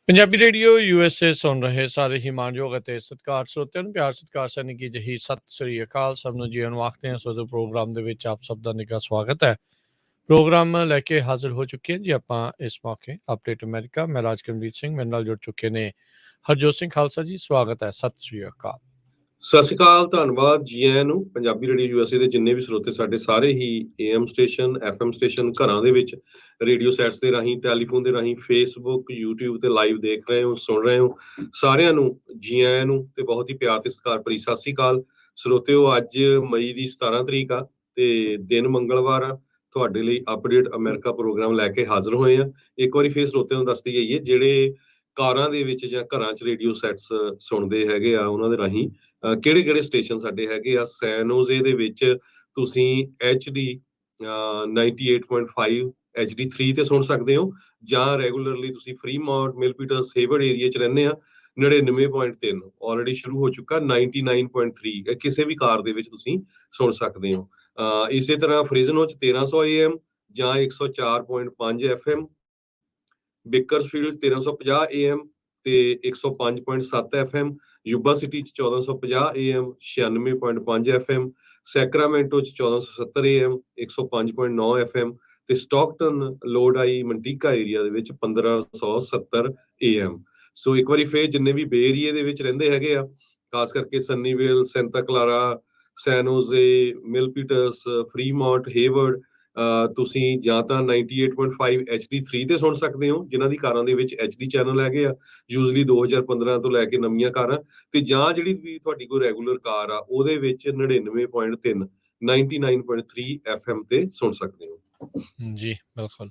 Punjabi radio USA ਸੁਣ ਰਹੇ ਸਾਰੇ ਹੀ ਮਾਣਯੋਗ ਅਤੇ ਸਤਿਕਾਰ ਸਰੋਤਿਆਂ ਨੂੰ ਪਿਆਰ ਸਤਿਕਾਰ ਸੈਨਿਕ ਕੀ ਜਹੀ ਸਤਿ ਸ੍ਰੀ ਅਕਾਲ। ਸਭ ਨੂੰ ਜੀਵਨ ਆਖਦੇ ਹਾਂ। ਸੋ ਪ੍ਰੋਗਰਾਮ ਦੇ ਵਿੱਚ ਆਪ ਸਭ ਦਾ ਨਿੱਘਾ ਸਵਾਗਤ ਹੈ। ਪ੍ਰੋਗਰਾਮ ਲੈ ਕੇ ਹਾਜ਼ਰ ਹੋ ਚੁੱਕੇ ਹਾਂ ਜੀ ਆਪਾਂ ਇਸ ਮੌਕੇ ਅਪਡੇਟ ਅਮਰੀਕਾ। ਮੈਂ ਰਾਜਕਰਮਜੀਤ ਸਿੰਘ, ਮੇਰੇ ਨਾਲ ਜੁੜ ਚੁੱਕੇ ਨੇ ਹਰਜੋਤ ਸਿੰਘ ਖਾਲਸਾ ਜੀ। ਸਵਾਗਤ ਹੈ, ਸਤਿ ਸ੍ਰੀ ਅਕਾਲ। ਸਤਿ ਸ਼੍ਰੀ ਅਕਾਲ, ਧੰਨਵਾਦ ਜੀ ਆਇਆਂ ਨੂੰ। ਪੰਜਾਬੀ ਰੇਡੀਓ USA ਦੇ ਜਿੰਨੇ ਵੀ ਸਰੋਤੇ ਸਾਡੇ ਸਾਰੇ ਹੀ AM ਸਟੇਸ਼ਨ FM ਸਟੇਸ਼ਨ ਘਰਾਂ ਦੇ ਵਿੱਚ ਰੇਡੀਓ ਸੈਟਸ ਦੇ ਰਾਹੀਂ, ਟੈਲੀਫੋਨ ਦੇ ਰਾਹੀਂ, ਫੇਸਬੁੱਕ YouTube ਤੇ ਲਾਈਵ ਦੇਖ ਰਹੇ ਹੋ, ਸੁਣ ਰਹੇ ਹੋ, ਸਾਰਿਆਂ ਨੂੰ ਜੀ ਆਇਆਂ ਨੂੰ ਤੇ ਬਹੁਤ ਹੀ ਪਿਆਰ ਤੇ ਸਤਿਕਾਰ ਭਰੀ ਸਤਿ ਸ਼੍ਰੀ ਅਕਾਲ। ਸਰੋਤਿਓ, ਅੱਜ ਮਈ ਦੀ 17 ਤਰੀਕ ਆ ਤੇ ਦਿਨ ਮੰਗਲਵਾਰ ਆ। ਤੁਹਾਡੇ ਲਈ ਅਪਡੇਟ ਅਮਰੀਕਾ ਪ੍ਰੋਗਰਾਮ ਲੈ ਕੇ ਹਾਜ਼ਰ ਹੋਏ ਆ। ਇੱਕ ਵਾਰੀ ਫੇਰ ਸਰੋਤਿਆਂ ਨੂੰ ਦੱਸਦੀ ਜਾਈਏ, ਜਿਹੜੇ ਕਾਰਾਂ ਦੇ ਵਿੱਚ ਜਾਂ ਘਰਾਂ 'ਚ ਰੇਡੀਓ ਸੈਟਸ ਸੁਣਦੇ ਹੈਗੇ ਆ, ਉਹਨਾਂ ਦੇ ਰਾਹੀਂ ਕਿਹੜੇ ਕਿਹੜੇ ਸਟੇਸ਼ਨ ਸਾਡੇ ਹੈਗੇ ਆ। ਸੈਨੋਜ਼ੇ ਦੇ ਵਿੱਚ ਤੁਸੀਂ HD 98.5 HD3 ਤੇ ਸੁਣ ਸਕਦੇ ਹੋ, ਜਾਂ ਰੈਗੂਲਰਲੀ ਤੁਸੀਂ ਫਰੀਮਾਉਂਟ, ਮਿਲਪੀਟਰਸ, ਹੇਵਰਡ ਏਰੀਆ 'ਚ ਰਹਿੰਦੇ ਆ 99.3 ਆਲਰੇਡੀ ਸ਼ੁਰੂ ਹੋ ਚੁੱਕਾ 99.3 ਕਿਸੇ ਵੀ ਕਾਰ ਦੇ ਵਿੱਚ ਤੁਸੀਂ ਸੁਣ ਸਕਦੇ ਹੋ। ਇਸੇ ਤਰ੍ਹਾਂ ਫ੍ਰਿਜ਼ਨੋ 'ਚ 1300 AM ਜਾਂ 104.5 FM, ਬੇਕਰਸਫੀਲਡ 1350 AM ਤੇ 105.7 FM, ਯੂਬਾ ਸਿਟੀ 'ਚ 1450 AM 96.5 FM, ਸੈਕਰਾਮੈਂਟੋ 'ਚ 1470 AM 105.9 FM ਤੇ ਸਟਾਕਟਨ, ਲੋਡ ਆਈ, ਮੰਟੀਕਾ ਏਰੀਆ ਦੇ ਵਿੱਚ 1570 AM। ਸੋ ਇੱਕ ਵਾਰੀ ਫੇਰ ਜਿੰਨੇ ਵੀ ਬੇ ਏਰੀਏ ਦੇ ਵਿੱਚ ਰਹਿੰਦੇ ਹੈਗੇ ਆ, ਖਾਸ ਕਰਕੇ ਸਨੀਵੇਲ, ਸੈਂਟਾ ਕਲਾਰਾ, ਸੈਨੋਜ਼ੇ, ਮਿਲਪੀਟਰਸ, ਫਰੀਮਾਉਂਟ, ਹੇਵਰਡ, ਤੁਸੀਂ ਜਾਂ ਤਾਂ 98.5 HD3 ਤੇ ਸੁਣ ਸਕਦੇ ਹੋ, ਜਿਨ੍ਹਾਂ ਦੀ ਕਾਰਾਂ ਦੇ ਵਿੱਚ HD ਚੈਨਲ ਹੈਗੇ ਆ ਯੂਜ਼ਲੀ 2015 ਤੋਂ ਲੈ ਕੇ ਨਵੀਆਂ ਕਾਰਾਂ, ਤੇ ਜਾਂ ਜਿਹੜੀ ਵੀ ਤੁਹਾਡੀ ਕੋਈ ਰੈਗੂਲਰ ਕਾਰ ਆ ਉਹਦੇ ਵਿੱਚ 99.3 99.3 FM ਤੇ ਸੁਣ ਸਕਦੇ ਹੋ ਜੀ। ਬਿਲਕੁਲ।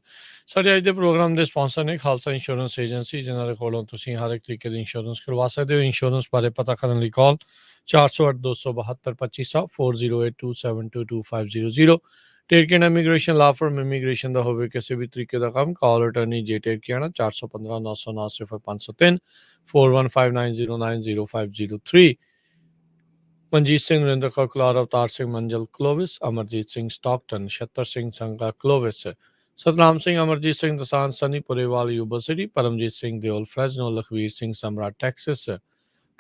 ਸਾਡੇ ਅੱਜ ਦੇ ਪ੍ਰੋਗਰਾਮ ਦੇ ਸਪਾਂਸਰ ਨੇ ਖਾਲਸਾ ਇੰਸ਼ੋਰੈਂਸ ਏਜੰਸੀ, ਜਿਨ੍ਹਾਂ ਦੇ ਕੋਲੋਂ ਤੁਸੀਂ ਹਰ ਇੱਕ ਤਰੀਕੇ ਦੀ ਇੰਸ਼ੋਰੈਂਸ ਕਰਵਾ ਸਕਦੇ ਹੋ। ਇੰਸ਼ੋਰੈਂਸ ਬਾਰੇ ਪਤਾ ਕਰਨ ਲਈ call 408 272 2500 4082722500। Terkiana immigration law firm immigration ਦਾ ਹੋਵੇ ਕਿਸੇ ਵੀ ਤਰੀਕੇ ਦਾ ਕੰਮ, call attorney J Terkiana 415 909 0503 4159090503। Manjit Singh, Narinder Kaur Kalar, Avtar Singh Manjal Clovis, Amarjit Singh Stockton, Chhattar Singh Sangha Clovis, Satnam Singh, Amarjit Singh Dasan, Sunny Purewal, Yuba City, Paramjit Singh Deol Fresno, Lakhvir Singh Samra Texas,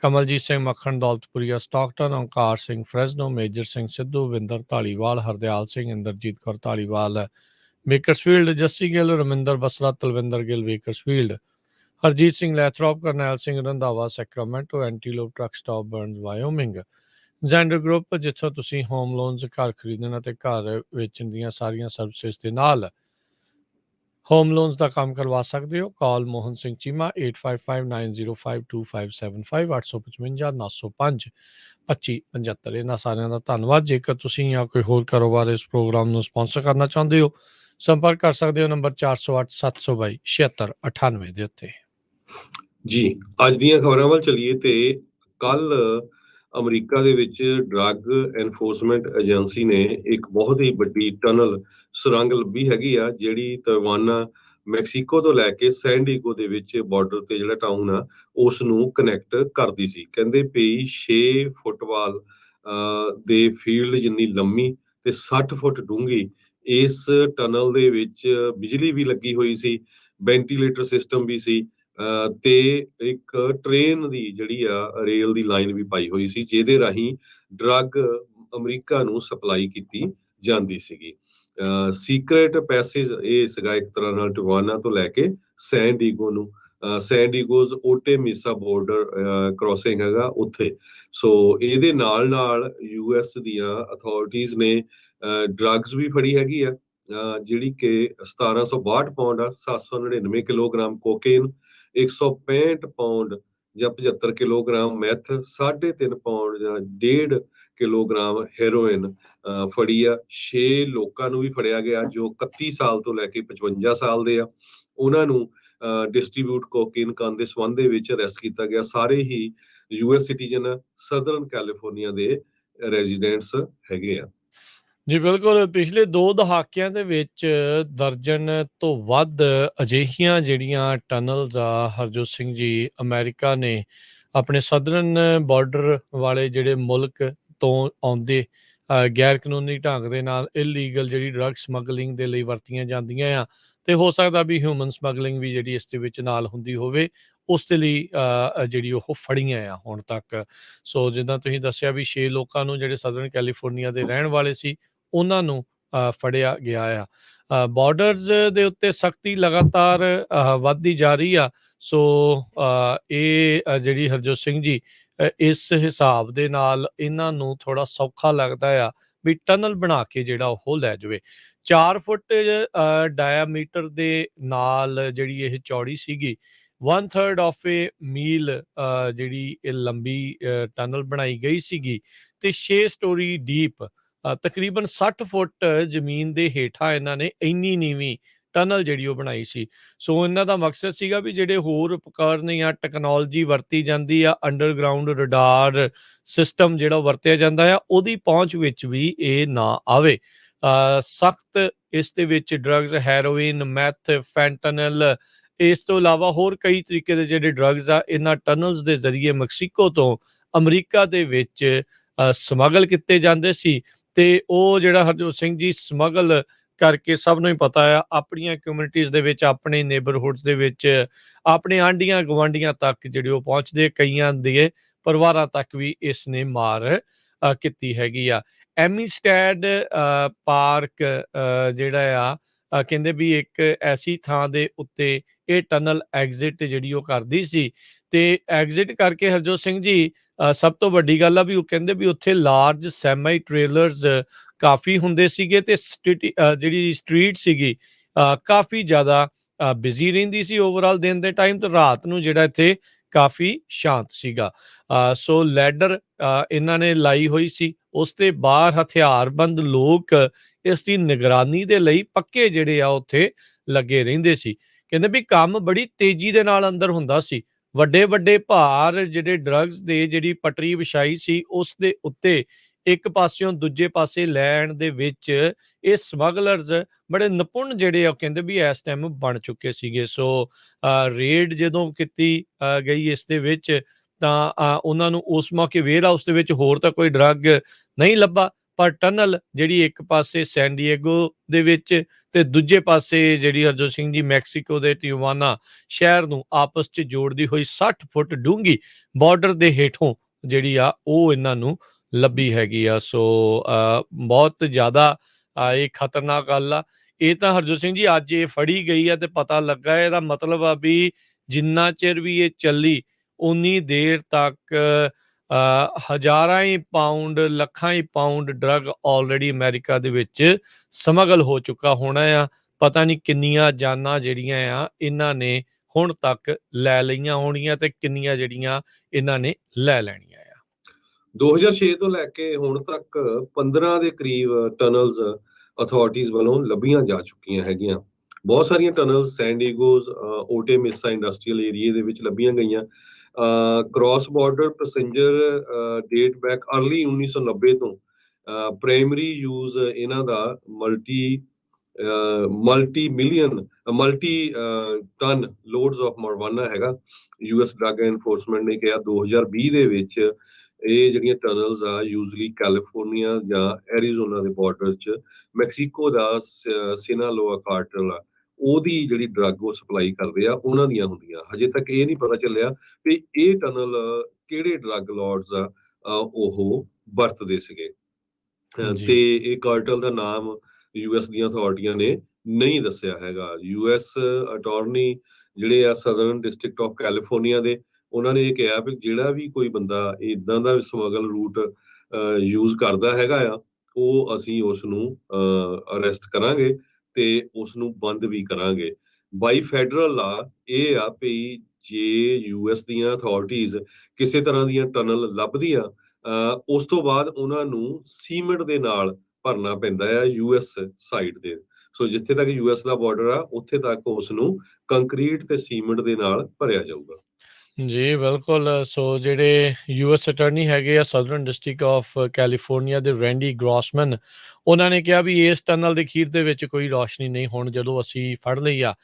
Kamaljit Singh Makhan Daulatpuria Stockton, Onkar Singh ਫਰੈਜ਼ਨੋ, major Singh Sidhu, Vinder Dhaliwal, Hardial Singh, Inderjit Kaur Dhaliwal Bakersfield, Jassi Gill, Raminder Basra, Talwinder Gill Bakersfield, Harjit Singh Lathrop, Karnail Singh Randhawa Sacramento, Antelope truck stop Burns Wyoming, Zander group, ਜਿੱਥੋਂ ਤੁਸੀਂ ਹੋਮ ਲੋਨਸ, ਘਰ ਖਰੀਦਣ ਅਤੇ ਘਰ ਵੇਚਣ ਦੀਆਂ ਸਾਰੀਆਂ ਸਰਵਿਸਿਜ਼ ਦੇ ਨਾਲ ਹੋਮ ਲੋਨਸ ਦਾ ਕੰਮ ਕਰਵਾ ਸਕਦੇ ਹੋ। ਕਾਲ ਮੋਹਨ ਸਿੰਘ ਚੀਮਾ 8559052575 855 905 2575। ਇਹਨਾਂ ਸਾਰਿਆਂ ਦਾ ਧੰਨਵਾਦ। ਜੇਕਰ ਤੁਸੀਂ ਜਾਂ ਕੋਈ ਹੋਰ ਕਾਰੋਬਾਰ ਇਸ ਪ੍ਰੋਗਰਾਮ ਨੂੰ ਸਪਾਂਸਰ ਕਰਨਾ ਚਾਹੁੰਦੇ ਹੋ, ਸੰਪਰਕ ਕਰ ਸਕਦੇ ਹੋ ਨੰਬਰ 408 722 7698 ਦੇ ਉੱਤੇ। ਜੀ, ਅੱਜ ਦੀਆਂ ਖਬਰਾਂ ਵੱਲ ਚੱਲੀਏ ਤੇ ਕੱਲ ਅਮਰੀਕਾ ਦੇ ਵਿੱਚ ਡਰੱਗ ਐਨਫੋਰਸਮੈਂਟ ਏਜੰਸੀ ਨੇ ਇੱਕ ਬਹੁਤ ਹੀ ਵੱਡੀ ਟਨਲ ਸੁਰੰਗ ਲੱਭੀ ਹੈਗੀ ਆ, ਜਿਹੜੀ ਤਵਾਨਾ ਮੈਕਸੀਕੋ ਤੋਂ ਲੈ ਕੇ ਸੈਂਡੀਗੋ ਦੇ ਵਿੱਚ ਬਾਰਡਰ ਤੇ ਜਿਹੜਾ ਟਾਊਨ ਆ ਉਸ ਨੂੰ ਕਨੈਕਟ ਕਰਦੀ ਸੀ। ਕਹਿੰਦੇ ਪਈ 6 ਫੁੱਟਬਾਲ ਦੇ ਫੀਲਡ ਜਿੰਨੀ ਲੰਮੀ ਤੇ 60 ਫੁੱਟ ਡੂੰਘੀ ਇਸ ਟਨਲ ਦੇ ਵਿੱਚ ਬਿਜਲੀ ਵੀ ਲੱਗੀ ਹੋਈ ਸੀ, ਵੈਂਟੀਲੇਟਰ ਸਿਸਟਮ ਵੀ ਸੀ, ਤੇ ਇੱਕ ਟ੍ਰੇਨ ਦੀ ਜਿਹੜੀ ਆ ਰੇਲ ਦੀ ਲਾਈਨ ਵੀ ਪਾਈ ਹੋਈ ਸੀ, ਜਿਹਦੇ ਰਾਹੀਂ ਡਰੱਗ ਅਮਰੀਕਾ ਨੂੰ ਸਪਲਾਈ ਕੀਤੀ ਜਾਂਦੀ ਸੀਗੀ। ਸੀਕ੍ਰੇਟ ਪੈਸੇਜ ਇਹ ਸੀਗਾ ਇੱਕ ਤਰ੍ਹਾਂ ਨਾਲ ਟਿਵਾਨਾ ਤੋਂ ਲੈ ਕੇ ਸੈਂਡੀਗੋ ਨੂੰ, ਸੈਂਡੀਗੋਜ਼ ਓਟੇ ਮਿਸਾ ਬਾਰਡਰ ਕ੍ਰੋਸਿੰਗ ਹੈਗਾ ਉੱਥੇ। ਸੋ ਇਹਦੇ ਨਾਲ ਨਾਲ US ਦੀਆਂ ਅਥਾਰਟੀਜ਼ ਨੇ ਡਰੱਗਸ ਵੀ ਫੜੀ ਹੈਗੀ ਆ, ਜਿਹੜੀ ਕਿ 1762 ਪਾਉਂਡ ਆ, 799 ਕਿਲੋਗ੍ਰਾਮ ਕੋਕੇਨ, 165 ਪਾਉਂਡ ਜਾਂ 75 ਕਿਲੋਗ੍ਰਾਮ ਮੈਥ, 3.5 ਪਾਉਂਡ ਜਾਂ 1.5 ਕਿਲੋਗ੍ਰਾਮ ਹੈਰੋਇਨ ਫੜੀ ਆ। 6 ਲੋਕਾਂ ਨੂੰ ਵੀ ਫੜਿਆ ਗਿਆ ਜੋ 31 ਸਾਲ ਤੋਂ ਲੈ ਕੇ 55 ਸਾਲ ਦੇ ਆ। ਉਹਨਾਂ ਨੂੰ ਡਿਸਟ੍ਰੀਬਿਊਟ ਕੋਕੇਨ ਕਰਨ ਦੇ ਸੰਬੰਧ ਦੇ ਵਿੱਚ ਅਰੈਸਟ ਕੀਤਾ ਗਿਆ। ਸਾਰੇ ਹੀ US ਸਿਟੀਜ਼ਨ, ਸਦਰਨ ਕੈਲੀਫੋਰਨੀਆ ਦੇ ਰੈਜ਼ੀਡੈਂਟਸ ਹੈਗੇ ਆ। ਜੀ ਬਿਲਕੁਲ। ਪਿਛਲੇ 2 ਦਹਾਕਿਆਂ ਦੇ ਵਿੱਚ ਦਰਜਨ ਤੋਂ ਵੱਧ ਅਜਿਹੀਆਂ ਜਿਹੜੀਆਂ ਟਨਲਸ ਆ ਹਰਜੋਤ ਸਿੰਘ ਜੀ, ਅਮਰੀਕਾ ਨੇ ਆਪਣੇ ਸਦਰਨ ਬਾਰਡਰ ਵਾਲੇ ਜਿਹੜੇ ਮੁਲਕ ਤੋਂ ਆਉਂਦੇ ਗੈਰ ਕਾਨੂੰਨੀ ਢੰਗ ਦੇ ਨਾਲ ਇਲੀਗਲ ਜਿਹੜੀ ਡਰੱਗ ਸਮਗਲਿੰਗ ਦੇ ਲਈ ਵਰਤੀਆਂ ਜਾਂਦੀਆਂ ਆ, ਤੇ ਹੋ ਸਕਦਾ ਵੀ ਹਿਊਮਨ ਸਮਗਲਿੰਗ ਵੀ ਜਿਹੜੀ ਇਸ ਦੇ ਵਿੱਚ ਨਾਲ ਹੁੰਦੀ ਹੋਵੇ, ਉਸ ਦੇ ਲਈ ਜਿਹੜੀ ਉਹ ਫੜੀਆਂ ਆ ਹੁਣ ਤੱਕ। ਸੋ ਜਿੱਦਾਂ ਤੁਸੀਂ ਦੱਸਿਆ ਵੀ 6 ਲੋਕਾਂ ਨੂੰ ਜਿਹੜੇ ਸਦਰਨ ਕੈਲੀਫੋਰਨੀਆ ਦੇ ਰਹਿਣ ਵਾਲੇ ਸੀ, ਉਹਨਾਂ ਨੂੰ ਫੜਿਆ ਗਿਆ ਆ। ਬਾਰਡਰਸ ਦੇ ਉੱਤੇ ਸਖਤੀ ਲਗਾਤਾਰ ਵੱਧਦੀ ਜਾ ਰਹੀ ਆ। ਸੋ ਇਹ ਜਿਹੜੀ ਹਰਜੋਤ ਸਿੰਘ ਜੀ, ਇਸ ਹਿਸਾਬ ਦੇ ਨਾਲ ਇਹਨਾਂ ਨੂੰ ਥੋੜਾ ਸੌਖਾ ਲੱਗਦਾ ਆ ਵੀ ਟਨਲ ਬਣਾ ਕੇ ਜਿਹੜਾ ਉਹ ਲੈ ਜਾਵੇ। 4 ਫੁੱਟ ਡਾਇਆਮੀਟਰ ਦੇ ਨਾਲ ਜਿਹੜੀ ਇਹ ਚੌੜੀ ਸੀਗੀ, 1/3 ਆਫ ਏ ਮੀਲ ਜਿਹੜੀ ਇਹ ਲੰਬੀ ਟਨਲ ਬਣਾਈ ਗਈ ਸੀਗੀ, ਤੇ 6 ਸਟੋਰੀ ਡੀਪ, ਤਕਰੀਬਨ 60 ਫੁੱਟ ਜ਼ਮੀਨ ਦੇ ਹੇਠਾਂ ਇਹਨਾਂ ਨੇ ਇੰਨੀ ਨੀਵੀਂ ਟਨਲ ਜਿਹੜੀ ਉਹ ਬਣਾਈ ਸੀ। ਸੋ ਇਹਨਾਂ ਦਾ ਮਕਸਦ ਸੀਗਾ ਵੀ ਜਿਹੜੇ ਹੋਰ ਉਪਕਰਨ ਜਾਂ ਟੈਕਨੋਲੋਜੀ ਵਰਤੀ ਜਾਂਦੀ ਆ, ਅੰਡਰਗਰਾਊਂਡ ਰਡਾਰ ਸਿਸਟਮ ਜਿਹੜਾ ਵਰਤਿਆ ਜਾਂਦਾ ਆ, ਉਹਦੀ ਪਹੁੰਚ ਵਿੱਚ ਵੀ ਇਹ ਨਾ ਆਵੇ। ਸਖਤ ਇਸ ਦੇ ਵਿੱਚ ਡਰੱਗਸ, ਹੈਰੋਇਨ, ਮੈਥ, ਫੈਂਟਨਲ, ਇਸ ਤੋਂ ਇਲਾਵਾ ਹੋਰ ਕਈ ਤਰੀਕੇ ਦੇ ਜਿਹੜੇ ਡਰੱਗਸ ਆ, ਇਹਨਾਂ ਟਨਲਸ ਦੇ ਜ਼ਰੀਏ ਮੈਕਸੀਕੋ ਤੋਂ ਅਮਰੀਕਾ ਦੇ ਵਿੱਚ ਸਮਗਲ ਕੀਤੇ ਜਾਂਦੇ ਸੀ। ਤੇ ਉਹ ਜਿਹੜਾ ਹਰਜੋਤ ਸਿੰਘ ਜੀ ਸਮਗਲ ਕਰਕੇ, ਸਭ ਨੂੰ ਹੀ ਪਤਾ ਆ, ਆਪਣੀਆਂ ਕਮਿਊਨਿਟੀਜ਼ ਦੇ ਵਿੱਚ, ਆਪਣੇ ਨੇਬਰਹੁਡਸ ਦੇ ਵਿੱਚ, ਆਪਣੇ ਆਂਢੀਆਂ ਗੁਆਂਢੀਆਂ ਤੱਕ ਜਿਹੜੇ ਉਹ ਪਹੁੰਚਦੇ, ਕਈਆਂ ਦੇ ਪਰਿਵਾਰਾਂ ਤੱਕ ਵੀ ਇਸ ਨੇ ਮਾਰ ਕੀਤੀ ਹੈਗੀ ਆ। ਐਮੀਸਟੈਡ ਪਾਰਕ ਜਿਹੜਾ ਆ, ਕਹਿੰਦੇ ਵੀ ਇੱਕ ਐਸੀ ਥਾਂ ਦੇ ਉੱਤੇ ਇਹ ਟਨਲ ਐਗਜ਼ਿਟ ਜਿਹੜੀ ਉਹ ਕਰਦੀ ਸੀ, ਤੇ ਐਗਜ਼ਿਟ ਕਰਕੇ ਹਰਜੋਤ ਸਿੰਘ ਜੀ, ਸਭ ਤੋਂ ਵੱਡੀ ਗੱਲ ਆ ਵੀ ਉਹ ਕਹਿੰਦੇ ਵੀ ਉੱਥੇ ਲਾਰਜ ਸੈਮੀ ਟ੍ਰੇਲਰਸ ਕਾਫੀ ਹੁੰਦੇ ਸੀਗੇ, ਤੇ ਜਿਹੜੀ ਸਟਰੀਟ ਸੀਗੀ ਕਾਫੀ ਜ਼ਿਆਦਾ ਬਿਜ਼ੀ ਰਹਿੰਦੀ ਸੀ ਓਵਰਆਲ ਦਿਨ ਦੇ ਟਾਈਮ, ਤੇ ਰਾਤ ਨੂੰ ਜਿਹੜਾ ਇੱਥੇ ਕਾਫੀ ਸ਼ਾਂਤ ਸੀਗਾ। ਸੋ ਲੈਡਰ ਇਹਨਾਂ ਨੇ ਲਾਈ ਹੋਈ ਸੀ, ਉਸ ਦੇ ਬਾਹਰ ਹਥਿਆਰਬੰਦ ਲੋਕ ਇਸ ਦੀ ਨਿਗਰਾਨੀ ਦੇ ਲਈ ਪੱਕੇ ਜਿਹੜੇ ਆ ਉੱਥੇ ਲੱਗੇ ਰਹਿੰਦੇ ਸੀ। ਕਹਿੰਦੇ ਵੀ ਕੰਮ ਬੜੀ ਤੇਜ਼ੀ ਦੇ ਨਾਲ ਅੰਦਰ ਹੁੰਦਾ ਸੀ। ਵੱਡੇ ਵੱਡੇ ਭਾਰ ਜਿਹੜੇ ਡਰੱਗਸ ਦੇ ਜਿਹੜੀ ਪਟਰੀ ਵਿਛਾਈ ਸੀ, ਉਸ ਦੇ ਉੱਤੇ ਇੱਕ ਪਾਸਿਓਂ ਦੂਜੇ ਪਾਸੇ ਲੈਣ ਦੇ ਵਿੱਚ ਇਹ ਸਮਗਲਰਸ ਬੜੇ ਨਿਪੁੰਨ ਜਿਹੜੇ ਆ, ਕਹਿੰਦੇ ਵੀ ਇਸ ਟਾਈਮ ਬਣ ਚੁੱਕੇ ਸੀਗੇ। ਸੋ ਰੇਡ ਜਦੋਂ ਕੀਤੀ ਗਈ ਇਸ ਦੇ ਵਿੱਚ, ਤਾਂ ਉਹਨਾਂ ਨੂੰ ਉਸ ਮੌਕੇ ਵੇਅਰ ਹਾਊਸ ਦੇ ਵਿੱਚ ਹੋਰ ਤਾਂ ਕੋਈ ਡਰੱਗ ਨਹੀਂ ਲੱਭਾ, ਪਰ ਟਨਲ ਜਿਹੜੀ ਇੱਕ ਪਾਸੇ ਸੈਨ ਡੀਏਗੋ ਦੇ ਵਿੱਚ, ਤੇ ਦੂਜੇ ਪਾਸੇ ਜਿਹੜੀ ਹਰਜੋਤ ਸਿੰਘ ਜੀ ਮੈਕਸੀਕੋ ਦੇ ਤਿਉਵਾਨਾ ਸ਼ਹਿਰ ਨੂੰ ਆਪਸ 'ਚ ਜੋੜਦੀ ਹੋਈ 60 ਫੁੱਟ ਡੂੰਘੀ ਬਾਰਡਰ ਦੇ ਹੇਠੋਂ ਜਿਹੜੀ ਆ ਉਹ ਇਹਨਾਂ ਨੂੰ ਲੱਭੀ ਹੈਗੀ ਆ। ਸੋ ਬਹੁਤ ਜ਼ਿਆਦਾ ਇਹ ਖਤਰਨਾਕ ਗੱਲ ਆ। ਇਹ ਤਾਂ ਹਰਜੋਤ ਸਿੰਘ ਜੀ ਅੱਜ ਇਹ ਫੜੀ ਗਈ ਆ ਤੇ ਪਤਾ ਲੱਗਾ, ਇਹਦਾ ਮਤਲਬ ਆ ਵੀ ਜਿੰਨਾ ਚਿਰ ਵੀ ਇਹ ਚੱਲੀ, ਉਨੀ ਦੇਰ ਤੱਕ ਹਜ਼ਾਰਾਂ ਹੀ ਪਾਊਂਡ, ਲੱਖਾਂ ਹੀ ਪਾਊਂਡ ਡਰੱਗ ਆਲਰੇਡੀ ਅਮਰੀਕਾ ਦੇ ਵਿੱਚ ਸਮਗਲ ਹੋ ਚੁੱਕਾ ਹੋਣਾ ਆ। ਪਤਾ ਨਹੀਂ ਕਿੰਨੀਆਂ ਜਾਨਾਂ ਜਿਹੜੀਆਂ ਆ ਇਹਨਾਂ ਨੇ ਹੁਣ ਤੱਕ ਲੈ ਲਈਆਂ ਹੋਣੀਆਂ, ਤੇ ਕਿੰਨੀਆਂ ਜਿਹੜੀਆਂ ਇਹਨਾਂ ਨੇ ਲੈ ਲੈਣੀਆਂ ਆ। 2006 ਤੋਂ ਲੈ ਕੇ ਹੁਣ ਤੱਕ 15 ਦੇ ਕਰੀਬ ਟਨਲਸ ਅਥਾਰਟੀਜ਼ ਵੱਲੋਂ ਲੱਭੀਆਂ ਜਾ ਚੁੱਕੀਆਂ ਹੈਗੀਆਂ। ਬਹੁਤ ਸਾਰੀਆਂ ਟਨਲਸ ਸੈਨ ਡੀਗੋਜ਼, ਓਟੇ ਮੇਸਾ ਇੰਡਸਟਰੀਅਲ ਏਰੀਏ ਦੇ ਵਿੱਚ ਲੱਭੀਆਂ ਗਈਆਂ। Cross border passenger date back early 1990 ਤੋਂ ਪ੍ਰਾਇਮਰੀ ਯੂਜ਼ ਇਹਨਾਂ ਦਾ multi ton loads of marijuana ਹੈਗਾ। ਯੂਐਸ ਡਰੱਗ ਐਨਫੋਰਸਮੈਂਟ ਨੇ ਕਿਹਾ 2020 ਦੇ ਵਿੱਚ ਇਹ ਜਿਹੜੀਆਂ ਟਨਲਸ ਆ ਯੂਜ਼ਲੀ ਕੈਲੀਫੋਰਨੀਆ ਜਾਂ ਐਰੀਜ਼ੋਨਾ ਦੇ ਬਾਰਡਰ 'ਚ ਮੈਕਸੀਕੋ ਦਾ ਸਿਨਾਲੋਆ ਕਾਰਟਲ ਆ, ਉਹਦੀ ਜਿਹੜੀ ਡਰੱਗ ਉਹ ਸਪਲਾਈ ਕਰਦੇ ਆ, ਉਹਨਾਂ ਦੀਆਂ ਹੁੰਦੀਆਂ। ਹਜੇ ਤੱਕ ਇਹ ਨਹੀਂ ਪਤਾ ਚੱਲਿਆ ਵੀ ਇਹ ਟਨਲ ਕਿਹੜੇ ਡਰੱਗ ਲਾਰਡਸ ਆ ਉਹ ਵਰਤਦੇ ਸੀਗੇ। ਜੀ। ਤੇ ਇਹ ਕਾਰਟਲ ਦਾ ਨਾਮ ਯੂਐਸ ਦੀਆਂ ਅਥਾਰਟੀਆਂ ਨੇ ਨਹੀਂ ਦੱਸਿਆ ਹੈਗਾ। ਯੂਐਸ ਅਟਾਰਨੀ ਜਿਹੜੇ ਆ ਸਦਰਨ ਡਿਸਟ੍ਰਿਕਟ ਆਫ ਕੈਲੀਫੋਰਨੀਆ ਦੇ, ਉਹਨਾਂ ਨੇ ਇਹ ਕਿਹਾ ਵੀ ਜਿਹੜਾ ਵੀ ਕੋਈ ਬੰਦਾ ਏਦਾਂ ਦਾ ਸਮਗਲ ਰੂਟ ਯੂਜ਼ ਕਰਦਾ ਹੈਗਾ ਆ, ਉਹ ਅਸੀਂ ਉਸ ਨੂੰ ਅਰੈਸਟ ਕਰਾਂਗੇ ਤੇ ਉਸ ਨੂੰ ਬੰਦ ਵੀ ਕਰਾਂਗੇ। ਬਾਈ ਫੈਡਰਲ ਲਾ ਇਹ ਆ ਵੀ ਜੇ ਯੂਐਸ ਦੀਆਂ ਅਥਾਰਟੀਜ਼ ਕਿਸੇ ਤਰ੍ਹਾਂ ਦੀਆਂ ਟਨਲ ਲੱਭਦੀਆਂ, ਉਸ ਤੋਂ ਬਾਅਦ ਉਹਨਾਂ ਨੂੰ ਸੀਮੈਂਟ ਦੇ ਨਾਲ ਭਰਨਾ ਪੈਂਦਾ ਆ ਯੂਐਸ ਸਾਈਡ ਦੇ। ਸੋ ਜਿੱਥੇ ਤੱਕ ਯੂਐਸ ਦਾ ਬਾਰਡਰ ਆ, ਉੱਥੇ ਤੱਕ ਉਸ ਨੂੰ ਕੰਕਰੀਟ ਤੇ ਸੀਮੈਂਟ ਦੇ ਨਾਲ ਭਰਿਆ ਜਾਊਗਾ। ਜੀ ਬਿਲਕੁਲ। ਸੋ ਜਿਹੜੇ ਯੂਐਸ ਅਟਾਰਨੀ ਹੈਗੇ ਆ ਸਦਰਨ ਡਿਸਟ੍ਰਿਕਟ ਆਫ ਕੈਲੀਫੋਰਨੀਆ ਦੇ ਰੈਂਡੀ ਗ੍ਰੋਸਮਨ, ਉਹਨਾਂ ਨੇ ਕਿਹਾ ਵੀ ਇਸ ਟਨਲ ਦੇ ਅਖੀਰ ਦੇ ਵਿੱਚ ਕੋਈ ਰੌਸ਼ਨੀ ਨਹੀਂ। ਹੁਣ ਜਦੋਂ ਅਸੀਂ ਫੜ ਲਈ ਆ,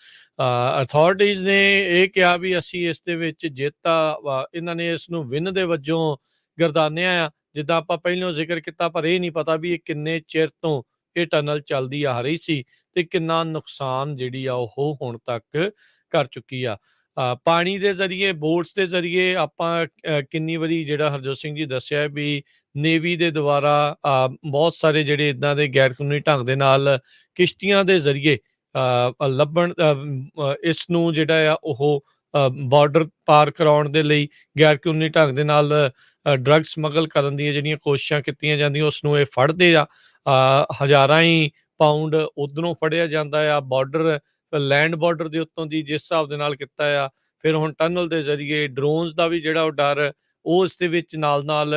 ਅਥਾਰਟੀਜ਼ ਨੇ ਇਹ ਕਿਹਾ ਵੀ ਅਸੀਂ ਇਸ ਦੇ ਵਿੱਚ ਜਿੱਤ ਆ, ਇਹਨਾਂ ਨੇ ਇਸ ਨੂੰ ਵਿਨ ਦੇ ਵਜੋਂ ਗਰਦਾਨਿਆ ਆ, ਜਿੱਦਾਂ ਆਪਾਂ ਪਹਿਲਾਂ ਜ਼ਿਕਰ ਕੀਤਾ, ਪਰ ਇਹ ਨਹੀਂ ਪਤਾ ਵੀ ਇਹ ਕਿੰਨੇ ਚਿਰ ਤੋਂ ਇਹ ਟਨਲ ਚੱਲਦੀ ਆ ਰਹੀ ਸੀ ਤੇ ਕਿੰਨਾ ਨੁਕਸਾਨ ਜਿਹੜੀ ਆ ਉਹ ਹੁਣ ਤੱਕ ਕਰ ਚੁੱਕੀ ਆ। ਪਾਣੀ ਦੇ ਜ਼ਰੀਏ, ਬੋਟਸ ਦੇ ਜ਼ਰੀਏ ਆਪਾਂ ਕਿੰਨੀ ਵਾਰੀ, ਜਿਹੜਾ ਹਰਜੋਤ ਸਿੰਘ ਜੀ ਦੱਸਿਆ ਵੀ ਨੇਵੀ ਦੇ ਦੁਆਰਾ ਬਹੁਤ ਸਾਰੇ ਜਿਹੜੇ ਇਦਾਂ ਦੇ ਗੈਰ ਕਾਨੂੰਨੀ ਢੰਗ ਦੇ ਨਾਲ ਕਿਸ਼ਤੀਆਂ ਦੇ ਜ਼ਰੀਏ ਲੱਭਣ, ਇਸ ਨੂੰ ਜਿਹੜਾ ਆ ਉਹ ਬਾਰਡਰ ਪਾਰ ਕਰਾਉਣ ਦੇ ਲਈ ਗੈਰ ਕਾਨੂੰਨੀ ਢੰਗ ਦੇ ਨਾਲ ਡਰੱਗ ਸਮਗਲ ਕਰਨ ਦੀਆਂ ਜਿਹੜੀਆਂ ਕੋਸ਼ਿਸ਼ਾਂ ਕੀਤੀਆਂ ਜਾਂਦੀਆਂ, ਉਸ ਨੂੰ ਇਹ ਫੜਦੇ ਆ। ਹਜ਼ਾਰਾਂ ਹੀ ਪਾਊਂਡ ਉਧਰੋਂ ਫੜਿਆ ਜਾਂਦਾ ਆ, ਬਾਰਡਰ ਲੈਂਡ ਬਾਰਡਰ ਦੇ ਉੱਤੋਂ ਦੀ ਜਿਸ ਹਿਸਾਬ ਦੇ ਨਾਲ ਕੀਤਾ ਆ। ਫਿਰ ਹੁਣ ਟਨਲ ਦੇ ਜ਼ਰੀਏ ਡਰੋਨਸ ਦਾ ਵੀ ਜਿਹੜਾ ਉਹ ਡਰ ਉਹ ਇਸ ਦੇ ਵਿੱਚ ਨਾਲ ਨਾਲ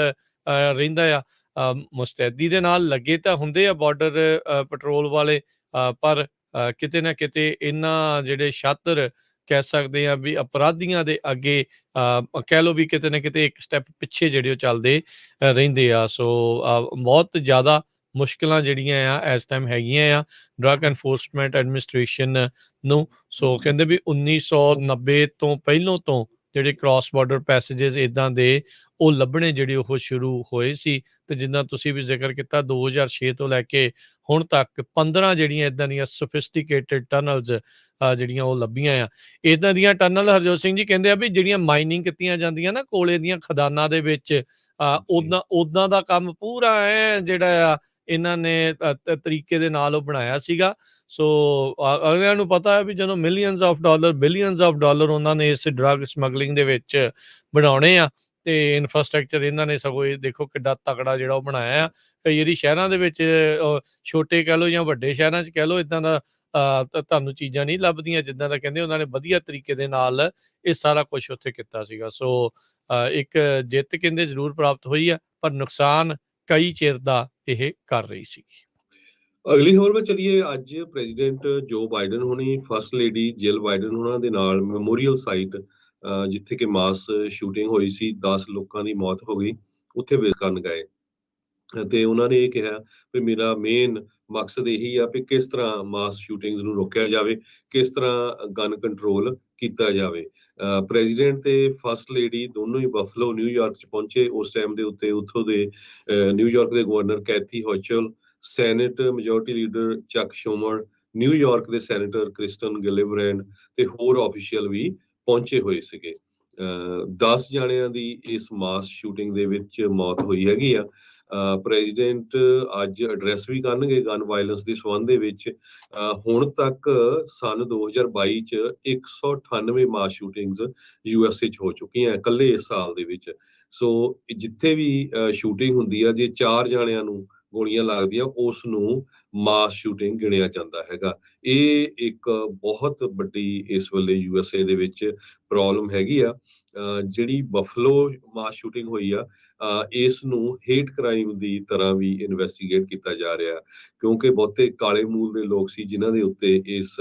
ਰਹਿੰਦਾ ਆ। ਮੁਸਤੈਦੀ ਦੇ ਨਾਲ ਲੱਗੇ ਤਾਂ ਹੁੰਦੇ ਆ ਬਾਰਡਰ ਪੈਟਰੋਲ ਵਾਲੇ, ਪਰ ਕਿਤੇ ਨਾ ਕਿਤੇ ਇਹਨਾਂ ਜਿਹੜੇ ਸ਼ਾਤਰ ਕਹਿ ਸਕਦੇ ਆ ਵੀ ਅਪਰਾਧੀਆਂ ਦੇ ਅੱਗੇ ਕਹਿ ਲਓ ਵੀ ਕਿਤੇ ਨਾ ਕਿਤੇ ਇੱਕ ਸਟੈਪ ਪਿੱਛੇ ਜਿਹੜੇ ਉਹ ਚੱਲਦੇ ਰਹਿੰਦੇ ਆ। ਸੋ ਬਹੁਤ ਜ਼ਿਆਦਾ ਮੁਸ਼ਕਿਲਾਂ ਜਿਹੜੀਆਂ ਆ ਇਸ ਟਾਈਮ ਹੈਗੀਆਂ ਆ ਡਰੱਗ ਐਨਫੋਰਸਮੈਂਟ ਐਡਮਿਨਿਸਟ੍ਰੇਸ਼ਨ ਨੂੰ। ਸੋ ਕਹਿੰਦੇ ਵੀ 1990 ਤੋਂ ਪਹਿਲੋਂ ਤੋਂ ਜਿਹੜੇ ਕ੍ਰਾਸ ਬਾਰਡਰ ਪੈਸੇਜਸ ਇਦਾਂ ਦੇ ਉਹ ਲੱਭਣੇ ਜਿਹੜੇ ਉਹ ਸ਼ੁਰੂ ਹੋਏ ਸੀ, ਤੇ ਜਿੱਦਾਂ ਤੁਸੀਂ ਵੀ ਜ਼ਿਕਰ ਕੀਤਾ 2006 ਤੋਂ ਲੈ ਕੇ ਹੁਣ ਤੱਕ 15 ਜਿਹੜੀਆਂ ਇਦਾਂ ਦੀਆਂ ਸੋਫਿਸਟੀਕੇਟਡ ਟਨਲਸ ਜਿਹੜੀਆਂ ਉਹ ਲੱਭੀਆਂ ਆ। ਇਦਾਂ ਦੀਆਂ ਟਨਲ, ਹਰਜੋਤ ਸਿੰਘ ਜੀ ਕਹਿੰਦੇ ਆ ਵੀ ਜਿਹੜੀਆਂ ਮਾਈਨਿੰਗ ਕੀਤੀਆਂ ਜਾਂਦੀਆਂ ਨਾ ਕੋਲੇ ਦੀਆਂ ਖਦਾਨਾਂ ਦੇ ਵਿੱਚ, ਜੀ ਉਦਾਂ ਦਾ ਕੰਮ ਪੂਰਾ ਜਿਹੜਾ ਆ ਇਹਨਾਂ ਨੇ ਤਰੀਕੇ ਦੇ ਨਾਲ ਉਹ ਬਣਾਇਆ ਸੀਗਾ। ਸੋ ਅਗਲਿਆਂ ਨੂੰ ਪਤਾ ਹੈ ਵੀ ਜਦੋਂ millions of dollar, billions of dollar ਉਹਨਾਂ ਨੇ ਇਸ ਡਰੱਗ ਸਮਗਲਿੰਗ ਦੇ ਵਿੱਚ ਬਣਾਉਣੇ ਆ, ਤੇ ਇਨਫਰਾਸਟ੍ਰਕਚਰ ਇਹਨਾਂ ਨੇ ਸਗੋਂ ਇਹ ਦੇਖੋ ਕਿੱਡਾ ਤਕੜਾ ਜਿਹੜਾ ਉਹ ਬਣਾਇਆ ਆ। ਕਈ ਵਾਰੀ ਸ਼ਹਿਰਾਂ ਦੇ ਵਿੱਚ ਛੋਟੇ ਕਹਿ ਲਓ ਜਾਂ ਵੱਡੇ ਸ਼ਹਿਰਾਂ 'ਚ ਕਹਿ ਲਓ, ਇਦਾਂ ਦਾ ਤੁਹਾਨੂੰ ਚੀਜ਼ਾਂ ਨਹੀਂ ਲੱਭਦੀਆਂ ਜਿੱਦਾਂ ਦਾ ਕਹਿੰਦੇ ਉਹਨਾਂ ਨੇ ਵਧੀਆ ਤਰੀਕੇ ਦੇ ਨਾਲ ਇਹ ਸਾਰਾ ਕੁਛ ਉੱਥੇ ਕੀਤਾ ਸੀਗਾ। ਸੋ ਇੱਕ ਜਿੱਤ ਕਹਿੰਦੇ ਜ਼ਰੂਰ ਪ੍ਰਾਪਤ ਹੋਈ ਆ, ਪਰ ਨੁਕਸਾਨ ਕਈ ਚਿਰ ਦਾ ਇਹ ਕਰ ਰਹੀ ਸੀਗੀ। ਅਗਲੀ ਖਬਰ ਵੱਲ ਚੱਲੀਏ। ਅੱਜ ਪ੍ਰੈਜ਼ੀਡੈਂਟ ਜੋ ਬਾਈਡਨ ਹੋਣੀ, ਫਸਟ ਲੇਡੀ ਜਿਲ ਬਾਈਡਨ ਹੋਣਾ ਦੇ ਨਾਲ ਮੈਮੋਰੀਅਲ ਸਾਈਟ, ਜਿੱਥੇ ਕਿ ਮਾਸ ਸ਼ੂਟਿੰਗ ਹੋਈ ਸੀ, 10 ਲੋਕਾਂ ਦੀ ਮੌਤ ਹੋ ਗਈ, ਉੱਥੇ ਵਿਜ਼ਿਟ ਕਰਨ ਗਏ। ਤੇ ਉਹਨਾਂ ਨੇ ਇਹ ਕਿਹਾ ਵੀ ਮੇਰਾ ਮੇਨ ਮਕਸਦ ਇਹੀ ਆ ਵੀ ਕਿਸ ਤਰ੍ਹਾਂ ਮਾਸ ਸ਼ੂਟਿੰਗਸ ਨੂੰ ਰੋਕਿਆ ਜਾਵੇ, ਕਿਸ ਤਰ੍ਹਾਂ ਗਨ ਕੰਟਰੋਲ ਕੀਤਾ ਜਾਵੇ। ਪ੍ਰੈਜ਼ੀਡੈਂਟ ਤੇ ਫਸਟ ਲੇਡੀ ਦੋਨੋਂ ਹੀ ਬਫਲੋ, ਨਿਊਯਾਰਕ 'ਚ ਪਹੁੰਚੇ। ਉਸ ਟਾਈਮ ਦੇ ਉੱਤੇ ਉੱਥੋਂ ਦੇ ਨਿਊਯਾਰਕ ਦੇ governor Kathy Hochul, senate majority leader Chuck Schumer, New York ਦੇ ਸੈਨੇਟਰ ਕ੍ਰਿਸਟਨ ਗਿਲਿਬਰੈਂਡ ਤੇ ਹੋਰ ਆਫੀਸ਼ੀਅਲ ਵੀ ਪਹੁੰਚੇ ਹੋਏ ਸੀਗੇ। 10 ਜਾਣਿਆਂ ਦੀ ਇਸ ਮਾਸ ਸ਼ੂਟਿੰਗ ਦੇ ਵਿੱਚ ਮੌਤ ਹੋਈ ਹੈਗੀ ਆ। ਪ੍ਰੈਜ਼ੀਡੈਂਟ ਅੱਜ ਐਡਰੈਸ ਵੀ ਕਰਨਗੇ ਗਨ ਵਾਇਲੈਂਸ ਦੇ ਸੰਬੰਧ ਦੇ ਵਿੱਚ। ਹੁਣ ਤੱਕ ਸੰਨ 2022 ਚ 198 ਮਾਸ ਸ਼ੂਟਿੰਗਸ USA 'ਚ ਹੋ ਚੁੱਕੀਆਂ ਇਕੱਲੇ ਇਸ ਸਾਲ ਦੇ ਵਿੱਚ। ਸੋ ਜਿੱਥੇ ਵੀ ਸ਼ੂਟਿੰਗ ਹੁੰਦੀ ਆ, ਜੇ 4 ਜਾਣਿਆਂ ਨੂੰ ਗੋਲੀਆਂ ਲੱਗਦੀਆਂ, ਉਸ ਨੂੰ ਮਾਸ ਸ਼ੂਟਿੰਗ ਗਿਣਿਆ ਜਾਂਦਾ ਹੈਗਾ। ਇਹ ਇੱਕ ਬਹੁਤ ਵੱਡੀ ਇਸ ਵੇਲੇ USA ਦੇ ਵਿੱਚ ਪ੍ਰੋਬਲਮ ਹੈਗੀ ਆ। ਜਿਹੜੀ ਬਫਲੋ ਮਾਸ ਸ਼ੂਟਿੰਗ ਹੋਈ ਆ, ਇਸ ਨੂੰ ਹੇਟ ਕ੍ਰਾਈਮ ਦੀ ਤਰ੍ਹਾਂ ਵੀ ਇਨਵੈਸਟੀਗੇਟ ਕੀਤਾ ਜਾ ਰਿਹਾ, ਕਿਉਂਕਿ ਬਹੁਤੇ ਕਾਲੇ ਮੂਲ ਦੇ ਲੋਕ ਸੀ ਜਿਨ੍ਹਾਂ ਦੇ ਉੱਤੇ ਇਸ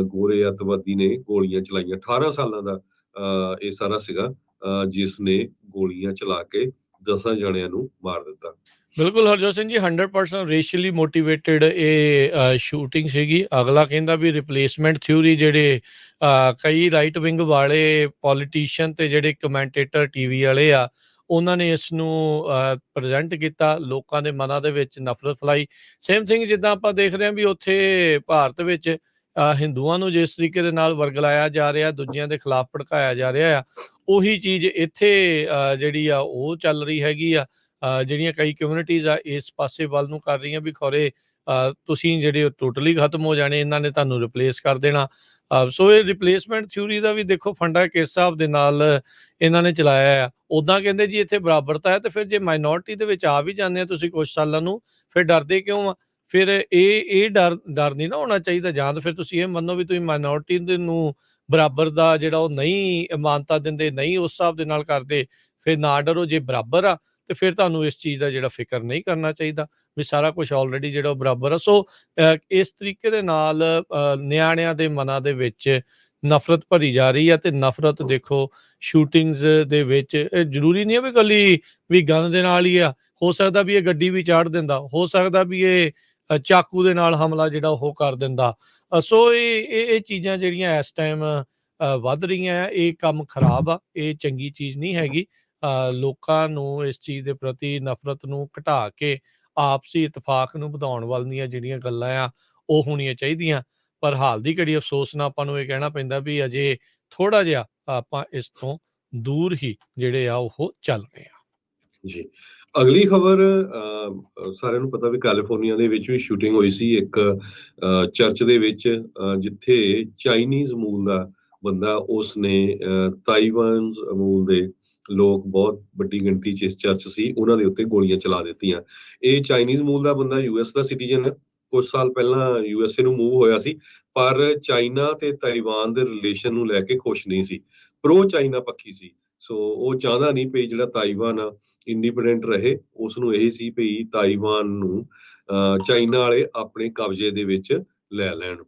ਗੋਰੇ ਅੱਤਵਾਦੀ ਨੇ ਗੋਲੀਆਂ ਚਲਾਈਆਂ। 18 ਸਾਲਾਂ ਦਾ ਇਹ ਸਾਰਾ ਸੀਗਾ, ਜਿਸ ਨੇ ਗੋਲੀਆਂ ਚਲਾ ਕੇ 10 ਜਣਿਆਂ ਨੂੰ ਮਾਰ ਦਿੱਤਾ। ਬਿਲਕੁਲ ਹਰਜੋਤ ਸਿੰਘ ਜੀ, 100% ਰੇਸ਼ੀਅਲੀ ਮੋਟੀਵੇਟਡ ਇਹ ਸ਼ੂਟਿੰਗ ਸੀਗੀ। ਅਗਲਾ ਕਹਿੰਦਾ ਵੀ ਰਿਪਲੇਸਮੈਂਟ ਥਿਊਰੀ, ਜਿਹੜੇ ਕਈ ਰਾਈਟ ਵਿੰਗ ਵਾਲੇ ਪੋਲੀਟੀਸ਼ੀਅਨ ਤੇ ਜਿਹੜੇ ਕਮੈਂਟੇਟਰ ਟੀਵੀ ਵਾਲੇ ਆ, ਉਹਨਾਂ ਨੇ ਇਸ ਨੂੰ ਪ੍ਰੈਜ਼ੈਂਟ ਕੀਤਾ, ਲੋਕਾਂ ਦੇ ਮਨਾਂ ਦੇ ਵਿੱਚ ਨਫ਼ਰਤ ਫੈਲਾਈ। ਸੇਮ ਥਿੰਗ ਜਿੱਦਾਂ ਆਪਾਂ ਦੇਖਦੇ ਹਾਂ ਵੀ ਉੱਥੇ ਭਾਰਤ ਵਿੱਚ ਹਿੰਦੂਆਂ ਨੂੰ ਜਿਸ ਤਰੀਕੇ ਦੇ ਨਾਲ ਵਰਗਲਾਇਆ ਜਾ ਰਿਹਾ, ਦੂਜਿਆਂ ਦੇ ਖਿਲਾਫ ਭੜਕਾਇਆ ਜਾ ਰਿਹਾ ਆ, ਉਹੀ ਚੀਜ਼ ਇੱਥੇ ਜਿਹੜੀ ਆ ਉਹ ਚੱਲ ਰਹੀ ਹੈਗੀ ਆ। ਜਿਹੜੀਆਂ ਕਈ ਕਮਿਊਨਿਟੀਜ਼ ਆ ਇਸ ਪਾਸੇ ਵੱਲ ਨੂੰ ਕਰ ਰਹੀਆਂ ਵੀ ਖੌਰੇ ਤੁਸੀਂ ਜਿਹੜੇ ਟੋਟਲੀ ਖਤਮ ਹੋ ਜਾਣੇ, ਇਹਨਾਂ ਨੇ ਤੁਹਾਨੂੰ ਰਿਪਲੇਸ ਕਰ ਦੇਣਾ। ਸੋ ਇਹ ਰਿਪਲੇਸਮੈਂਟ ਥਿਊਰੀ ਦਾ ਵੀ ਦੇਖੋ ਫੰਡਾ ਕਿਸ ਹਿਸਾਬ ਦੇ ਨਾਲ ਇਹਨਾਂ ਨੇ ਚਲਾਇਆ ਆ। ਉੱਦਾਂ ਕਹਿੰਦੇ ਜੀ ਇੱਥੇ ਬਰਾਬਰਤਾ ਹੈ, ਤੇ ਫਿਰ ਜੇ ਮਾਈਨੋਰਿਟੀ ਦੇ ਵਿੱਚ ਆ ਵੀ ਜਾਂਦੇ ਆ ਤੁਸੀਂ ਕੁਛ ਸਾਲਾਂ ਨੂੰ, ਫਿਰ ਡਰਦੇ ਕਿਉਂ ਆ? ਫਿਰ ਇਹ ਡਰ ਨਹੀਂ ਨਾ ਹੋਣਾ ਚਾਹੀਦਾ। ਜਾਂ ਤਾਂ ਫਿਰ ਤੁਸੀਂ ਇਹ ਮੰਨੋ ਵੀ ਤੁਸੀਂ ਮਾਈਨੋਰਿਟੀ ਦੇ ਨੂੰ ਬਰਾਬਰ ਦਾ ਜਿਹੜਾ ਉਹ ਨਹੀਂ ਮਾਨਤਾ ਦਿੰਦੇ, ਨਹੀਂ ਉਸ ਹਿਸਾਬ ਦੇ ਨਾਲ ਕਰਦੇ, ਫਿਰ ਨਾ ਡਰੋ। ਜੇ ਬਰਾਬਰ ਆ ਤੇ ਫਿਰ ਤੁਹਾਨੂੰ ਇਸ ਚੀਜ਼ ਦਾ ਜਿਹੜਾ ਫਿਕਰ ਨਹੀਂ ਕਰਨਾ ਚਾਹੀਦਾ ਵੀ ਸਾਰਾ ਕੁਝ ਆਲਰੇਡੀ ਜਿਹੜਾ ਉਹ ਬਰਾਬਰ ਆ। ਸੋ ਇਸ ਤਰੀਕੇ ਦੇ ਨਾਲ ਨਿਆਣਿਆਂ ਦੇ ਮਨਾਂ ਦੇ ਵਿੱਚ ਨਫ਼ਰਤ ਭਰੀ ਜਾ ਰਹੀ ਹੈ, ਤੇ ਨਫ਼ਰਤ ਦੇਖੋ ਸ਼ੂਟਿੰਗਸ ਦੇ ਵਿੱਚ ਜ਼ਰੂਰੀ ਨਹੀਂ ਹੈ ਵੀ ਇਕੱਲੀ ਵੀ ਗਨ ਦੇ ਨਾਲ ਹੀ ਆ। ਹੋ ਸਕਦਾ ਵੀ ਇਹ ਗੱਡੀ ਵੀ ਚਾੜ ਦਿੰਦਾ, ਹੋ ਸਕਦਾ ਵੀ ਇਹ ਚਾਕੂ ਦੇ ਨਾਲ ਹਮਲਾ ਜਿਹੜਾ ਉਹ ਕਰ ਦਿੰਦਾ। ਸੋ ਇਹ ਚੀਜ਼ਾਂ ਜਿਹੜੀਆਂ ਇਸ ਟਾਈਮ ਵੱਧ ਰਹੀਆਂ ਆ, ਇਹ ਕੰਮ ਖਰਾਬ ਆ, ਇਹ ਚੰਗੀ ਚੀਜ਼ ਨਹੀਂ ਹੈਗੀ। ਲੋਕਾਂ ਨੂੰ ਇਸ ਚੀਜ਼ ਦੇ ਪ੍ਰਤੀ ਨਫ਼ਰਤ ਨੂੰ ਘਟਾ ਕੇ ਆਪਸੀ ਇਤਫਾਕ ਨੂੰ ਵਧਾਉਣ ਵੱਲ ਦੀਆਂ ਜਿਹੜੀਆਂ ਗੱਲਾਂ ਆ ਉਹ ਹੋਣੀਆਂ ਚਾਹੀਦੀਆਂ। ਪਰ ਹਾਲ ਦੀ ਘੜੀ ਅਫਸੋਸ ਨਾਲ ਆਪਾਂ ਨੂੰ ਇਹ ਕਹਿਣਾ ਪੈਂਦਾ ਵੀ ਅਜੇ ਥੋੜ੍ਹਾ ਜਿਹਾ ਆਪਾਂ ਇਸ ਤੋਂ ਦੂਰ ਹੀ ਜਿਹੜੇ ਆ ਉਹ ਚੱਲ ਰਹੇ ਆ। ਜੀ। ਅਗਲੀ ਖਬਰ ਸਾਰਿਆਂ ਨੂੰ ਪਤਾ ਵੀ ਕੈਲੀਫੋਰਨੀਆ ਦੇ ਵਿੱਚ ਵੀ ਸ਼ੂਟਿੰਗ ਹੋਈ ਸੀ ਇੱਕ ਚਰਚ ਦੇ ਵਿੱਚ, ਜਿੱਥੇ ਚਾਈਨੀਜ਼ ਮੂਲ ਦਾ ਬੰਦਾ ਉਸਨੇ ਤਾਈਵਾਨ ਮੂਲ ਦੇ ਲੋਕ ਬਹੁਤ ਵੱਡੀ ਗਿਣਤੀ 'ਚ ਇਸ ਚਰਚ ਸੀ, ਉਹਨਾਂ ਦੇ ਉੱਤੇ ਗੋਲੀਆਂ ਚਲਾ ਦਿੱਤੀਆਂ। ਇਹ ਚਾਈਨੀਜ਼ ਮੂਲ ਦਾ ਬੰਦਾ US ਦਾ ਸਿਟੀਜ਼ਨ ਹੈ, ਕੁਝ ਸਾਲ ਪਹਿਲਾਂ USA ਨੂੰ ਮੂਵ ਹੋਇਆ ਸੀ, ਪਰ ਚਾਈਨਾ ਤੇ ਤਾਈਵਾਨ ਦੇ ਰਿਲੇਸ਼ਨ ਨੂੰ ਲੈ ਕੇ ਖੁਸ਼ ਨਹੀਂ ਸੀ, ਪ੍ਰੋ ਚਾਈਨਾ ਪੱਖੀ ਸੀ। ਸੋ ਉਹ ਚਾਹੁੰਦਾ ਨਹੀਂ ਵੀ ਜਿਹੜਾ ਤਾਈਵਾਨ ਆ ਇੰਡੀਪੈਂਡੈਂਟ ਰਹੇ, ਉਸਨੂੰ ਇਹ ਸੀ ਵੀ ਤਾਈਵਾਨ ਨੂੰ ਚਾਈਨਾ ਵਾਲੇ ਆਪਣੇ ਕਬਜ਼ੇ ਦੇ ਵਿੱਚ ਲੈ ਲੈਣ।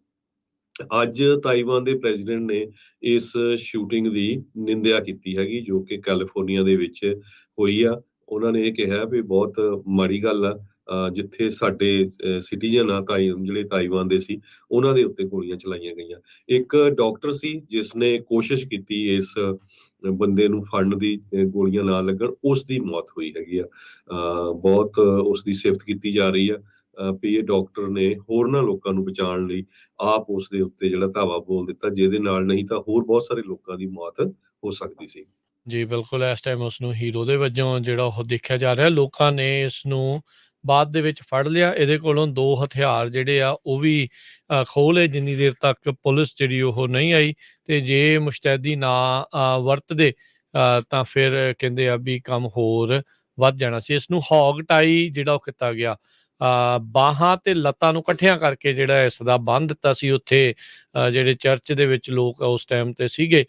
ਅੱਜ ਤਾਈਵਾਨ ਦੇ ਪ੍ਰੈਜ਼ੀਡੈਂਟ ਨੇ ਇਸ ਸ਼ੂਟਿੰਗ ਦੀ ਨਿੰਦਿਆ ਕੀਤੀ ਹੈਗੀ, ਜੋ ਕਿ ਕੈਲੀਫੋਰਨੀਆ ਦੇ ਵਿੱਚ ਹੋਈ ਆ। ਉਹਨਾਂ ਨੇ ਇਹ ਕਿਹਾ ਵੀ ਬਹੁਤ ਮਾੜੀ ਗੱਲ ਆ, ਜਿੱਥੇ ਸਾਡੇ ਸਿਟੀਜ਼ਨ ਆ ਜਿਹੜੇ ਤਾਈਵਾਨ ਦੇ ਸੀ, ਉਹਨਾਂ ਦੇ ਉੱਤੇ ਗੋਲੀਆਂ ਚਲਾਈਆਂ ਗਈਆਂ। ਇੱਕ ਡਾਕਟਰ ਸੀ ਜਿਸ ਨੇ ਕੋਸ਼ਿਸ਼ ਕੀਤੀ ਇਸ ਬੰਦੇ ਨੂੰ ਫੜਨ ਦੀ, ਗੋਲੀਆਂ ਨਾ ਲੱਗਣ, ਉਸ ਦੀ ਮੌਤ ਹੋਈ ਹੈਗੀ ਆ। ਬਹੁਤ ਉਸ ਦੀ ਸਿਫਤ ਕੀਤੀ ਜਾ ਰਹੀ ਆ ਵੀ ਇਹ ਡਾਕਟਰ ਨੇ ਹੋਰਨਾਂ ਲੋਕਾਂ ਨੂੰ ਬਚਾਉਣ ਲਈ ਆਪ ਉਸ ਦੇ ਉੱਤੇ ਜਿਹੜਾ ਧਾਵਾ ਬੋਲ ਦਿੱਤਾ, ਜਿਹਦੇ ਨਾਲ ਨਹੀਂ ਤਾਂ ਹੋਰ ਬਹੁਤ ਸਾਰੇ ਲੋਕਾਂ ਦੀ ਮੌਤ ਹੋ ਸਕਦੀ ਸੀ। ਜੀ ਬਿਲਕੁਲ, ਇਸ ਟਾਈਮ ਉਸਨੂੰ ਹੀਰੋ ਦੇ ਵਜੋਂ ਜਿਹੜਾ ਉਹ ਦੇਖਿਆ ਜਾ ਰਿਹਾ। ਲੋਕਾਂ ਨੇ ਇਸ ਨੂੰ ਬਾਅਦ ਦੇ ਵਿੱਚ ਫੜ ਲਿਆ। ਇਹਦੇ ਕੋਲੋਂ 2 ਹਥਿਆਰ ਜਿਹੜੇ ਆ ਉਹ ਵੀ ਖੋਹ ਲਏ, ਜਿੰਨੀ ਦੇਰ ਤੱਕ ਪੁਲਿਸ ਜਿਹੜੀ ਉਹ ਨਹੀਂ ਆਈ। ਤੇ ਜੇ ਮੁਸ਼ਤੈਦੀ ਨਾ ਵਰਤਦੇ ਤਾਂ ਫਿਰ ਕਹਿੰਦੇ ਆ ਵੀ ਕੰਮ ਹੋਰ ਵੱਧ ਜਾਣਾ ਸੀ। ਇਸ ਨੂੰ ਹੌਗ ਟਾਈ ਜਿਹੜਾ ਉਹ ਕੀਤਾ ਗਿਆ, ਬਾਹਾਂ ਤੇ ਲੱਤਾਂ ਨੂੰ ਇਕੱਠਿਆਂ ਕਰਕੇ ਜਿਹੜਾ ਇਸ ਦਾ ਬੰਨ੍ਹ ਦਿੱਤਾ ਸੀ ਉੱਥੇ ਜਿਹੜੇ ਚਰਚ ਦੇ ਵਿੱਚ ਲੋਕ ਉਸ ਟਾਈਮ ਤੇ ਸੀਗੇ,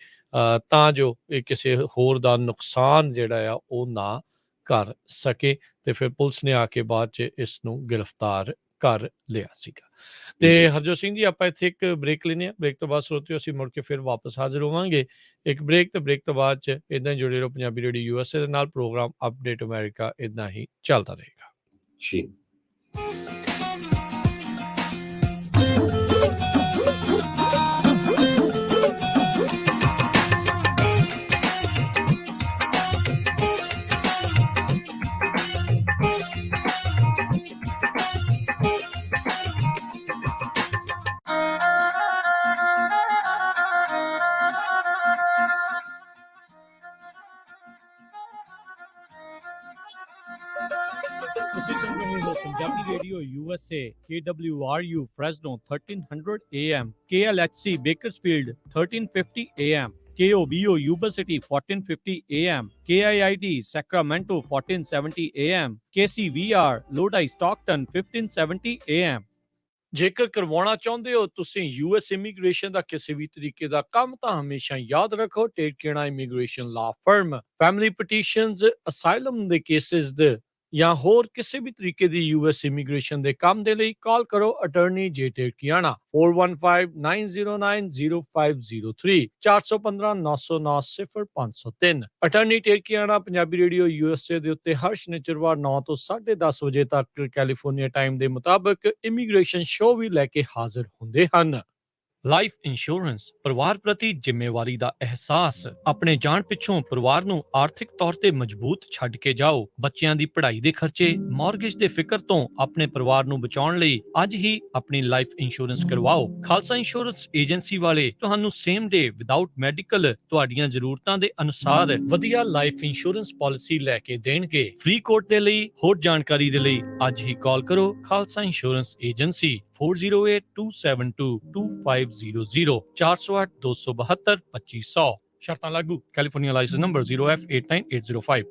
ਤਾਂ ਜੋ ਇਹ ਕਿਸੇ ਹੋਰ ਦਾ ਨੁਕਸਾਨ ਜਿਹੜਾ ਆ ਉਹ ਨਾ ਕਰ ਸਕੇ। ਤੇ ਫਿਰ ਪੁਲਿਸ ਨੇ ਆ ਕੇ ਬਾਅਦ 'ਚ ਇਸ ਨੂੰ ਗ੍ਰਿਫਤਾਰ ਕਰ ਲਿਆ ਸੀਗਾ। ਤੇ ਹਰਜੋਤ ਸਿੰਘ ਜੀ, ਆਪਾਂ ਇੱਥੇ ਇੱਕ ਬ੍ਰੇਕ ਲੈਂਦੇ ਹਾਂ। ਬ੍ਰੇਕ ਤੋਂ ਬਾਅਦ ਸਰੋਤਿਓ ਅਸੀਂ ਮੁੜ ਕੇ ਫਿਰ ਵਾਪਸ ਹਾਜ਼ਰ ਹੋਵਾਂਗੇ। ਇੱਕ ਬ੍ਰੇਕ ਤੇ ਬ੍ਰੇਕ ਤੋਂ ਬਾਅਦ 'ਚ ਇੱਦਾਂ ਹੀ ਜੁੜੇ ਰਹੋ ਪੰਜਾਬੀ ਰੇਡੀਓ USA ਦੇ ਨਾਲ। ਪ੍ਰੋਗਰਾਮ ਅਪਡੇਟ ਅਮਰੀਕਾ ਇੱਦਾਂ ਹੀ ਚੱਲਦਾ ਰਹੇਗਾ ਜੀ। ਤੁਸੀਂ ਸੁਣ ਰਹੇ ਹੋ Punjabi radio USA, KWRU Fresno 1300 AM, KLHC Bakersfield 1350 AM, KOBO Yuba City 1450 AM, KIIT Sacramento 1470 AM, KCVR Lodi Stockton 1570 AM। ਜੇਕਰ ਕਰਵਾਉਣਾ ਚਾਹੁੰਦੇ ਹੋ ਤੁਸੀਂ US ਇਮੀਗ੍ਰੇਸ਼ਨ ਦਾ ਕਿਸੇ ਵੀ ਤਰੀਕੇ ਦਾ ਕੰਮ, ਤਾਂ ਹਮੇਸ਼ਾ ਯਾਦ ਰੱਖੋ ਟੇਕੇਣਾ immigration law firm. Family petitions, asylum ਦੇ ਕੇਸਿਸ ਦੇ ਜਾਂ ਹੋਰ ਕਿਸੇ ਵੀ ਤਰੀਕੇ ਦੀ US ਇਮੀਗ੍ਰੇਸ਼ਨ ਦੇ ਕੰਮ ਦੇ ਲਈ ਕਾਲ ਕਰੋ ਅਟਾਰਨੀ ਜੇ ਟੇਕਿਆਣਾ 4159090503 4159090503। ਅਟਾਰਨੀ ਟੇਕਿਆਣਾ ਪੰਜਾਬੀ ਰੇਡੀਓ USA ਦੇ ਉੱਤੇ ਹਰ ਸ਼ਨੀਚਰਵਾਰ 9 ਤੋਂ 10:30 ਵਜੇ ਤੱਕ ਕੈਲੀਫੋਰਨੀਆ ਟਾਈਮ ਦੇ ਮੁਤਾਬਕ ਇਮੀਗ੍ਰੇਸ਼ਨ ਸ਼ੋਅ ਵੀ ਲੈ ਕੇ ਹਾਜ਼ਰ ਹੁੰਦੇ ਹਨ। ਲਾਈਫ ਇੰਸ਼ੋਰੈਂਸ, ਪਰਿਵਾਰ ਪ੍ਰਤੀ ਜ਼ਿੰਮੇਵਾਰੀ ਦਾ ਅਹਿਸਾਸ। ਆਪਣੇ ਜਾਣ ਪਿੱਛੋਂ ਪਰਿਵਾਰ ਨੂੰ ਆਰਥਿਕ ਤੌਰ ਤੇ ਮਜ਼ਬੂਤ ਛੱਡ ਕੇ ਜਾਓ। ਬੱਚਿਆਂ ਦੀ ਪੜ੍ਹਾਈ ਦੇ ਖਰਚੇ, ਮਾਰਗੇਜ ਦੇ ਫਿਕਰ ਤੋਂ ਆਪਣੇ ਪਰਿਵਾਰ ਨੂੰ ਬਚਾਉਣ ਲਈ ਅੱਜ ਹੀ ਆਪਣੀ ਲਾਈਫ ਇੰਸ਼ੋਰੈਂਸ ਕਰਵਾਓ। ਖਾਲਸਾ ਇੰਸ਼ੋਰੈਂਸ ਏਜੰਸੀ ਵਾਲੇ ਤੁਹਾਨੂੰ ਸੇਮ ਡੇ ਵਿਦਆਊਟ ਮੈਡੀਕਲ ਤੁਹਾਡੀਆਂ ਜ਼ਰੂਰਤਾਂ ਦੇ ਅਨੁਸਾਰ ਵਧੀਆ ਲਾਈਫ ਇੰਸ਼ੋਰੈਂਸ ਪਾਲਿਸੀ ਲੈ ਕੇ ਦੇਣਗੇ। ਫ੍ਰੀ ਕੋਟ ਦੇ ਲਈ ਹੋਰ ਜਾਣਕਾਰੀ ਦੇ ਲਈ ਅੱਜ ਹੀ ਕਾਲ ਕਰੋ ਖਾਲਸਾ ਇੰਸ਼ੋਰੈਂਸ ਏਜੰਸੀ 4082722500 408-272-2500। ਸ਼ਰਤਾਂ ਲਾਗੂ। California license number 0F89805।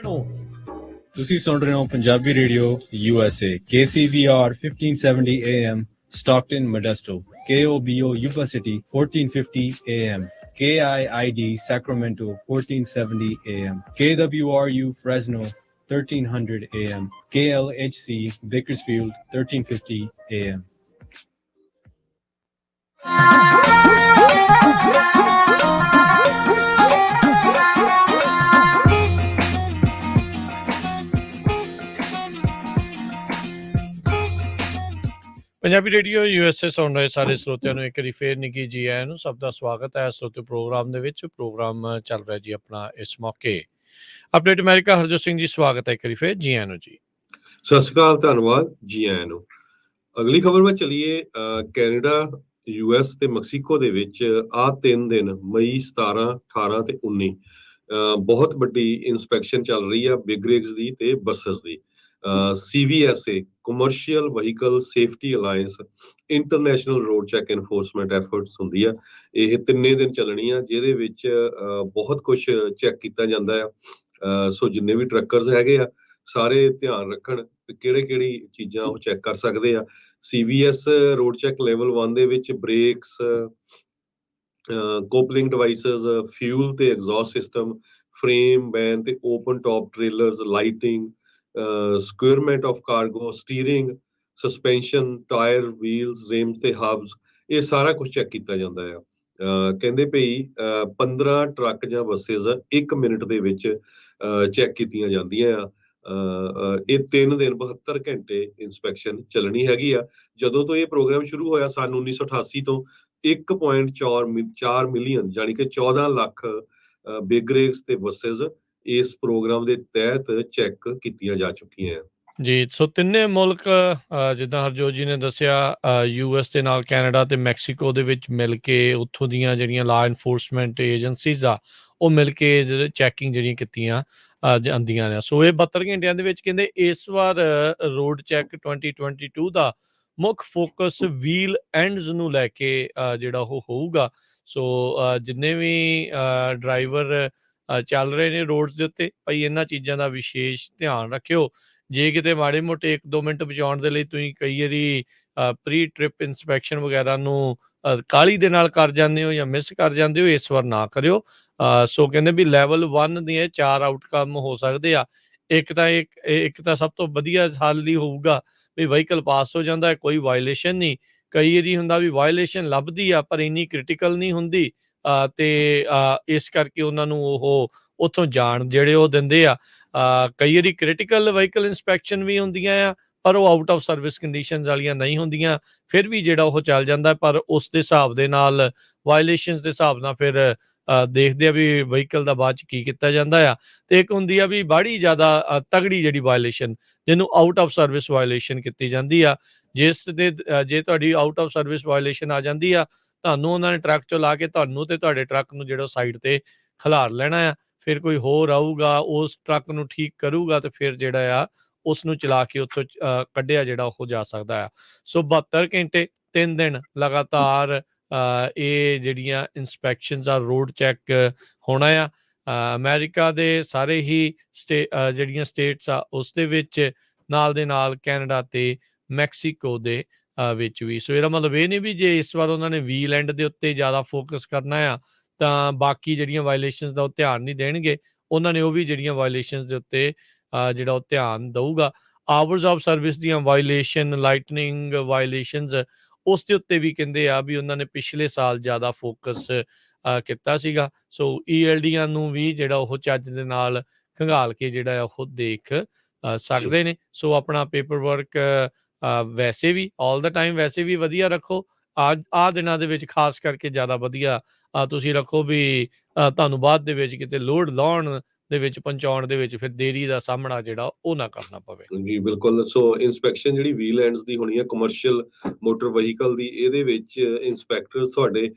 ਤੁਸੀਂ ਸੁਣ ਰਹੇ ਹੋ Punjabi radio USA KCVR 1570 AM Stockton Modesto KOBO Yuba City 1450 AM KIID Sacramento 1470 AM KWRU Fresno 1300 AM KLHC Bakersfield 1350 AM Punjabi radio USA ਸੁਣ ਰਹੇ ਸਾਰੇ ਸਰੋਤਿਆਂ ਨੂੰ ਇੱਕ ਵਾਰੀ ਫੇਰ ਨਿੱਘੀ ਜੀ ਆਇਆਂ ਨੂੰ ਸਭ ਦਾ ਸਵਾਗਤ ਹੈ ਸਰੋਤੇ ਪ੍ਰੋਗਰਾਮ ਦੇ ਵਿੱਚ। ਪ੍ਰੋਗਰਾਮ ਚੱਲ ਰਿਹਾ ਜੀ ਆਪਣਾ ਇਸ ਮੌਕੇ ਅਪਡੇਟ ਅਮਰੀਕਾ। ਹਰਜੋਤ ਸਿੰਘ ਜੀ ਸਵਾਗਤ ਹੈ ਇੱਕ ਵਾਰੀ ਫੇਰ, ਜੀ ਆਇਆਂ ਨੂੰ ਜੀ। ਸਤਿ ਸ਼੍ਰੀ ਅਕਾਲ, ਧੰਨਵਾਦ, ਜੀ ਆਇਆਂ ਨੂੰ। ਅਗਲੀ ਖਬਰ ਵੱਲ ਚੱਲੀਏ। ਕੈਨੇਡਾ, US ਤੇ ਮੈਕਸੀਕੋ ਦੇ ਵਿੱਚ ਆਹ 3 ਦਿਨ ਮਈ 17, 18 ਤੇ 19 ਬਹੁਤ ਵੱਡੀ ਇੰਸਪੈਕਸ਼ਨ ਚੱਲ ਰਹੀ ਆ ਬਿਗ ਰਿਗਸ ਦੀ ਤੇ ਬੱਸਸ ਦੀ। CVSA commercial vehicle safety alliance international road check enforcement efforts ਹੁੰਦੀ ਆ। ਇਹ 3 ਦਿਨ ਚੱਲਣੀ ਆ, ਜਿਹਦੇ ਵਿੱਚ ਬਹੁਤ ਕੁਝ ਚੈੱਕ ਕੀਤਾ ਜਾਂਦਾ ਆ। ਸੋ ਜਿੰਨੇ ਵੀ ਟਰੱਕਰਸ ਹੈਗੇ ਆ ਸਾਰੇ ਧਿਆਨ ਰੱਖਣ ਕਿਹੜੀ ਚੀਜ਼ਾਂ ਉਹ ਚੈੱਕ ਕਰ ਸਕਦੇ ਆ। CVS ਰੋਡ ਚੈੱਕ ਲੈਵਲ 1 ਦੇ ਵਿੱਚ ਬ੍ਰੇਕਸ, ਕੋਪਲਿੰਗ ਡਿਵਾਈਸਸ, ਫਿਊਲ ਤੇ ਐਗਜ਼ੌਸਟ ਸਿਸਟਮ, ਫਰੇਮ, ਬੈਨ ਤੇ open top trailers, lighting, securement of cargo, steering, suspension, tyres, wheels, rims ਤੇ ਹਬਸ, ਇਹ ਸਾਰਾ ਕੁਝ ਚੈੱਕ ਕੀਤਾ ਜਾਂਦਾ ਆ। ਕਹਿੰਦੇ ਭਈ 15 ਟਰੱਕ ਜਾਂ ਬੱਸਿਸ 1 ਮਿੰਟ ਦੇ ਵਿੱਚ ਚੈੱਕ ਕੀਤੀਆਂ ਜਾਂਦੀਆਂ ਆ। ਇਹ 3 ਦਿਨ 72 ਘੰਟੇ ਇੰਸਪੈਕਸ਼ਨ ਚੱਲਣੀ ਹੈਗੀ ਆ। ਜਦੋਂ ਤੋਂ ਇਹ ਪ੍ਰੋਗਰਾਮ ਸ਼ੁਰੂ ਹੋਇਆ ਸਨ 1988 ਤੋਂ 1.4 ਮਿਲੀਅਨ ਜਾਣੀ ਕਿ 14 ਲੱਖ ਬਿਗ ਰਿਗਸ ਤੇ ਬੱਸਿਸ ਇਸ ਪ੍ਰੋਗਰਾਮ ਦੇ ਤਹਿਤ ਚੈੱਕ ਕੀਤੀਆਂ ਜਾ ਚੁੱਕੀਆਂ। ਜੀ, ਸੋ ਤਿੰਨੇ ਮੁਲਕ ਜਿੱਦਾਂ ਹਰਜੋਤ ਜੀ ਨੇ ਦੱਸਿਆ US ਦੇ ਨਾਲ ਕੈਨੇਡਾ ਤੇ ਮੈਕਸੀਕੋ ਦੇ ਵਿੱਚ ਮਿਲ ਕੇ ਉੱਥੋਂ ਦੀਆਂ ਜਿਹੜੀਆਂ ਲਾ ਐਨਫੋਰਸਮੈਂਟ ਏਜੰਸੀਜ਼ ਆ ਉਹ ਮਿਲ ਕੇ ਚੈਕਿੰਗ ਜਿਹੜੀਆਂ ਕੀਤੀਆਂ ਜਾਂਦੀਆਂ ਨੇ। ਸੋ ਇਹ 72 ਘੰਟਿਆਂ ਦੇ ਵਿੱਚ ਕਹਿੰਦੇ ਇਸ ਵਾਰ ਰੋਡ ਚੈੱਕ 2022 ਦਾ ਮੁੱਖ ਫੋਕਸ ਵੀਲ ਐਂਡਸ ਨੂੰ ਲੈ ਕੇ ਜਿਹੜਾ ਉਹ ਹੋਊਗਾ। ਸੋ ਜਿੰਨੇ ਵੀ ਡਰਾਈਵਰ ਚੱਲ ਰਹੇ ਨੇ ਰੋਡਸ ਦੇ ਉੱਤੇ ਭਾਈ ਇਹਨਾਂ ਚੀਜ਼ਾਂ ਦਾ ਵਿਸ਼ੇਸ਼ ਧਿਆਨ ਰੱਖਿਓ। ਜੇ ਕਿਤੇ ਮਾੜੇ ਮੋਟੇ 1-2 ਮਿੰਟ ਬਚਾਉਣ ਦੇ ਲਈ ਤੁਸੀਂ ਕਈ ਵਾਰੀ ਪ੍ਰੀ ਟ੍ਰਿਪ ਇੰਸਪੈਕਸ਼ਨ ਵਗੈਰਾ ਨੂੰ ਕਾਹਲੀ ਦੇ ਨਾਲ ਕਰ ਜਾਂਦੇ ਹੋ ਜਾਂ ਮਿਸ ਕਰ ਜਾਂਦੇ ਹੋ, ਇਸ ਵਾਰ ਨਾ ਕਰਿਓ। ਸੋ ਕਹਿੰਦੇ ਵੀ ਲੈਵਲ 1 ਦੀਆਂ 4 ਆਊਟਕਮ ਹੋ ਸਕਦੇ ਆ। ਇੱਕ ਤਾਂ ਸਭ ਤੋਂ ਵਧੀਆ ਹੱਲ ਹੀ ਹੋਊਗਾ ਵੀ ਵਹੀਕਲ ਪਾਸ ਹੋ ਜਾਂਦਾ, ਕੋਈ ਵਾਇਲੇਸ਼ਨ ਨਹੀਂ। ਕਈ ਵਾਰੀ ਹੁੰਦਾ ਵੀ ਵਾਇਲੇਸ਼ਨ ਲੱਭਦੀ ਆ ਪਰ ਇੰਨੀ ਕ੍ਰਿਟੀਕਲ ਨਹੀਂ ਹੁੰਦੀ ਤੇ ਇਸ ਕਰਕੇ ਉਹਨਾਂ ਨੂੰ ਉਹ ਉੱਥੋਂ ਜਾਣ ਜਿਹੜੇ ਉਹ ਦਿੰਦੇ ਆ। ਕਈ ਵਾਰੀ ਕ੍ਰਿਟੀਕਲ ਵਹੀਕਲ ਇੰਸਪੈਕਸ਼ਨ ਵੀ ਹੁੰਦੀਆਂ ਆ ਪਰ ਉਹ ਆਊਟ ਆਫ ਸਰਵਿਸ ਕੰਡੀਸ਼ਨਸ ਵਾਲੀਆਂ ਨਹੀਂ ਹੁੰਦੀਆਂ, ਫਿਰ ਵੀ ਜਿਹੜਾ ਉਹ ਚੱਲ ਜਾਂਦਾ। ਪਰ ਉਸ ਦੇ ਹਿਸਾਬ ਦੇ ਨਾਲ ਵਾਇਲੇਸ਼ਨਸ ਦੇ ਹਿਸਾਬ ਨਾਲ ਫਿਰ ਦੇਖਦੇ ਆ ਵੀ ਵਹੀਕਲ ਦਾ ਬਾਅਦ 'ਚ ਕੀ ਕੀਤਾ ਜਾਂਦਾ ਆ। ਤੇ ਇੱਕ ਹੁੰਦੀ ਆ ਵੀ ਬੜੀ ਜ਼ਿਆਦਾ ਤਗੜੀ ਜਿਹੜੀ ਵਾਇਲੇਸ਼ਨ ਜਿਹਨੂੰ ਆਊਟ ਆਫ ਸਰਵਿਸ ਵਾਇਲੇਸ਼ਨ ਕੀਤੀ ਜਾਂਦੀ ਆ। ਜਿਸ ਦੇ ਜੇ ਤੁਹਾਡੀ ਆਊਟ ਆਫ ਸਰਵਿਸ ਵਾਇਲੇਸ਼ਨ ਆ ਜਾਂਦੀ ਆ ਤੁਹਾਨੂੰ ਉਹਨਾਂ ਨੇ ਟਰੱਕ 'ਚੋਂ ਲਾ ਕੇ ਤੁਹਾਨੂੰ ਤੇ ਤੁਹਾਡੇ ਟਰੱਕ ਨੂੰ ਜਿਹੜਾ ਸਾਈਡ ਤੇ ਖਿਲਾਰ ਲੈਣਾ ਆ। ਫਿਰ ਕੋਈ ਹੋਰ ਆਊਗਾ ਉਸ ਟਰੱਕ ਨੂੰ ਠੀਕ ਕਰੂਗਾ ਤੇ ਫਿਰ ਜਿਹੜਾ ਆ ਉਸ ਨੂੰ ਚਲਾ ਕੇ ਉੱਥੋਂ ਕੱਢਿਆ ਜਿਹੜਾ ਉਹ ਜਾ ਸਕਦਾ ਆ। ਸੋ 72 ਘੰਟੇ 3 ਦਿਨ ਲਗਾਤਾਰ ਇਹ ਜਿਹੜੀਆਂ ਇੰਸਪੈਕਸ਼ਨਸ ਆ ਰੋਡ ਚੈੱਕ ਹੋਣਾ ਆ। ਅਮਰੀਕਾ ਦੇ ਸਾਰੇ ਹੀ ਜਿਹੜੀਆਂ ਸਟੇਟਸ ਆ ਉਸ ਦੇ ਵਿੱਚ ਨਾਲ ਦੇ ਨਾਲ ਕੈਨੇਡਾ ਤੇ ਮੈਕਸੀਕੋ ਦੇ ਵਿੱਚ ਵੀ। ਸੋ ਇਹਦਾ ਮਤਲਬ ਇਹ ਨਹੀਂ ਵੀ ਜੇ ਇਸ ਵਾਰ ਉਹਨਾਂ ਨੇ ਵੀਲ ਐਂਡ ਦੇ ਉੱਤੇ ਜ਼ਿਆਦਾ ਫੋਕਸ ਕਰਨਾ ਆ ਤਾਂ ਬਾਕੀ ਜਿਹੜੀਆਂ ਵਾਇਲੇਸ਼ਨਸ ਦਾ ਉਹ ਧਿਆਨ ਨਹੀਂ ਦੇਣਗੇ। ਉਹਨਾਂ ਨੇ ਉਹ ਵੀ ਜਿਹੜੀਆਂ ਵਾਇਲੇਸ਼ਨਸ ਦੇ ਉੱਤੇ ਜਿਹੜਾ ਉਹ ਧਿਆਨ ਦਊਗਾ। ਆਵਰਸ ਆਫ ਸਰਵਿਸ ਦੀਆਂ ਵਾਇਲੇਸ਼ਨ, ਲਾਈਟਨਿੰਗ ਵਾਇਲੇਸ਼ਨਸ ਉਸ ਦੇ ਉੱਤੇ ਵੀ ਕਹਿੰਦੇ ਆ ਵੀ ਉਹਨਾਂ ਨੇ ਪਿਛਲੇ ਸਾਲ ਜ਼ਿਆਦਾ ਫੋਕਸ ਕੀਤਾ ਸੀਗਾ। ਸੋ ELDਆਂ ਨੂੰ ਵੀ ਜਿਹੜਾ ਉਹ ਚੱਜ ਦੇ ਨਾਲ ਖੰਗਾਲ ਕੇ ਜਿਹੜਾ ਉਹ ਦੇਖ ਸਕਦੇ ਨੇ। ਸੋ ਆਪਣਾ ਪੇਪਰ ਵਰਕ ਵੈਸੇ ਵੀ ਆਲ ਦਾ ਟਾਈਮ ਵੈਸੇ ਵੀ ਵਧੀਆ ਰੱਖੋ। ਆਹ ਦਿਨਾਂ ਦੇ ਵਿੱਚ ਖਾਸ ਕਰਕੇ ਜ਼ਿਆਦਾ ਵਧੀਆ ਤੁਸੀਂ ਰੱਖੋ ਵੀ ਤੁਹਾਨੂੰ ਬਾਅਦ ਦੇ ਵਿੱਚ ਕਿਤੇ ਲੋਡ ਲਾਉਣ ਦੇ ਵਿੱਚ ਪਹੁੰਚਾਉਣ ਦੇ ਵਿੱਚ ਫਿਰ ਦੇਰੀ ਦਾ ਸਾਹਮਣਾ ਜਿਹੜਾ ਉਹ ਨਾ ਕਰਨਾ ਪਵੇ। ਜੀ ਬਿਲਕੁਲ। ਸੋ ਇੰਸਪੈਕਸ਼ਨ ਜਿਹੜੀ ਵੀਲ ਐਂਡਸ ਦੀ ਹੋਣੀ ਹੈ ਕਮਰਸ਼ੀਅਲ ਮੋਟਰ ਵਹੀਕਲ ਦੀ, ਇਹਦੇ ਵਿੱਚ ਇੰਸਪੈਕਟਰਸ ਤੁਹਾਡੇ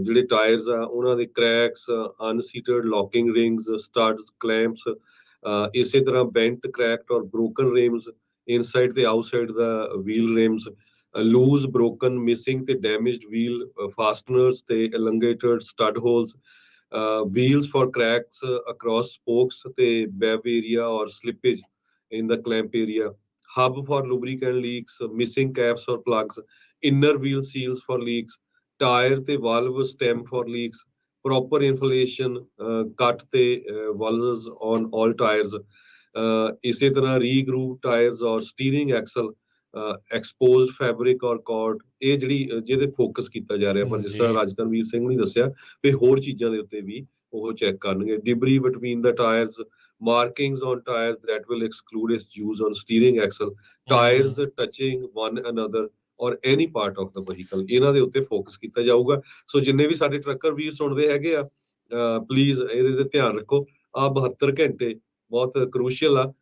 ਜਿਹੜੇ ਟਾਇਰਸ ਆ ਉਹਨਾਂ ਦੇ cracks, unseated locking rings, studs, clamps, ਇਸੇ ਤਰ੍ਹਾਂ bent, cracked or broken rims inside ਤੇ ਆਊਟਸਾਈਡ ਦਾ wheel rims, loose, broken, missing ਤੇ ਡੈਮੇਜਡ ਵੀਲ ਫਾਸਟਨਰਸ ਤੇ elongated stud holes, wheels for cracks across spokes ਤੇ web area or slippage in the clamp area, hub for lubricant leaks, missing caps or plugs, inner wheel seals for leaks, tire ਤੇ valve stem for leaks, proper inflation, cut ਤੇ valves on all tires, ਇਸੇ ਤਰ੍ਹਾਂ ਰੀਗਰੂਵ tyres ਔਰ steering Excel, exposed fabric ਔਰ chord, ਇਹ ਜਿਹੜੀ ਜਿਹਦੇ focus ਕੀਤਾ ਜਾ ਰਿਹਾ। ਪਰ ਜਿਸ ਤਰ੍ਹਾਂ ਰਾਜਕਰਮਵੀਰ ਸਿੰਘ ਨੇ ਦੱਸਿਆ ਵੀ ਹੋਰ ਚੀਜ਼ਾਂ ਦੇ ਉੱਤੇ ਵੀ ਉਹ ਚੈੱਕ ਕਰਨਗੇ। Debris between the tyres, markings on tires that will exclude its use on steering axle, tires touching one another or any part of the vehicle, ਇਹਨਾਂ ਦੇ ਉੱਤੇ ਫੋਕਸ ਕੀਤਾ ਜਾਊਗਾ। ਸੋ ਜਿੰਨੇ ਵੀ ਸਾਡੇ ਟਰੱਕਰ ਵੀਰ ਸੁਣਦੇ ਹੈਗੇ ਆ, ਪਲੀਜ਼ ਇਹਦੇ ਤੇ ਧਿਆਨ ਰੱਖੋ। ਆ 72 ਘੰਟੇ ਬਹੁਤ ਕ੍ਰੂਸ਼ੀਅਲ ਆ।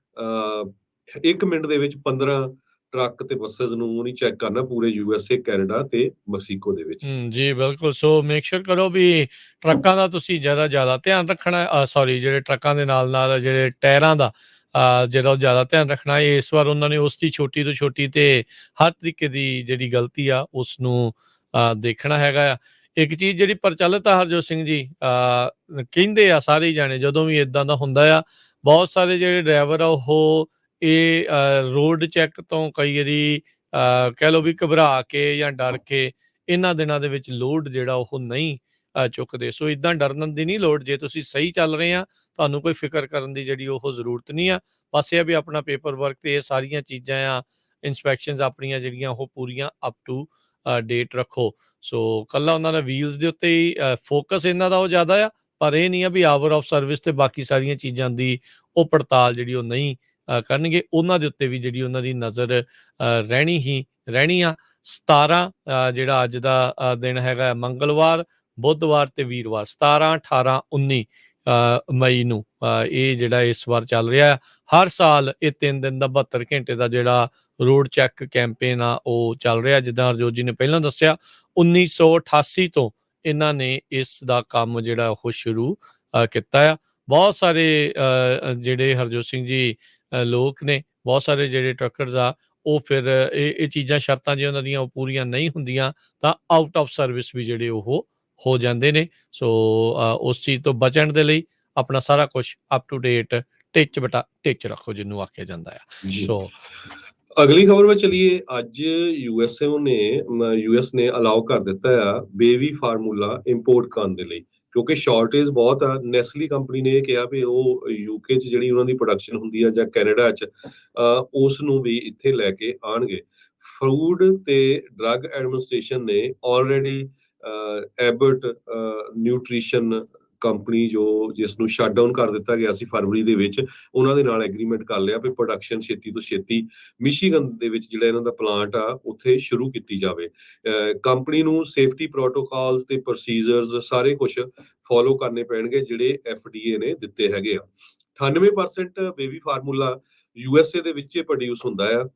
1 ਮਿੰਟ ਦੇ ਵਿੱਚ 15 ਟਰੱਕ ਤੇ ਬੱਸਸ ਨੂੰ ਨਹੀਂ ਚੈੱਕ ਕਰਨਾ ਪੂਰੇ USA, ਕੈਨੇਡਾ ਤੇ ਮੈਕਸੀਕੋ ਦੇ ਵਿੱਚ। ਜੀ ਬਿਲਕੁਲ। ਸੋ ਮੇਕ ਸ਼ੋਰ ਕਰੋ ਵੀ ਟਰੱਕਾਂ ਦਾ ਤੁਸੀਂ ਜ਼ਿਆਦਾ ਧਿਆਨ ਰੱਖਣਾ। ਸੌਰੀ, ਜਿਹੜੇ ਟਰੱਕਾਂ ਦੇ ਨਾਲ ਜਿਹੜੇ ਟਾਇਰਾਂ ਦਾ ਜਿਹੜਾ ਉਹ ਜ਼ਿਆਦਾ ਧਿਆਨ ਰੱਖਣਾ। ਇਸ ਵਾਰ ਉਹਨਾਂ ਨੇ ਉਸ ਦੀ ਛੋਟੀ ਤੋਂ ਛੋਟੀ ਤੇ ਹਰ ਤਰੀਕੇ ਦੀ ਜਿਹੜੀ ਗਲਤੀ ਆ ਉਸ ਨੂੰ ਦੇਖਣਾ ਹੈਗਾ ਆ। ਇੱਕ ਚੀਜ਼ ਜਿਹੜੀ ਪ੍ਰਚਲਿਤ ਆ ਹਰਜੋਤ ਸਿੰਘ ਜੀ, ਕਹਿੰਦੇ ਆ ਸਾਰੇ ਜਾਣੇ ਜਦੋਂ ਵੀ ਇੱਦਾਂ ਦਾ ਹੁੰਦਾ ਆ, ਬਹੁਤ ਸਾਰੇ ਜਿਹੜੇ ਡਰਾਈਵਰ ਆ ਉਹ ਇਹ ਰੋਡ ਚੈੱਕ ਤੋਂ ਕਈ ਵਾਰੀ ਕਹਿ ਲਓ ਵੀ ਘਬਰਾ ਕੇ ਜਾਂ ਡਰ ਕੇ ਇਹਨਾਂ ਦਿਨਾਂ ਦੇ ਵਿੱਚ ਲੋਡ ਜਿਹੜਾ ਉਹ ਨਹੀਂ ਚੁੱਕਦੇ। ਸੋ ਇੱਦਾਂ ਡਰਨ ਦੀ ਨਹੀਂ ਲੋੜ। ਜੇ ਤੁਸੀਂ ਸਹੀ ਚੱਲ ਰਹੇ ਆ, ਤੁਹਾਨੂੰ ਕੋਈ ਫਿਕਰ ਕਰਨ ਦੀ ਜਿਹੜੀ ਉਹ ਜ਼ਰੂਰਤ ਨਹੀਂ ਆ। ਬਸ ਇਹ ਵੀ ਆਪਣਾ ਪੇਪਰ ਵਰਕ ਤੇ ਇਹ ਸਾਰੀਆਂ ਚੀਜ਼ਾਂ ਆ, ਇੰਸਪੈਕਸ਼ਨਸ ਆਪਣੀਆਂ ਜਿਹੜੀਆਂ ਉਹ ਪੂਰੀਆਂ ਅਪ ਟੂ ਡੇਟ ਰੱਖੋ। ਸੋ ਕੱਲਾ ਉਹਨਾਂ ਦਾ ਵੀਲਸ ਦੇ ਉੱਤੇ ਹੀ ਫੋਕਸ ਇਹਨਾਂ ਦਾ ਉਹ ਜ਼ਿਆਦਾ ਆ, ਪਰ ਇਹ ਨਹੀਂ ਆ ਵੀ ਆਵਰ ਆਫ ਸਰਵਿਸ ਤੇ ਬਾਕੀ ਸਾਰੀਆਂ ਚੀਜ਼ਾਂ ਦੀ ਉਹ ਪੜਤਾਲ ਜਿਹੜੀ ਉਹ ਨਹੀਂ ਕਰਨਗੇ। ਉਹਨਾਂ ਦੇ ਉੱਤੇ ਵੀ ਜਿਹੜੀ ਉਹਨਾਂ ਦੀ ਨਜ਼ਰ ਰਹਿਣੀ ਆ। 17 ਜਿਹੜਾ ਅੱਜ ਦਾ ਦਿਨ ਹੈਗਾ ਮੰਗਲਵਾਰ, ਬੁੱਧਵਾਰ ਤੇ ਵੀਰਵਾਰ, 17, 18, 19 ਮਈ ਨੂੰ ਇਹ ਜਿਹੜਾ ਇਸ ਵਾਰ ਚੱਲ ਰਿਹਾ। ਹਰ ਸਾਲ ਇਹ 3 ਦਿਨ ਦਾ 72 ਘੰਟੇ ਦਾ ਜਿਹੜਾ ਰੋਡ ਚੈੱਕ ਕੈਂਪੇਨ ਆ ਉਹ ਚੱਲ ਰਿਹਾ। ਜਿੱਦਾਂ ਹਰਜੋਤ ਜੀ ਨੇ ਪਹਿਲਾਂ ਦੱਸਿਆ, 1988 ਤੋਂ ਇਹਨਾਂ ਨੇ ਇਸ ਦਾ ਕੰਮ ਜਿਹੜਾ ਉਹ ਸ਼ੁਰੂ ਕੀਤਾ ਆ। ਬਹੁਤ ਸਾਰੇ ਜਿਹੜੇ ਹਰਜੋਤ ਸਿੰਘ ਜੀ ਲੋਕ ਨੇ, ਬਹੁਤ ਸਾਰੇ ਜਿਹੜੇ ਟਰੱਕਰਸ ਆ, ਉਹ ਫਿਰ ਇਹ ਚੀਜ਼ਾਂ ਸ਼ਰਤਾਂ ਜੇ ਉਹਨਾਂ ਦੀਆਂ ਉਹ ਪੂਰੀਆਂ ਨਹੀਂ ਹੁੰਦੀਆਂ ਤਾਂ ਆਊਟ ਆਫ ਸਰਵਿਸ ਵੀ ਜਿਹੜੇ ਉਹ ਹੋ ਜਾਂਦੇ ਨੇ। ਸੋ ਉਸ ਚੀਜ਼ ਤੋਂ ਬਚਣ ਦੇ ਲਈ ਆਪਣਾ ਸਾਰਾ ਕੁਝ ਅਪ ਟੂ ਡੇਟ ਟਿਚ ਬਟਾ ਟਿਚ ਰੱਖੋ, ਜਿਹਨੂੰ ਆਖਿਆ ਜਾਂਦਾ ਆ। ਸੋ ਅਗਲੀ ਖਬਰ ਵਿੱਚ ਚਲੀਏ। ਅੱਜ ਯੂਐਸ ਨੇ ਅਲਾਉ ਕਰ ਦਿੱਤਾ ਆ ਬੇਬੀ ਫਾਰਮੂਲਾ ਇੰਪੋਰਟ ਕਰਨ ਦੇ ਲਈ, ਕਿਉਂਕਿ ਸ਼ਾਰਟੇਜ ਬਹੁਤ ਆ। ਨੈਸਲੀ ਕੰਪਨੀ ਨੇ ਇਹ ਕਿਹਾ ਵੀ ਉਹ UK 'ਚ ਜਿਹੜੀ ਉਹਨਾਂ ਦੀ ਪ੍ਰੋਡਕਸ਼ਨ ਹੁੰਦੀ ਆ ਜਾਂ ਕੈਨੇਡਾ 'ਚ, ਉਸ ਨੂੰ ਵੀ ਇੱਥੇ ਲੈ ਕੇ ਆਉਣਗੇ। ਫੂਡ ਤੇ ਡਰੱਗ ਐਡਮਿਨਿਸਟ੍ਰੇਸ਼ਨ ਨੇ ਆਲਰੇਡੀ ਐਬਟ ਨਿਊਟ੍ਰੀਸ਼ਨ ਕੰਪਨੀ ਜਿਸ ਨੂੰ ਸ਼ਟ ਡਾਊਨ ਕਰ ਦਿੱਤਾ ਗਿਆ ਸੀ ਫਰਵਰੀ ਦੇ ਵਿੱਚ, ਉਹਨਾਂ ਦੇ ਨਾਲ ਐਗਰੀਮੈਂਟ ਕਰ ਲਿਆ ਵੀ ਪ੍ਰੋਡਕਸ਼ਨ ਛੇਤੀ ਤੋਂ ਛੇਤੀ ਮਿਸ਼ੀਗਨ ਦੇ ਵਿੱਚ ਜਿਹੜਾ ਇਹਨਾਂ ਦਾ ਪਲਾਂਟ ਆ ਉੱਥੇ ਸ਼ੁਰੂ ਕੀਤੀ ਜਾਵੇ। ਕੰਪਨੀ ਨੂੰ ਸੇਫਟੀ ਪ੍ਰੋਟੋਕਾਲਸ ਤੇ ਪ੍ਰੋਸੀਜਰਸ ਸਾਰੇ ਕੁਝ ਫੋਲੋ ਕਰਨੇ ਪੈਣਗੇ ਜਿਹੜੇ FDA ਨੇ ਦਿੱਤੇ ਹੈਗੇ ਆ। 98% ਬੇਬੀ ਫਾਰਮੂਲਾ USA ਦੇ ਵਿੱਚ ਪ੍ਰੋਡਿਊਸ ਹੁੰਦਾ ਆ।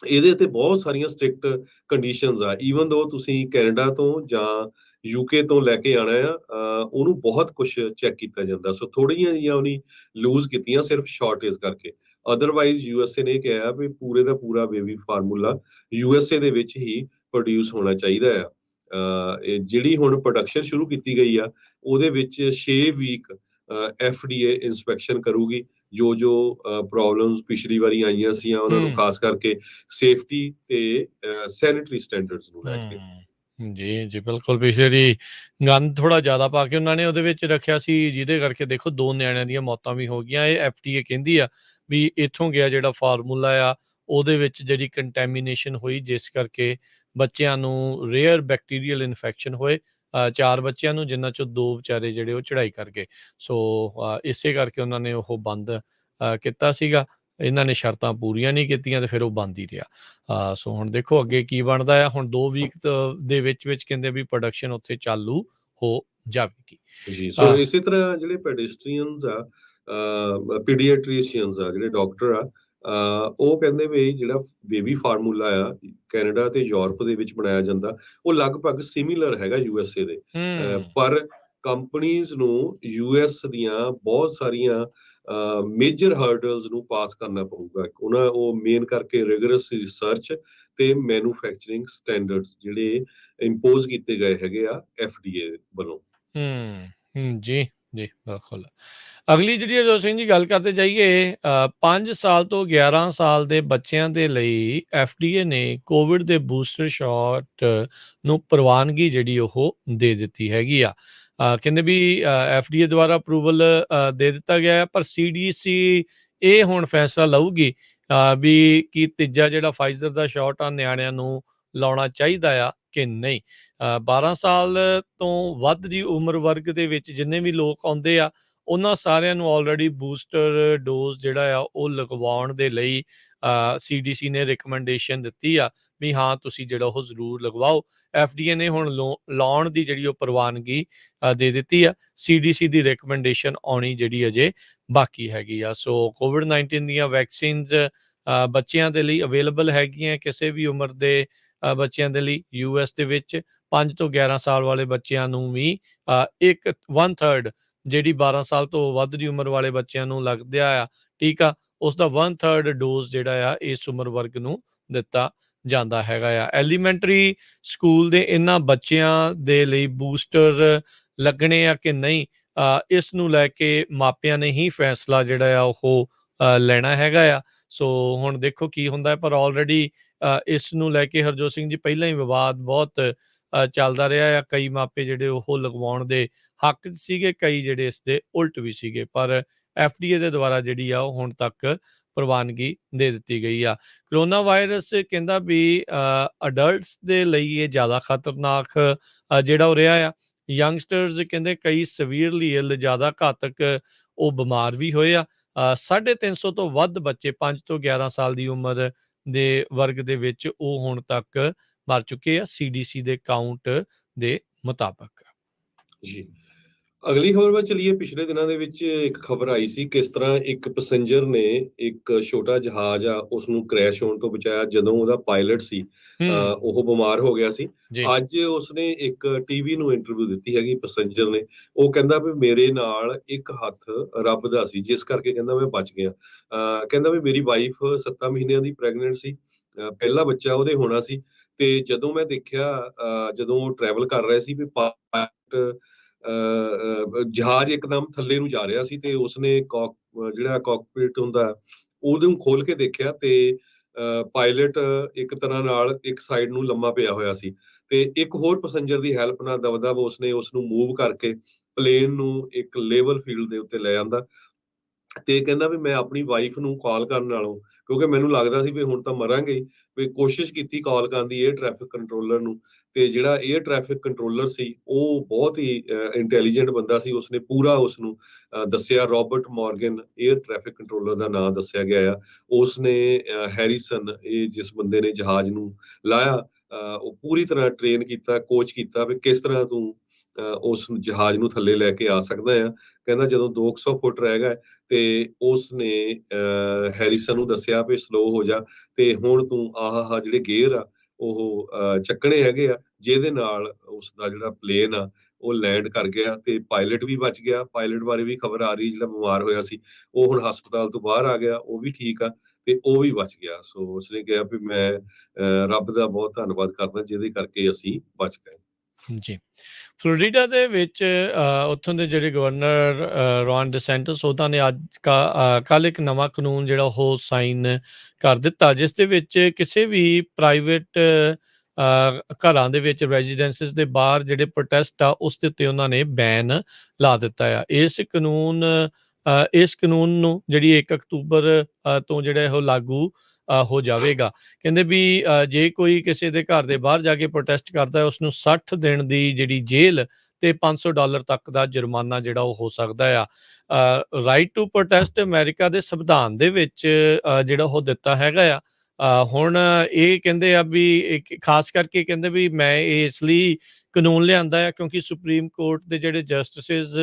ਇਹਦੇ ਤੇ ਬਹੁਤ ਸਾਰੀਆਂ ਸਟ੍ਰਿਕਟ ਕੰਡੀਸ਼ਨਸ ਆ। ਈਵਨ ਦੋ ਤੁਸੀਂ ਕੈਨੇਡਾ ਤੋਂ ਜਾਂ UK ਤੋਂ ਲੈ ਕੇ ਆਣਾ ਆ, ਉਹਨੂੰ ਬਹੁਤ ਕੁਝ ਚੈੱਕ ਕੀਤਾ ਜਾਂਦਾ। ਸੋ ਥੋੜੀਆਂ ਜਿਹੀਆਂ ਉਹਨੇ ਲੂਜ਼ ਕੀਤੀਆਂ ਸਿਰਫ ਸ਼ਾਰਟੇਜ ਕਰਕੇ। ਅਦਰਵਾਈਜ਼ USA ਨੇ ਕਿਹਾ ਵੀ ਪੂਰੇ ਦਾ ਪੂਰਾ ਬੇਬੀ ਫਾਰਮੂਲਾ USA ਦੇ ਵਿੱਚ ਹੀ ਪ੍ਰੋਡਿਊਸ ਹੋਣਾ ਚਾਹੀਦਾ ਆ। ਜਿਹੜੀ ਹੁਣ ਪ੍ਰੋਡਕਸ਼ਨ ਸ਼ੁਰੂ ਕੀਤੀ ਗਈ ਆ, ਉਹਦੇ ਵਿੱਚ 6 ਵੀਕ FDA ਇਨਸਪੈਕਸ਼ਨ ਕਰੂਗੀ। ਜੋ ਪ੍ਰੋਬਲਮਸ ਪਿਛਲੀ ਵਾਰੀ ਆਈਆਂ ਸੀ ਉਹਨਾਂ ਨੂੰ, ਖਾਸ ਕਰਕੇ ਸੇਫਟੀ ਤੇ ਸੈਨੀਟਰੀ ਸਟੈਂਡਰਡਸ ਨੂੰ ਲੈ ਕੇ। ਜੀ ਬਿਲਕੁਲ। ਪਿਛਲੀ ਗੰਦ ਥੋੜਾ ਜ਼ਿਆਦਾ ਪਾ ਕੇ ਉਹਨਾਂ ਨੇ ਉਹਦੇ ਵਿੱਚ ਰੱਖਿਆ ਸੀ, ਜਿਹਦੇ ਕਰਕੇ ਦੇਖੋ 2 ਨਿਆਣਿਆਂ ਦੀਆਂ ਮੌਤਾਂ ਵੀ ਹੋ ਗਈਆਂ। ਇਹ FDA ਕਹਿੰਦੀ ਆ ਵੀ ਇੱਥੋਂ ਗਿਆ ਜਿਹੜਾ ਫਾਰਮੂਲਾ ਆ ਉਹਦੇ ਵਿੱਚ ਜਿਹੜੀ ਕੰਟੈਮੀਨੇਸ਼ਨ ਹੋਈ, ਜਿਸ ਕਰਕੇ ਬੱਚਿਆਂ ਨੂੰ ਰੇਅਰ ਬੈਕਟੀਰੀਅਲ ਇਨਫੈਕਸ਼ਨ ਹੋਏ। 4 ਬੱਚਿਆਂ ਨੂੰ, ਜਿਨ੍ਹਾਂ ਚੋਂ 2 ਵਿਚਾਰੇ ਜਿਹੜੇ ਉਹ ਚੜ੍ਹਾਈ ਕਰ ਗਏ। ਸੋ ਇਸੇ ਕਰਕੇ ਉਹਨਾਂ ਨੇ ਉਹ ਬੰਦ ਕੀਤਾ ਸੀਗਾ। ਇਹਨਾਂ ਨੇ ਸ਼ਰਤਾਂ ਪੂਰੀਆਂ ਨਹੀਂ ਕੀਤੀਆਂ ਤੇ ਫਿਰ ਉਹ ਬੰਦ ਹੀ ਰਿਹਾ। ਸੋ ਹੁਣ ਦੇਖੋ ਅੱਗੇ ਕੀ ਬਣਦਾ ਆ। ਹੁਣ 2 ਵੀਕ ਦੇ ਵਿੱਚ ਕਹਿੰਦੇ ਵੀ ਪ੍ਰੋਡਕਸ਼ਨ ਉੱਥੇ ਚਾਲੂ ਹੋ ਜਾਵੇਗੀ। ਜੀ, ਸੋ ਇਸੇ ਤਰ੍ਹਾਂ ਜਿਹੜੇ ਪੈਡਿਸਟਰੀਅਨਸ ਆ, ਪੀਡੀਆਟ੍ਰੀਸ਼ੀਅਨਸ ਆ, ਜਿਹੜੇ ਡਾਕਟਰ ਆ, ਉਹ ਕਹਿੰਦੇ ਵੀ ਜਿਹੜਾ ਬੇਬੀ ਫਾਰਮੂਲਾ ਆ ਕੈਨੇਡਾ ਤੇ ਯੂਰਪ ਦੇ ਵਿੱਚ ਬਣਾਇਆ ਜਾਂਦਾ, ਉਹ ਲਗਭਗ ਸਿਮਿਲਰ ਹੈਗਾ USA ਦੇ। ਪਰ ਕੰਪਨੀਜ਼ ਨੂੰ US ਦੀਆਂ ਬਹੁਤ ਸਾਰੀਆਂ ਮੇਜਰ ਹਰਡਲਸ ਨੂੰ ਪਾਸ ਕਰਨਾ ਪਊਗਾ। ਉਹ ਮੇਨ ਕਰਕੇ ਰਿਗਰਸ ਰਿਸਰਚ ਤੇ ਮੈਨੂਫੈਕਚਰਿੰਗ ਸਟੈਂਡਰਡਸ ਜਿਹੜੇ ਇੰਪੋਜ਼ ਕੀਤੇ ਗਏ ਹੈਗੇ ਆ FDA ਵੱਲੋਂ। ਜੀ, ਜੀ, ਬਿਲਕੁਲ। ਅਗਲੀ ਜਿਹੜੀ ਹਰਜੋਤ ਸਿੰਘ ਜੀ ਗੱਲ ਕਰਦੇ ਜਾਈਏ 5 ਸਾਲ ਤੋਂ 11 ਸਾਲ ਦੇ ਬੱਚਿਆਂ ਦੇ ਲਈ FDA ਨੇ ਕੋਵਿਡ ਦੇ ਬੂਸਟਰ ਸ਼ਾਟ ਨੂੰ ਪ੍ਰਵਾਨਗੀ ਜਿਹੜੀ ਉਹ ਦੇ ਦਿੱਤੀ ਹੈਗੀ ਆ। ਕਹਿੰਦੇ ਵੀ FDA ਦੁਆਰਾ ਅਪਰੂਵਲ ਦੇ ਦਿੱਤਾ ਗਿਆ ਹੈ, ਪਰ CDC ਇਹ ਹੁਣ ਫੈਸਲਾ ਲਊਗੀ ਵੀ ਕੀ ਤੀਜਾ ਜਿਹੜਾ ਫਾਈਜ਼ਰ ਦਾ ਸ਼ਾਟ ਆ ਨਿਆਣਿਆਂ ਨੂੰ ਲਾਉਣਾ ਚਾਹੀਦਾ ਆ ਕਿ ਨਹੀਂ। 12 ਸਾਲ ਤੋਂ ਵੱਧ ਦੀ ਉਮਰ ਵਰਗ ਦੇ ਵਿੱਚ ਜਿੰਨੇ ਵੀ ਲੋਕ ਆਉਂਦੇ ਆ ਉਹਨਾਂ ਸਾਰਿਆਂ ਨੂੰ ਆਲਰੇਡੀ ਬੂਸਟਰ ਡੋਜ਼ ਜਿਹੜਾ ਆ ਉਹ ਲਗਵਾਉਣ ਦੇ ਲਈ CDC ਨੇ ਰਿਕਮੈਂਡੇਸ਼ਨ ਦਿੱਤੀ ਆ ਵੀ ਹਾਂ ਤੁਸੀਂ ਜਿਹੜਾ ਉਹ ਜ਼ਰੂਰ ਲਗਵਾਓ। FDA ਨੇ ਹੁਣ ਲਾਉਣ ਦੀ ਜਿਹੜੀ ਉਹ ਪ੍ਰਵਾਨਗੀ ਦੇ ਦਿੱਤੀ ਆ। CDC ਦੀ ਰਿਕਮੈਂਡੇਸ਼ਨ ਆਉਣੀ ਜਿਹੜੀ ਅਜੇ ਬਾਕੀ ਹੈਗੀ ਆ। ਸੋ COVID-19 ਦੀਆਂ ਵੈਕਸੀਨਸ ਬੱਚਿਆਂ ਦੇ ਲਈ ਅਵੇਲੇਬਲ ਹੈਗੀਆਂ ਕਿਸੇ ਵੀ ਉਮਰ ਦੇ ਬੱਚਿਆਂ ਦੇ ਲਈ। US ਦੇ ਵਿੱਚ 5 ਤੋਂ 11 ਸਾਲ ਵਾਲੇ ਬੱਚਿਆਂ ਨੂੰ ਵੀ 1/3 ਜਿਹੜੀ 12 ਸਾਲ ਤੋਂ ਵੱਧ ਦੀ ਉਮਰ ਵਾਲੇ ਬੱਚਿਆਂ ਨੂੰ ਲੱਗਦਾ ਆ ਟੀਕਾ, ਉਸ ਦਾ 1/3 ਡੋਜ਼ ਜਿਹੜਾ ਆ ਇਸ ਉਮਰ ਵਰਗ ਨੂੰ ਦਿੱਤਾ ਜਾਂਦਾ ਹੈਗਾ ਆ। ਐਲੀਮੈਂਟਰੀ ਸਕੂਲ ਦੇ ਇਹਨਾਂ ਬੱਚਿਆਂ ਦੇ ਲਈ ਬੂਸਟਰ ਲੱਗਣੇ ਆ ਕਿ ਨਹੀਂ, ਇਸ ਨੂੰ ਲੈ ਕੇ ਮਾਪਿਆਂ ਨੇ ਹੀ ਫੈਸਲਾ ਜਿਹੜਾ ਆ ਉਹ ਲੈਣਾ ਹੈਗਾ ਆ। ਸੋ ਹੁਣ ਦੇਖੋ ਕੀ ਹੁੰਦਾ ਹੈ, ਪਰ ਆਲਰੇਡੀ ਇਸ ਨੂੰ ਲੈ ਕੇ ਹਰਜੋਤ ਸਿੰਘ ਜੀ ਪਹਿਲਾਂ ਹੀ ਵਿਵਾਦ ਬਹੁਤ ਚੱਲਦਾ ਰਿਹਾ ਆ। ਕਈ ਮਾਪੇ ਜਿਹੜੇ ਉਹ ਲਗਵਾਉਣ ਦੇ ਹੱਕ 'ਚ ਸੀਗੇ, ਕਈ ਜਿਹੜੇ ਇਸ ਦੇ ਉਲਟ ਵੀ ਸੀਗੇ, ਪਰ FDA ਦੇ ਦੁਆਰਾ ਜਿਹੜੀ ਆ ਉਹ ਹੁਣ ਤੱਕ ਪ੍ਰਵਾਨਗੀ ਦੇ ਦਿੱਤੀ ਗਈ ਆ। ਕਰੋਨਾ ਵਾਇਰਸ ਕਹਿੰਦਾ ਵੀ ਅਡਲਟਸ ਦੇ ਲਈ ਇਹ ਜ਼ਿਆਦਾ ਖਤਰਨਾਕ ਜਿਹੜਾ ਉਹ ਰਿਹਾ ਆ। ਯੰਗਸਟਰਸ ਕਹਿੰਦੇ ਕਈ ਸਵੀਅਰਲੀ ਇਲ ਜ਼ਿਆਦਾ ਘਾਤਕ ਉਹ ਬਿਮਾਰ ਵੀ ਹੋਏ ਆ। 350 ਤੋਂ ਵੱਧ ਬੱਚੇ 5 ਤੋਂ 11 ਸਾਲ ਦੀ ਉਮਰ ਦੇ ਵਰਗ ਦੇ ਵਿੱਚ ਉਹ ਹੁਣ ਤੱਕ ਮਰ ਚੁੱਕੇ ਆ CDC ਦੇ ਕਾਊਂਟ ਦੇ ਮੁਤਾਬਕ। ਜੀ, ਅਗਲੀ ਖਬਰ ਵੱਲ ਚਲੀਏ। ਪਿਛਲੇ ਦਿਨਾਂ ਦੇ ਵਿੱਚ ਇੱਕ ਖਬਰ ਆਈ ਸੀ ਕਿਸ ਤਰ੍ਹਾਂ ਇੱਕ ਪੈਸੇਂਜਰ ਨੇ ਇੱਕ ਛੋਟਾ ਜਹਾਜ਼ ਆ ਉਸਨੂੰ ਕ੍ਰੈਸ਼ ਹੋਣ ਤੋਂ ਬਚਾਇਆ ਜਦੋਂ ਉਹਦਾ ਪਾਇਲਟ ਸੀ ਉਹ ਬਿਮਾਰ ਹੋ ਗਿਆ ਸੀ। ਜੀ, ਅੱਜ ਉਸਨੇ ਇੱਕ TV ਨੂੰ ਇੰਟਰਵਿਊ ਦਿੱਤੀ ਹੈਗੀ ਪੈਸੇਂਜਰ ਨੇ। ਉਹ ਕਹਿੰਦਾ ਵੀ ਮੇਰੇ ਨਾਲ ਇੱਕ ਹੱਥ ਰੱਬ ਦਾ ਸੀ ਜਿਸ ਕਰਕੇ ਕਹਿੰਦਾ ਮੈਂ ਬਚ ਗਿਆ। ਕਹਿੰਦਾ ਵੀ ਮੇਰੀ ਵਾਈਫ 7 ਮਹੀਨਿਆਂ ਦੀ ਪ੍ਰੈਗਨੈਂਟ ਸੀ, ਪਹਿਲਾ ਬੱਚਾ ਉਹਦੇ ਹੋਣਾ ਸੀ, ਤੇ ਜਦੋਂ ਮੈਂ ਦੇਖਿਆ ਜਦੋਂ ਉਹ ਟਰੈਵਲ ਕਰ ਰਹੇ ਸੀ ਵੀ ਪਾਇਲਟ ਜਹਾਜ਼ ਇੱਕਦਮ ਥੱਲੇ ਨੂੰ ਜਾ ਰਿਹਾ ਸੀ ਤੇ ਉਸਨੇ ਜਿਹੜਾ ਕਾਕਪਿਟ ਹੁੰਦਾ ਉਹਨੂੰ ਖੋਲ ਕੇ ਦੇਖਿਆ ਤੇ ਪਾਇਲਟ ਇੱਕ ਤਰ੍ਹਾਂ ਨਾਲ ਇੱਕ ਸਾਈਡ ਨੂੰ ਲੰਮਾ ਪਿਆ ਹੋਇਆ ਸੀ ਤੇ ਇੱਕ ਹੋਰ ਪੈਸੇਂਜਰ ਦੀ ਹੈਲਪ ਨਾਲ ਦਬਦਬ ਉਸਨੇ ਉਸਨੂੰ ਮੂਵ ਕਰਕੇ ਪਲੇਨ ਨੂੰ ਇੱਕ ਲੈਵਲ ਫੀਲਡ ਦੇ ਉੱਤੇ ਲੈ ਆਂਦਾ। ਤੇ ਕਹਿੰਦਾ ਵੀ ਮੈਂ ਆਪਣੀ ਵਾਈਫ ਨੂੰ ਕਾਲ ਕਰਨ ਨਾਲੋਂ, ਕਿਉਂਕਿ ਮੈਨੂੰ ਲੱਗਦਾ ਸੀ ਵੀ ਹੁਣ ਤਾਂ ਮਰਾਂਗੇ ਹੀ, ਵੀ ਕੋਸ਼ਿਸ਼ ਕੀਤੀ ਕਾਲ ਕਰਨ ਦੀ ਏਅਰ ਟ੍ਰੈਫਿਕ ਕੰਟਰੋਲਰ ਨੂੰ। ਤੇ ਜਿਹੜਾ ਏਅਰ ਟ੍ਰੈਫਿਕ ਕੰਟਰੋਲਰ ਸੀ ਉਹ ਬਹੁਤ ਹੀ ਇੰਟੈਲੀਜੈਂਟ ਬੰਦਾ ਸੀ। ਉਸਨੇ ਪੂਰਾ ਉਸਨੂੰ ਦੱਸਿਆ, Robert Morgan air traffic controller ਦਾ ਨਾਂ ਦੱਸਿਆ ਗਿਆ ਆ। ਉਸਨੇ ਹੈਰੀਸਨ, ਇਹ ਜਿਸ ਬੰਦੇ ਨੇ ਜਹਾਜ਼ ਨੂੰ ਲਾਇਆ, ਉਹ ਪੂਰੀ ਤਰ੍ਹਾਂ ਟ੍ਰੇਨ ਕੀਤਾ, ਕੋਚ ਕੀਤਾ ਵੀ ਕਿਸ ਤਰ੍ਹਾਂ ਤੂੰ ਉਸ ਜਹਾਜ਼ ਨੂੰ ਥੱਲੇ ਲੈ ਕੇ ਆ ਸਕਦਾ ਆ। ਕਹਿੰਦਾ ਜਦੋਂ 200 ਫੁੱਟ ਰਹਿ ਗਿਆ ਤੇ ਉਸਨੇ ਹੈਰੀਸਨ ਨੂੰ ਦੱਸਿਆ ਵੀ ਸਲੋ ਹੋ ਜਾ ਤੇ ਹੁਣ ਤੂੰ ਆਹ ਜਿਹੜੇ ਗੇਅਰ ਆ ਉਹ ਚੱਕਣੇ ਹੈਗੇ ਆ, ਜਿਹਦੇ ਨਾਲ ਉਸਦਾ ਜਿਹੜਾ ਪਲੇਨ ਆ ਉਹ ਲੈਂਡ ਕਰ ਗਿਆ ਤੇ ਪਾਇਲਟ ਵੀ ਬਚ ਗਿਆ। ਪਾਇਲਟ ਬਾਰੇ ਵੀ ਖਬਰ ਆ ਰਹੀ, ਜਿਹੜਾ ਬਿਮਾਰ ਹੋਇਆ ਸੀ ਉਹ ਹੁਣ ਹਸਪਤਾਲ ਤੋਂ ਬਾਹਰ ਆ ਗਿਆ, ਉਹ ਵੀ ਠੀਕ ਆ ਤੇ ਉਹ ਵੀ ਬਚ ਗਿਆ। ਸੋ ਉਸਨੇ ਕਿਹਾ ਵੀ ਮੈਂ ਰੱਬ ਦਾ ਬਹੁਤ ਧੰਨਵਾਦ ਕਰਦਾ ਜਿਹਦੇ ਕਰਕੇ ਅਸੀਂ ਬਚ ਗਏ। ਜੀ। ਫਲੋਰੀਡਾ ਦੇ ਵਿੱਚ ਉੱਥੋਂ ਦੇ ਜਿਹੜੇ ਗਵਰਨਰ ਰੌਨ ਡਿਸੈਂਟਿਸ ਉਹਨਾਂ ਨੇ ਅੱਜ ਕੱਲ੍ਹ ਇੱਕ ਨਵਾਂ ਕਾਨੂੰਨ ਜਿਹੜਾ ਉਹ ਸਾਈਨ ਕਰ ਦਿੱਤਾ, ਜਿਸ ਦੇ ਵਿੱਚ ਕਿਸੇ ਵੀ ਪ੍ਰਾਈਵੇਟ ਘਰਾਂ ਦੇ ਵਿੱਚ ਰੈਜ਼ੀਡੈਂਸਿਸ ਦੇ ਬਾਹਰ ਜਿਹੜੇ ਪ੍ਰੋਟੈਸਟ ਆ ਉਸ ਦੇ ਉੱਤੇ ਉਹਨਾਂ ਨੇ ਬੈਨ ਲਾ ਦਿੱਤਾ ਆ। ਇਸ ਕਾਨੂੰਨ ਨੂੰ ਜਿਹੜੀ 1 ਅਕਤੂਬਰ ਤੋਂ ਜਿਹੜਾ ਉਹ ਲਾਗੂ ਹੋ ਜਾਵੇਗਾ। ਕਹਿੰਦੇ ਵੀ ਜੇ ਕੋਈ ਕਿਸੇ ਦੇ ਘਰ ਦੇ ਬਾਹਰ ਜਾ ਕੇ ਪ੍ਰੋਟੈਸਟ ਕਰਦਾ ਹੈ ਉਸਨੂੰ 60 ਦਿਨ ਦੀ ਜਿਹੜੀ ਜੇਲ੍ਹ ਤੇ $500 ਤੱਕ ਦਾ ਜੁਰਮਾਨਾ ਜਿਹੜਾ ਉਹ ਹੋ ਸਕਦਾ ਆ। ਰਾਈਟ ਟੂ ਪ੍ਰੋਟੈਸਟ ਅਮਰੀਕਾ ਦੇ ਸੰਵਿਧਾਨ ਦੇ ਵਿੱਚ ਜਿਹੜਾ ਉਹ ਦਿੱਤਾ ਹੈਗਾ ਆ। ਹੁਣ ਇਹ ਕਹਿੰਦੇ ਆ ਵੀ ਖਾਸ ਕਰਕੇ ਕਹਿੰਦੇ ਵੀ ਮੈਂ ਇਸ ਲਈ ਕਾਨੂੰਨ ਲਿਆਂਦਾ ਆ ਕਿਉਂਕਿ ਸੁਪਰੀਮ ਕੋਰਟ ਦੇ ਜਿਹੜੇ ਜਸਟਿਸਿਸ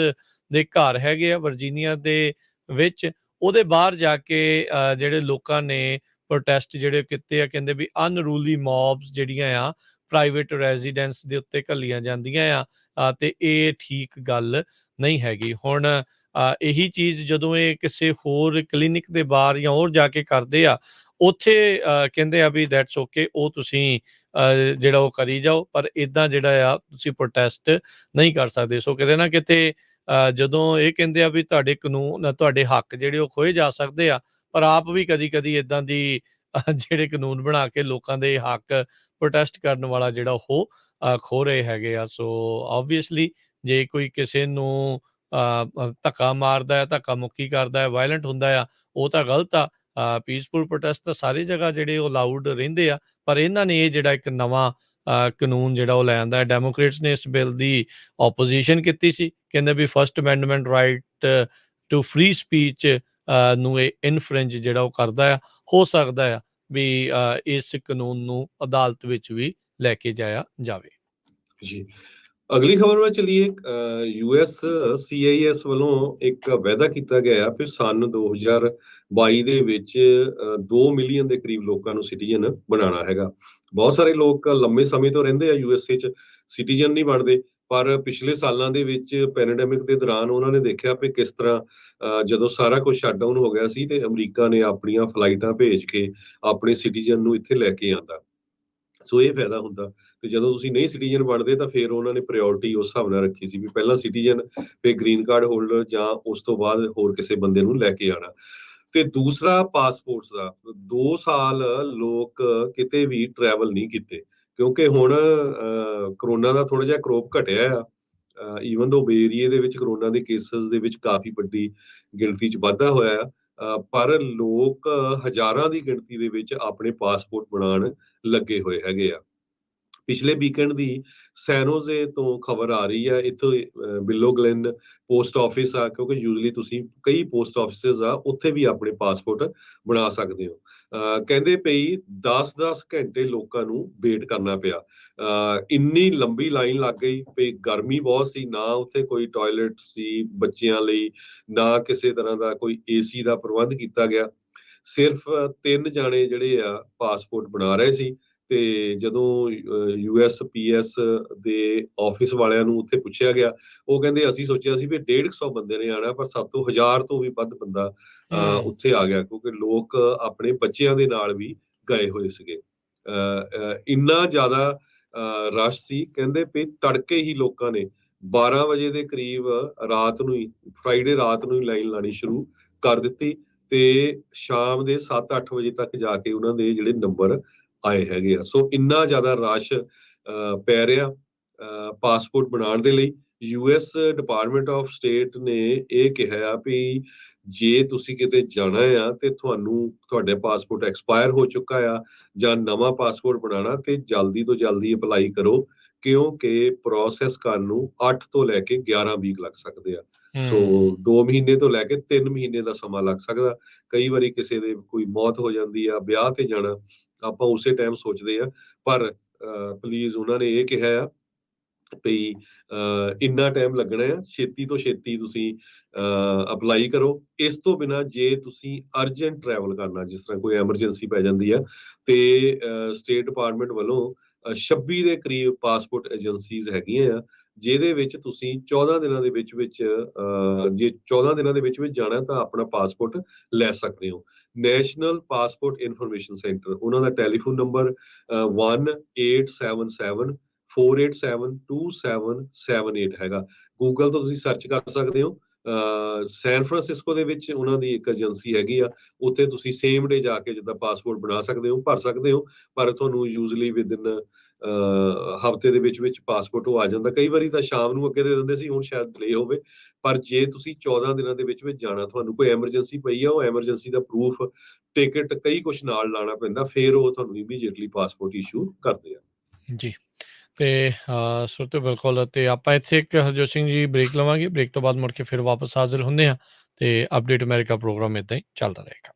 ਦੇ ਘਰ ਹੈਗੇ ਆ ਵਰਜੀਨੀਆ ਦੇ ਵਿੱਚ, ਉਹਦੇ ਬਾਹਰ ਜਾ ਕੇ ਜਿਹੜੇ ਲੋਕਾਂ ਨੇ ਪ੍ਰੋਟੈਸਟ ਜਿਹੜੇ ਕੀਤੇ ਆ, ਕਹਿੰਦੇ ਵੀ ਅਨਰੂਲੀ ਮੌਬਸ ਜਿਹੜੀਆਂ ਆ ਪ੍ਰਾਈਵੇਟ ਰੈਜ਼ੀਡੈਂਸ ਦੇ ਉੱਤੇ ਘੱਲੀਆਂ ਜਾਂਦੀਆਂ ਆ ਤੇ ਇਹ ਠੀਕ ਗੱਲ ਨਹੀਂ ਹੈਗੀ। ਹੁਣ ਇਹੀ ਚੀਜ਼ ਜਦੋਂ ਇਹ ਕਿਸੇ ਹੋਰ ਕਲੀਨਿਕ ਦੇ ਬਾਹਰ ਜਾਂ ਹੋਰ ਜਾ ਕੇ ਕਰਦੇ ਆ, ਉੱਥੇ ਕਹਿੰਦੇ ਆ ਵੀ ਦੈਟਸ ਓਕੇ, ਉਹ ਤੁਸੀਂ ਜਿਹੜਾ ਉਹ ਕਰੀ ਜਾਓ, ਪਰ ਇੱਦਾਂ ਜਿਹੜਾ ਆ ਤੁਸੀਂ ਪ੍ਰੋਟੈਸਟ ਨਹੀਂ ਕਰ ਸਕਦੇ। ਸੋ ਕਿਤੇ ਨਾ ਕਿਤੇ ਜਦੋਂ ਇਹ ਕਹਿੰਦੇ ਆ ਵੀ ਤੁਹਾਡੇ ਕਾਨੂੰਨ ਤੁਹਾਡੇ ਹੱਕ ਜਿਹੜੇ ਉਹ ਖੋਏ ਜਾ ਸਕਦੇ ਆ, ਪਰ ਆਪ ਵੀ ਕਦੀ-ਕਦੀ ਏਦਾਂ ਦੀ ਜਿਹੜੇ ਕਾਨੂੰਨ ਬਣਾ ਕੇ ਲੋਕਾਂ ਦੇ ਹੱਕ ਪ੍ਰੋਟੈਸਟ ਕਰਨ ਵਾਲਾ ਜਿਹੜਾ ਉਹ ਖੋਹ ਰਹੇ ਹੈਗੇ ਆ। ਸੋ ਆਬਵੀਅਸਲੀ ਜੇ ਕੋਈ ਕਿਸੇ ਨੂੰ ਧੱਕਾ ਮਾਰਦਾ ਹੈ, ਧੱਕਾ ਮੁੱਕੀ ਕਰਦਾ ਹੈ, ਵਾਇਲੈਂਟ ਹੁੰਦਾ ਆ, ਉਹ ਤਾਂ ਗਲਤ ਆ। ਪੀਸਫੁਲ ਪ੍ਰੋਟੈਸਟ ਤਾਂ ਸਾਰੀ ਜਗ੍ਹਾ ਜਿਹੜੇ ਉਹ ਅਲਾਊਡ ਰਹਿੰਦੇ ਆ, ਪਰ ਇਹਨਾਂ ਨੇ ਇਹ ਜਿਹੜਾ ਇੱਕ ਨਵਾਂ ਕਾਨੂੰਨ ਜਿਹੜਾ ਉਹ ਲੈ ਆਂਦਾ। ਡੈਮੋਕ੍ਰੇਟਸ ਨੇ ਇਸ ਬਿੱਲ ਦੀ ਓਪੋਜੀਸ਼ਨ ਕੀਤੀ ਸੀ, ਕਹਿੰਦੇ ਵੀ First Amendment right to free speech ਨੂੰ ਇਹ ਇਨਫ੍ਰਿੰਜ ਜਿਹੜਾ ਉਹ ਕਰਦਾ ਆ। ਹੋ ਸਕਦਾ ਆ ਵੀ ਇਸ ਕਾਨੂੰਨ ਨੂੰ ਅਦਾਲਤ ਵਿੱਚ ਵੀ ਲੈ ਕੇ ਜਾਇਆ ਜਾਵੇ। ਜੀ, ਅਗਲੀ ਖਬਰ ਵੱਲ ਚਲੀਏ। ਯੂਐਸ CIS ਵੱਲੋਂ ਇੱਕ ਵਾਅਦਾ ਕੀਤਾ ਗਿਆ ਆ ਕਿ ਸੰਨ 2022 ਦੇ ਵਿੱਚ 2 ਮਿਲੀਅਨ ਦੇ ਕਰੀਬ ਲੋਕਾਂ ਨੂੰ ਸਿਟੀਜ਼ਨ ਬਣਾਉਣਾ ਹੈਗਾ। ਬਹੁਤ ਸਾਰੇ ਲੋਕ ਲੰਮੇ ਸਮੇਂ ਤੋਂ ਰਹਿੰਦੇ ਆ USA 'ਚ, ਸਿਟੀਜ਼ਨ ਨਹੀਂ ਬਣਦੇ, ਪਰ ਪਿਛਲੇ ਸਾਲਾਂ ਦੇ ਵਿੱਚ ਪੈਂਡੇਮਿਕ ਦੇ ਦੌਰਾਨ ਉਹਨਾਂ ਨੇ ਦੇਖਿਆ ਵੀ ਕਿਸ ਤਰ੍ਹਾਂ ਜਦੋਂ ਸਾਰਾ ਕੁਝ ਸ਼ਟਡਾਊਨ ਹੋ ਗਿਆ ਸੀ ਤੇ ਅਮਰੀਕਾ ਨੇ ਆਪਣੀਆਂ ਫਲਾਈਟਾਂ ਭੇਜ ਕੇ ਆਪਣੇ ਸਿਟੀਜ਼ਨ ਨੂੰ ਇੱਥੇ ਲੈ ਕੇ ਆਂਦਾ। ਸੋ ਇਹ ਫਾਇਦਾ ਹੁੰਦਾ। ਤੇ ਜਦੋਂ ਤੁਸੀਂ ਨਹੀਂ ਸਿਟੀਜ਼ਨ ਬਣਦੇ ਤਾਂ ਫਿਰ ਉਹਨਾਂ ਨੇ ਪ੍ਰਾਇਓਰਟੀ ਉਸ ਹਿਸਾਬ ਨਾਲ ਰੱਖੀ ਸੀ ਵੀ ਪਹਿਲਾਂ ਸਿਟੀਜ਼ਨ, ਫਿਰ ਗ੍ਰੀਨ ਕਾਰਡ ਹੋਲਡਰ, ਜਾਂ ਉਸ ਤੋਂ ਬਾਅਦ ਹੋਰ ਕਿਸੇ ਬੰਦੇ ਨੂੰ ਲੈ ਕੇ ਆਉਣਾ। ਤੇ ਦੂਸਰਾ ਪਾਸਪੋਰਟਸ ਦਾ 2 ਸਾਲ ਲੋਕ ਕਿਤੇ ਵੀ ਟਰੈਵਲ ਨਹੀਂ ਕੀਤੇ, ਕਿਉਂਕਿ ਹੁਣ ਕਰੋਨਾ ਦਾ ਥੋੜਾ ਜਿਹਾ ਕਰੋਪ ਘਟਿਆ ਆ। ਈਵਨ ਦੋ ਬੇ ਏਰੀਏ ਦੇ ਵਿੱਚ ਕਰੋਨਾ ਦੇ ਕੇਸਿਸ ਦੇ ਵਿੱਚ ਕਾਫੀ ਵੱਡੀ ਗਿਣਤੀ 'ਚ ਵਾਧਾ ਹੋਇਆ ਆ, ਪਰ ਲੋਕ ਹਜ਼ਾਰਾਂ ਦੀ ਗਿਣਤੀ ਦੇ ਵਿੱਚ ਆਪਣੇ ਪਾਸਪੋਰਟ ਬਣਾਉਣ ਲੱਗੇ ਹੋਏ ਹੈਗੇ ਆ। ਪਿਛਲੇ ਵੀਕਐਂਡ ਦੀ ਸੈਨੋਜ਼ੇ ਤੋਂ ਖਬਰ ਆ ਰਹੀ ਹੈ। ਇੱਥੋਂ ਬਿੱਲੋ ਗਲੈਨ ਪੋਸਟ ਆਫਿਸ ਆ, ਕਿਉਂਕਿ ਯੂਜ਼ਲੀ ਤੁਸੀਂ ਕਈ ਪੋਸਟ ਆਫਿਸਿਸ ਆ ਉੱਥੇ ਵੀ ਆਪਣੇ ਪਾਸਪੋਰਟ ਬਣਾ ਸਕਦੇ ਹੋ। ਕਹਿੰਦੇ ਪਈ 10-10 ਘੰਟੇ ਲੋਕਾਂ ਨੂੰ ਵੇਟ ਕਰਨਾ ਪਿਆ। ਇੰਨੀ ਲੰਬੀ ਲਾਈਨ ਲੱਗ ਗਈ ਪਈ, ਗਰਮੀ ਬਹੁਤ ਸੀ, ਨਾ ਉੱਥੇ ਕੋਈ ਟਾਇਲਟ ਸੀ ਬੱਚਿਆਂ ਲਈ, ਨਾ ਕਿਸੇ ਤਰ੍ਹਾਂ ਦਾ ਕੋਈ AC ਦਾ ਪ੍ਰਬੰਧ ਕੀਤਾ ਗਿਆ। ਸਿਰਫ 3 ਜਾਣੇ ਜਿਹੜੇ ਆ ਪਾਸਪੋਰਟ ਬਣਾ ਰਹੇ ਸੀ। ਤੇ ਜਦੋਂ USPS ਦੇ ਆਫਿਸ ਵਾਲਿਆਂ ਨੂੰ ਉੱਥੇ ਪੁੱਛਿਆ ਗਿਆ, ਉਹ ਕਹਿੰਦੇ ਅਸੀਂ ਸੋਚਿਆ ਸੀ ਵੀ 150 ਬੰਦੇ ਨੇ ਆਣਾ, ਪਰ ਸਾਤੋਂ 1000 ਤੋਂ ਵੀ ਵੱਧ ਬੰਦਾ ਉੱਥੇ ਆ ਗਿਆ, ਕਿਉਂਕਿ ਲੋਕ ਆਪਣੇ ਬੱਚਿਆਂ ਦੇ ਨਾਲ ਵੀ ਗਏ ਹੋਏ ਸੀਗੇ। ਇੰਨਾ ਜ਼ਿਆਦਾ ਰਸ਼ ਸੀ, ਕਹਿੰਦੇ ਵੀ ਤੜਕੇ ਹੀ ਲੋਕਾਂ ਨੇ 12 ਵਜੇ ਦੇ ਕਰੀਬ ਰਾਤ ਨੂੰ ਹੀ, ਫਰਾਈਡੇ ਰਾਤ ਨੂੰ ਹੀ ਲਾਈਨ ਲਾਣੀ ਸ਼ੁਰੂ ਕਰ ਦਿੱਤੀ ਤੇ ਸ਼ਾਮ ਦੇ 7-8 ਵਜੇ ਤੱਕ ਜਾ ਕੇ ਉਹਨਾਂ ਦੇ ਜਿਹੜੇ ਨੰਬਰ ਆਏ ਹੈਗੇ ਆ। ਸੋ ਇੰਨਾ ਜ਼ਿਆਦਾ ਰਸ਼ ਪੈ ਰਿਹਾ ਪਾਸਪੋਰਟ ਬਣਾਉਣ ਦੇ ਲਈ। US ਡਿਪਾਰਟਮੈਂਟ ਆਫ ਸਟੇਟ ਨੇ ਇਹ ਕਿਹਾ ਆ ਵੀ ਜੇ ਤੁਸੀਂ ਕਿਤੇ ਜਾਣਾ ਆ ਤੇ ਤੁਹਾਨੂੰ ਤੁਹਾਡੇ ਪਾਸਪੋਰਟ ਐਕਸਪਾਇਰ ਹੋ ਚੁੱਕਾ ਆ ਜਾਂ ਨਵਾਂ ਪਾਸਪੋਰਟ ਬਣਾਉਣਾ, ਤੇ ਜਲਦੀ ਤੋਂ ਜਲਦੀ ਅਪਲਾਈ ਕਰੋ, ਕਿਉਂਕਿ ਪ੍ਰੋਸੈਸ ਕਰਨ ਨੂੰ 8 ਤੋਂ ਲੈ ਕੇ 11 ਵੀਕ ਲੱਗ ਸਕਦੇ ਆ। ਸੋ 2 ਮਹੀਨੇ ਤੋਂ ਲੈ ਕੇ 3 ਮਹੀਨੇ ਦਾ ਸਮਾਂ ਲੱਗ ਸਕਦਾ। ਕਈ ਵਾਰੀ ਕਿਸੇ ਦੇ ਕੋਈ ਮੌਤ ਹੋ ਜਾਂਦੀ ਆ, ਵਿਆਹ ਤੇ ਜਾਣਾ, ਆਪਾਂ ਉਸੇ ਟਾਈਮ ਸੋਚਦੇ ਆ, ਪਰ ਪਲੀਜ਼ ਉਹਨਾਂ ਨੇ ਇਹ ਕਿਹਾ ਆ ਵੀ ਇੰਨਾ ਟਾਈਮ ਲੱਗਣਾ ਆ, ਛੇਤੀ ਤੋਂ ਛੇਤੀ ਤੁਸੀਂ ਅਪਲਾਈ ਕਰੋ। ਇਸ ਤੋਂ ਬਿਨਾਂ ਜੇ ਤੁਸੀਂ ਅਰਜੈਂਟ ਟਰੈਵਲ ਕਰਨਾ, ਜਿਸ ਤਰ੍ਹਾਂ ਕੋਈ ਐਮਰਜੈਂਸੀ ਪੈ ਜਾਂਦੀ ਆ, ਤੇ ਸਟੇਟ ਡਿਪਾਰਟਮੈਂਟ ਵੱਲੋਂ 26 ਦੇ ਕਰੀਬ ਪਾਸਪੋਰਟ ਏਜੰਸੀਜ਼ ਹੈਗੀਆਂ ਆ, ਜਿਹਦੇ ਵਿੱਚ ਤੁਸੀਂ 14 ਦਿਨਾਂ ਦੇ ਵਿੱਚ ਜੇ 14 ਦਿਨਾਂ ਦੇ ਵਿੱਚ ਜਾਣਾ ਤਾਂ ਆਪਣਾ ਪਾਸਪੋਰਟ ਲੈ ਸਕਦੇ ਹੋ। ਨੈਸ਼ਨਲ ਪਾਸਪੋਰਟ ਇਨਫੋਰਮੇਸ਼ਨ ਸੈਂਟਰ, ਉਹਨਾਂ ਦਾ ਟੈਲੀਫੋਨ ਨੰਬਰ 1877-487-2778 ਹੈਗਾ। ਗੂਗਲ ਤੋਂ ਤੁਸੀਂ ਸਰਚ ਕਰ ਸਕਦੇ ਹੋ। ਸੈਨ ਫਰਾਂਸਿਸਕੋ ਦੇ ਵਿੱਚ ਉਹਨਾਂ ਦੀ ਇੱਕ ਏਜੰਸੀ ਹੈਗੀ ਆ, ਉੱਥੇ ਤੁਸੀਂ ਸੇਮ ਡੇ ਜਾ ਕੇ ਜਿੱਦਾਂ ਪਾਸਪੋਰਟ ਬਣਾ ਸਕਦੇ ਹੋ, ਭਰ ਸਕਦੇ ਹੋ, ਪਰ ਤੁਹਾਨੂੰ ਯੂਜ਼ਲੀ ਵਿਦਿਨ ਹਫ਼ਤੇ ਦੇ ਵਿੱਚ ਪਾਸਪੋਰਟ ਉਹ ਆ ਜਾਂਦਾ। ਕਈ ਵਾਰੀ ਤਾਂ ਸ਼ਾਮ ਨੂੰ ਅੱਗੇ ਦੇ ਦਿੰਦੇ ਸੀ, ਹੁਣ ਸ਼ਾਇਦ ਡਿਲੇ ਹੋਵੇ, ਪਰ ਜੇ ਤੁਸੀਂ 14 ਦਿਨਾਂ ਦੇ ਵਿੱਚ ਜਾਣਾ, ਤੁਹਾਨੂੰ ਕੋਈ ਐਮਰਜੈਂਸੀ ਪਈ ਆ, ਉਹ ਐਮਰਜੈਂਸੀ ਦਾ ਪ੍ਰੂਫ, ਟਿਕਟ, ਕਈ ਕੁਛ ਨਾਲ ਲਾਉਣਾ ਪੈਂਦਾ, ਫਿਰ ਉਹ ਤੁਹਾਨੂੰ ਇਮੀਡੀਏਟਲੀ ਪਾਸਪੋਰਟ ਇਸ਼ੂ ਕਰਦੇ ਆ। ਜੀ, ਤੇ ਸੁਣਤੇ ਬਿਲਕੁਲ। ਤੇ ਆਪਾਂ ਇੱਥੇ ਇੱਕ ਹਰਜੋਤ ਸਿੰਘ ਜੀ ਬ੍ਰੇਕ ਲਵਾਂਗੇ, ਬ੍ਰੇਕ ਤੋਂ ਬਾਅਦ ਮੁੜ ਕੇ ਫਿਰ ਵਾਪਸ ਹਾਜ਼ਰ ਹੁੰਦੇ ਹਾਂ, ਤੇ ਅਪਡੇਟ ਅਮਰੀਕਾ ਪ੍ਰੋਗਰਾਮ ਇੱਦਾਂ ਹੀ ਚੱਲਦਾ ਰਹੇਗਾ।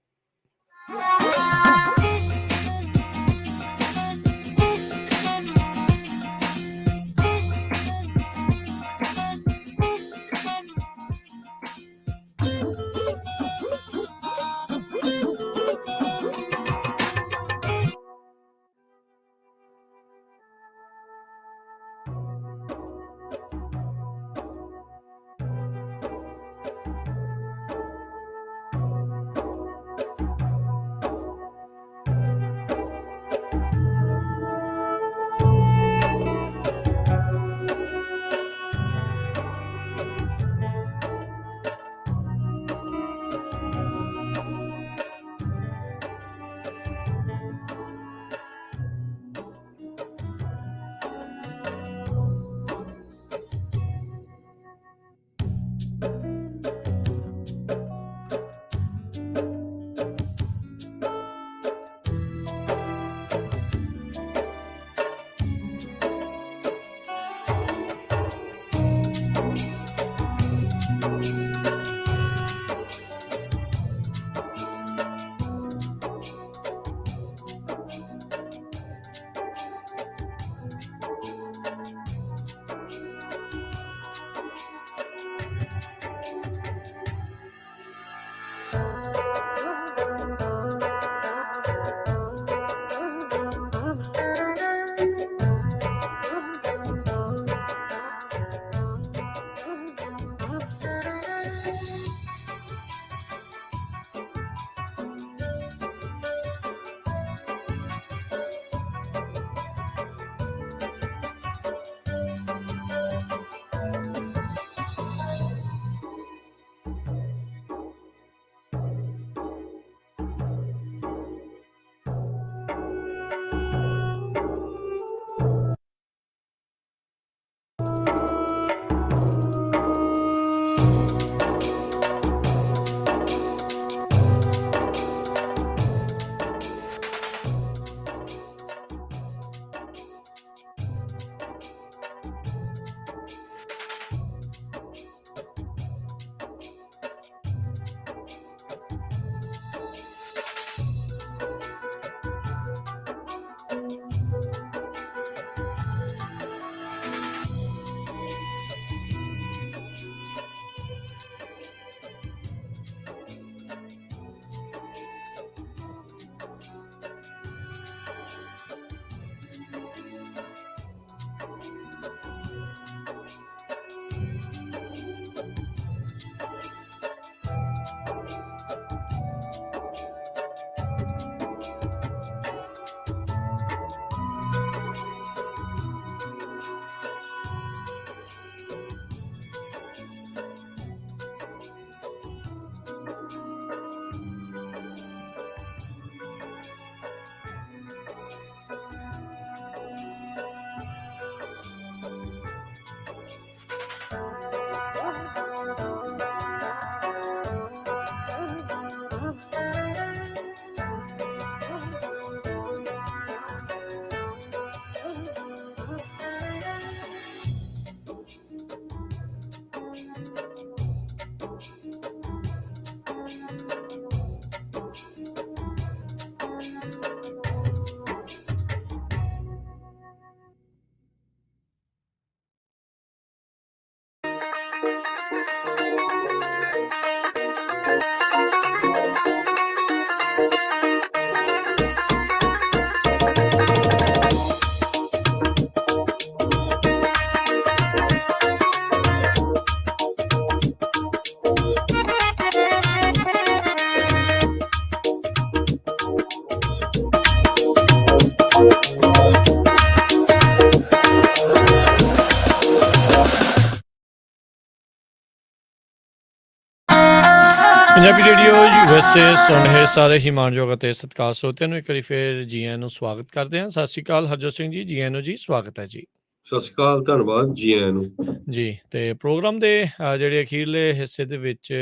ਪੰਜਾਬੀ ਰੇਡੀਓ ਯੂਐਸਏ ਸੁਣ ਰਹੇ ਸਾਰੇ ਹੀ ਮਾਣਯੋਗ ਅਤੇ ਸਤਿਕਾਰ ਸਰੋਤਿਆਂ ਨੂੰ ਇੱਕ ਵਾਰੀ ਫਿਰ ਜੀ ਆਇਆਂ ਨੂੰ ਸਵਾਗਤ ਕਰਦੇ ਹਾਂ। ਸਤਿ ਸ਼੍ਰੀ ਅਕਾਲ ਹਰਜੋਤ ਸਿੰਘ ਜੀ, ਜੀ ਆਇਆਂ ਨੂੰ ਜੀ, ਸਵਾਗਤ ਹੈ ਜੀ। ਸਤਿ ਸ਼੍ਰੀ ਅਕਾਲ, ਧੰਨਵਾਦ ਜੀ ਆਇਆਂ ਨੂੰ ਜੀ। ਤੇ ਪ੍ਰੋਗਰਾਮ ਦੇ ਜਿਹੜੇ ਅਖੀਰਲੇ ਹਿੱਸੇ ਦੇ ਵਿੱਚ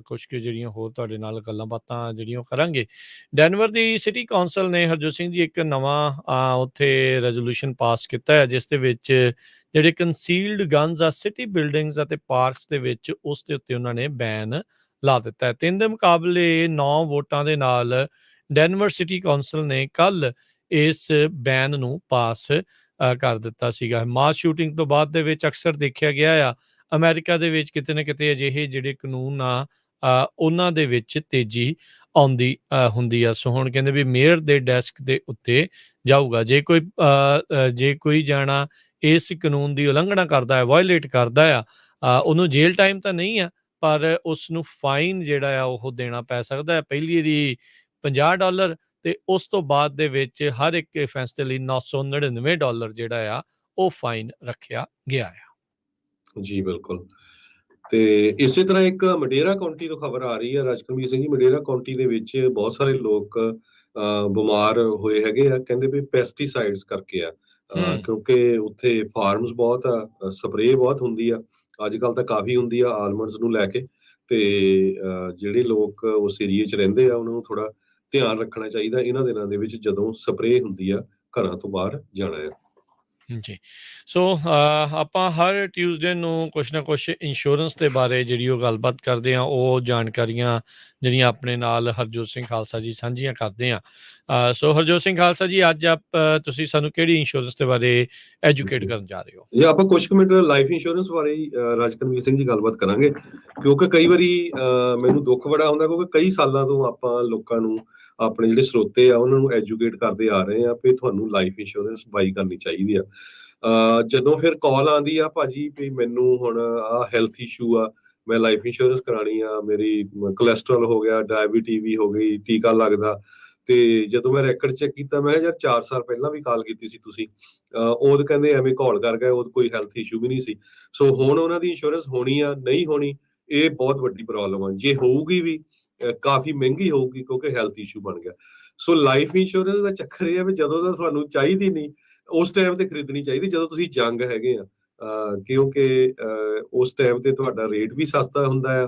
ਕੁਛ ਕੁ ਜਿਹੜੀਆਂ ਹੋਰ ਤੁਹਾਡੇ ਨਾਲ ਗੱਲਾਂ ਬਾਤਾਂ ਜਿਹੜੀਆਂ ਕਰਾਂਗੇ। ਡੈਨਵਰ ਦੀ ਸਿਟੀ ਕੌਂਸਲ ਨੇ ਹਰਜੋਤ ਸਿੰਘ ਜੀ ਇੱਕ ਨਵਾਂ ਉੱਥੇ ਰੈਜ਼ੋਲੂਸ਼ਨ ਪਾਸ ਕੀਤਾ ਹੈ, ਜਿਸ ਦੇ ਵਿੱਚ ਜਿਹੜੇ ਕੰਸੀਲਡ ਗਨਸ ਆ ਸਿਟੀ ਬਿਲਡਿੰਗਸ ਅਤੇ ਪਾਰਕਸ ਦੇ ਵਿੱਚ ਉਸ ਦੇ ਉੱਤੇ ਉਹਨਾਂ ਨੇ ਬੈਨ ਲਾ ਦਿੱਤਾ ਹੈ। 3 ਦੇ ਮੁਕਾਬਲੇ 9 ਵੋਟਾਂ ਦੇ ਨਾਲ ਡੈਨਵਰ ਸਿਟੀ ਕੌਂਸਲ ਨੇ ਕੱਲ ਇਸ ਬੈਨ ਨੂੰ ਪਾਸ ਕਰ ਦਿੱਤਾ ਸੀਗਾ। ਮਾਸ ਸ਼ੂਟਿੰਗ ਤੋਂ ਬਾਅਦ ਦੇ ਵਿੱਚ ਅਕਸਰ ਦੇਖਿਆ ਗਿਆ ਆ ਅਮਰੀਕਾ ਦੇ ਵਿੱਚ ਕਿਤੇ ਨਾ ਕਿਤੇ ਅਜਿਹੇ ਜਿਹੜੇ ਕਾਨੂੰਨ ਆ ਉਹਨਾਂ ਦੇ ਵਿੱਚ ਤੇਜ਼ੀ ਆਉਂਦੀ ਹੁੰਦੀ ਆ। ਸੋ ਹੁਣ ਕਹਿੰਦੇ ਵੀ ਮੇਅਰ ਦੇ ਡੈਸਕ ਦੇ ਉੱਤੇ ਜਾਊਗਾ। ਜੇ ਕੋਈ ਜਾਣਾ ਇਸ ਕਾਨੂੰਨ ਦੀ ਉਲੰਘਣਾ ਕਰਦਾ ਹੈ, ਵਾਇਲੇਟ ਕਰਦਾ ਆ, ਉਹਨੂੰ ਜੇਲ੍ਹ ਟਾਈਮ ਤਾਂ ਨਹੀਂ ਆ, ਪਰ ਉਸ ਨੂੰ ਫਾਈਨ ਜਿਹੜਾ ਆ ਉਹ ਦੇਣਾ ਪੈ ਸਕਦਾ ਹੈ। ਪਹਿਲੀ ਦੀ $50 ਤੇ ਉਸ ਤੋਂ ਬਾਅਦ ਦੇ ਵਿੱਚ ਹਰ ਇੱਕ offense ਦੇ ਲਈ $999 ਜਿਹੜਾ ਆ ਉਹ ਫਾਈਨ ਰੱਖਿਆ ਗਿਆ ਆ। ਜੀ ਬਿਲਕੁਲ। ਤੇ ਇਸੇ ਤਰ੍ਹਾਂ ਇੱਕ ਮਡੇਰਾ ਕਾਉਂਟੀ ਤੋਂ ਖਬਰ ਆ ਰਹੀ ਹੈ ਰਾਜਕਰਮੀਤ ਸਿੰਘ ਜੀ। ਮਡੇਰਾ ਕਾਉਂਟੀ ਦੇ ਵਿੱਚ ਬਹੁਤ ਸਾਰੇ ਲੋਕ ਬਿਮਾਰ ਹੋਏ ਹੈਗੇ ਆ, ਕਹਿੰਦੇ ਵੀ ਪੈਸਟੀਸਾਈਡਸ ਕਰਕੇ ਆ। ਕਿਉਂਕਿ ਉੱਥੇ ਫਾਰਮਸ ਬਹੁਤ ਆ, ਸਪਰੇਅ ਬਹੁਤ ਹੁੰਦੀ ਆ, ਅੱਜ ਕੱਲ ਤਾਂ ਕਾਫੀ ਹੁੰਦੀ ਆ ਆਲਮੰਡਸ ਨੂੰ ਲੈ ਕੇ। ਤੇ ਜਿਹੜੇ ਲੋਕ ਉਸ ਏਰੀਏ 'ਚ ਰਹਿੰਦੇ ਆ ਉਹਨਾਂ ਨੂੰ ਥੋੜਾ ਧਿਆਨ ਰੱਖਣਾ ਚਾਹੀਦਾ ਇਹਨਾਂ ਦਿਨਾਂ ਦੇ ਵਿੱਚ ਜਦੋਂ ਸਪਰੇਅ ਹੁੰਦੀ ਆ ਘਰਾਂ ਤੋਂ ਬਾਹਰ ਜਾਣਾ ਆ। ਜੀ। ਸੋ ਆਪਾਂ ਹਰ ਟਿਊਜ਼ਡੇ ਨੂੰ ਕੁਛ ਨਾ ਕੁਛ ਇੰਸ਼ੋਰੈਂਸ ਦੇ ਬਾਰੇ ਜਿਹੜੀ ਉਹ ਗੱਲਬਾਤ ਕਰਦੇ ਹਾਂ, ਉਹ ਜਾਣਕਾਰੀਆਂ ਜਿਹੜੀਆਂ ਆਪਣੇ ਨਾਲ ਹਰਜੋਤ ਸਿੰਘ ਖਾਲਸਾ ਜੀ ਸਾਂਝੀਆਂ ਕਰਦੇ ਹਾਂ। ਸੋ ਹਰਜੋਤ ਸਿੰਘ ਖਾਲਸਾ ਜੀ, ਅੱਜ ਤੁਸੀਂ ਸਾਨੂੰ ਕਿਹੜੀ ਇੰਸ਼ੋਰੈਂਸ ਦੇ ਬਾਰੇ ਐਜੂਕੇਟ ਕਰਨ ਜਾ ਰਹੇ ਹੋ? ਜੇ ਆਪਾਂ ਕੁਝ ਕੁ ਮਿੰਟ ਲਾਈਫ ਇੰਸ਼ੋਰੈਂਸ ਬਾਰੇ ਰਾਜਕਰਮੀਤ ਸਿੰਘ ਜੀ ਗੱਲਬਾਤ ਕਰਾਂਗੇ, ਕਿਉਂਕਿ ਕਈ ਵਾਰੀ ਮੈਨੂੰ ਦੁੱਖ ਬੜਾ ਆਉਂਦਾ, ਕਿਉਂਕਿ ਕਈ ਸਾਲਾਂ ਤੋਂ ਆਪਾਂ ਲੋਕਾਂ ਨੂੰ ਆਪਣੇ ਜਿਹੜੇ ਸਰੋਤੇ ਆ ਉਹਨਾਂ ਨੂੰ ਐਜੂਕੇਟ ਕਰਦੇ ਆ ਰਹੇ ਆ ਵੀ ਤੁਹਾਨੂੰ ਲਾਈਫ ਇੰਸ਼ੋਰੈਂਸ ਬਾਈ ਕਰਨੀ ਚਾਹੀਦੀ ਆ। ਜਦੋਂ ਫਿਰ ਕਾਲ ਆਉਂਦੀ ਆ, ਭਾਜੀ ਵੀ ਮੈਨੂੰ ਹੁਣ ਆਹ ਹੈਲਥ ਇਸ਼ੂ ਆ, ਮੈਂ ਲਾਈਫ ਇੰਸ਼ੋਰੈਂਸ ਕਰਾਣੀ ਆ, ਮੇਰੀ ਕੋਲੈਸਟਰੋਲ ਹੋ ਗਿਆ, ਡਾਇਬੀਟੀਜ਼ ਵੀ ਹੋ ਗਈ, ਟੀਕਾ ਲੱਗਦਾ। ਤੇ ਜਦੋਂ ਮੈਂ ਰੈਕਡ ਚੈੱਕ ਕੀਤਾ, ਮੈਂ ਯਾਰ 4 ਸਾਲ ਪਹਿਲਾਂ ਵੀ ਕਾਲ ਕੀਤੀ ਸੀ ਤੁਸੀਂ, ਉਦੋਂ ਕਹਿੰਦੇ ਐਵੇਂ ਕਾਲ ਕਰ ਗਏ, ਉਦੋਂ ਕੋਈ ਹੈਲਥ ਇਸ਼ੂ ਵੀ ਨਹੀਂ ਸੀ। ਸੋ ਹੁਣ ਉਹਨਾਂ ਦੀ ਇੰਸ਼ੋਰੈਂਸ ਹੋਣੀ ਆ ਨਹੀਂ ਹੋਣੀ, ਇਹ ਬਹੁਤ ਵੱਡੀ ਪ੍ਰੋਬਲਮ ਆ। ਜੇ ਹੋਊਗੀ ਵੀ ਕਾਫੀ ਮਹਿੰਗੀ ਹੋਊਗੀ, ਕਿਉਂਕਿ ਹੈਲਥ ਇਸ਼ੂ ਬਣ ਗਿਆ। ਸੋ ਲਾਈਫ ਇੰਸ਼ੋਰੈਂਸ ਦਾ ਚੱਕਰ ਇਹ ਆ ਵੀ ਜਦੋਂ ਤਾਂ ਤੁਹਾਨੂੰ ਚਾਹੀਦੀ ਨਹੀਂ, ਉਸ ਟਾਈਮ ਤੇ ਖਰੀਦਣੀ ਚਾਹੀਦੀ ਜਦੋਂ ਤੁਸੀਂ ਯੰਗ ਹੈਗੇ ਆ। ਕਿਉਂਕਿ ਉਸ ਟਾਈਮ ਤੇ ਤੁਹਾਡਾ ਰੇਟ ਵੀ ਸਸਤਾ ਹੁੰਦਾ ਆ,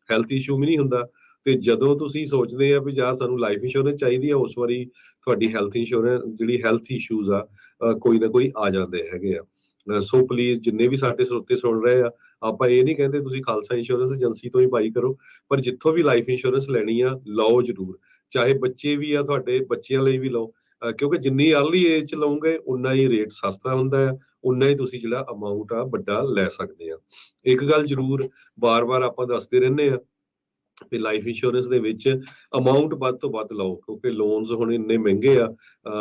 ਹੈਲਥ ਇਸ਼ੂ ਵੀ ਨਹੀਂ ਹੁੰਦਾ। ਤੇ ਜਦੋਂ ਤੁਸੀਂ ਸੋਚਦੇ ਆ ਵੀ ਜਾਂ ਸਾਨੂੰ ਲਾਈਫ ਇੰਸ਼ੋਰੈਂਸ ਚਾਹੀਦੀ ਆ, ਉਸ ਵਾਰੀ ਤੁਹਾਡੀ ਹੈਲਥ ਇੰਸ਼ੋਰੈਂਸ ਜਿਹੜੀ ਹੈਲਥ ਇਸ਼ੂਜ਼ ਆ ਕੋਈ ਨਾ ਕੋਈ ਆ ਜਾਂਦੇ ਹੈਗੇ ਆ। ਸੋ ਪਲੀਜ਼ ਜਿੰਨੇ ਵੀ ਸਾਡੇ ਸਰੋਤੇ ਸੁਣ ਰਹੇ ਆ, ਆਪਾਂ ਇਹ ਨਹੀਂ ਕਹਿੰਦੇ ਤੁਸੀਂ ਖਾਲਸਾ ਇੰਸ਼ੋਰੈਂਸ ਏਜੰਸੀ ਤੋਂ ਹੀ ਬਾਈ ਕਰੋ, ਪਰ ਜਿੱਥੋਂ ਵੀ ਲਾਈਫ ਇੰਸ਼ੋਰੈਂਸ ਲੈਣੀ ਆ ਲਓ ਜ਼ਰੂਰ। ਚਾਹੇ ਬੱਚੇ ਵੀ ਆ ਤੁਹਾਡੇ, ਬੱਚਿਆਂ ਲਈ ਵੀ ਲਓ, ਕਿਉਂਕਿ ਜਿੰਨੀ ਅਰਲੀ ਏਜ ਚ ਲਓਗੇ ਉਨਾ ਹੀ ਰੇਟ ਸਸਤਾ ਹੁੰਦਾ ਆ, ਉਨਾ ਹੀ ਤੁਸੀਂ ਜਿਹੜਾ ਅਮਾਊਂਟ ਆ ਵੱਡਾ ਲੈ ਸਕਦੇ ਆ। ਇੱਕ ਗੱਲ ਜ਼ਰੂਰ ਬਾਰ-ਬਾਰ ਆਪਾਂ ਦੱਸਦੇ ਰਹਿੰਦੇ ਆ ਵੀ ਲਾਈਫ ਇੰਸ਼ੋਰੈਂਸ ਦੇ ਵਿੱਚ ਅਮਾਊਂਟ ਵੱਧ ਤੋਂ ਵੱਧ ਲਓ, ਕਿਉਂਕਿ ਲੋਨਸ ਹੁਣ ਇੰਨੇ ਮਹਿੰਗੇ ਆ,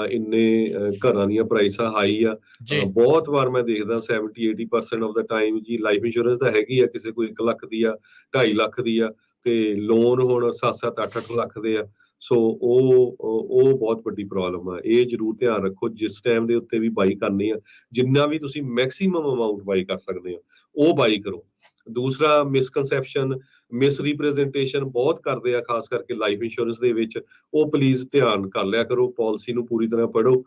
ਇੰਨੇ ਘਰਾਂ ਦੀਆਂ ਪ੍ਰਾਈਸਾਂ ਹਾਈ ਆ। ਜੀ ਬਹੁਤ ਵਾਰ ਮੈਂ ਦੇਖਦਾ 70-80% ਆਫ ਦਾ ਟਾਈਮ ਜੀ ਲਾਈਫ ਇੰਸ਼ੋਰੈਂਸ ਤਾਂ ਹੈਗੀ ਆ, ਕਿਸੇ ਕੋਈ 1 ਲੱਖ ਦੀ ਆ, 2.5 ਲੱਖ ਦੀ ਆ, ਤੇ ਲੋਨ ਹੁਣ 7-7 8-8 ਲੱਖ ਦੇ ਆ। ਸੋ ਉਹ ਬਹੁਤ ਵੱਡੀ ਪ੍ਰੋਬਲਮ ਆ। ਇਹ ਜ਼ਰੂਰ ਧਿਆਨ ਰੱਖੋ ਜਿਸ ਟਾਈਮ ਦੇ ਉੱਤੇ ਵੀ ਬਾਈ ਕਰਨੀ ਆ, ਜਿੰਨਾ ਵੀ ਤੁਸੀਂ ਮੈਕਸਿਮਮ ਅਮਾਊਂਟ ਬਾਈ ਕਰ ਸਕਦੇ ਹੋ ਉਹ ਬਾਈ ਕਰੋ। ਦੂਸਰਾ ਮਿਸਕਨਸੈਪਸ਼ਨ, ਮਿਸ ਰਿਪਰੈਜ਼ੈਂਟੇਸ਼ਨ ਬਹੁਤ ਕਰਦੇ ਆ, ਖਾਸ ਕਰਕੇ ਲਾਈਫ ਇੰਸ਼ੋਰੈਂਸ ਦੇ ਵਿੱਚ, ਉਹ ਪਲੀਜ਼ ਧਿਆਨ ਕਰ ਲਿਆ ਕਰੋ, ਪਾਲਿਸੀ ਨੂੰ ਪੂਰੀ ਤਰ੍ਹਾਂ ਪੜ੍ਹੋ,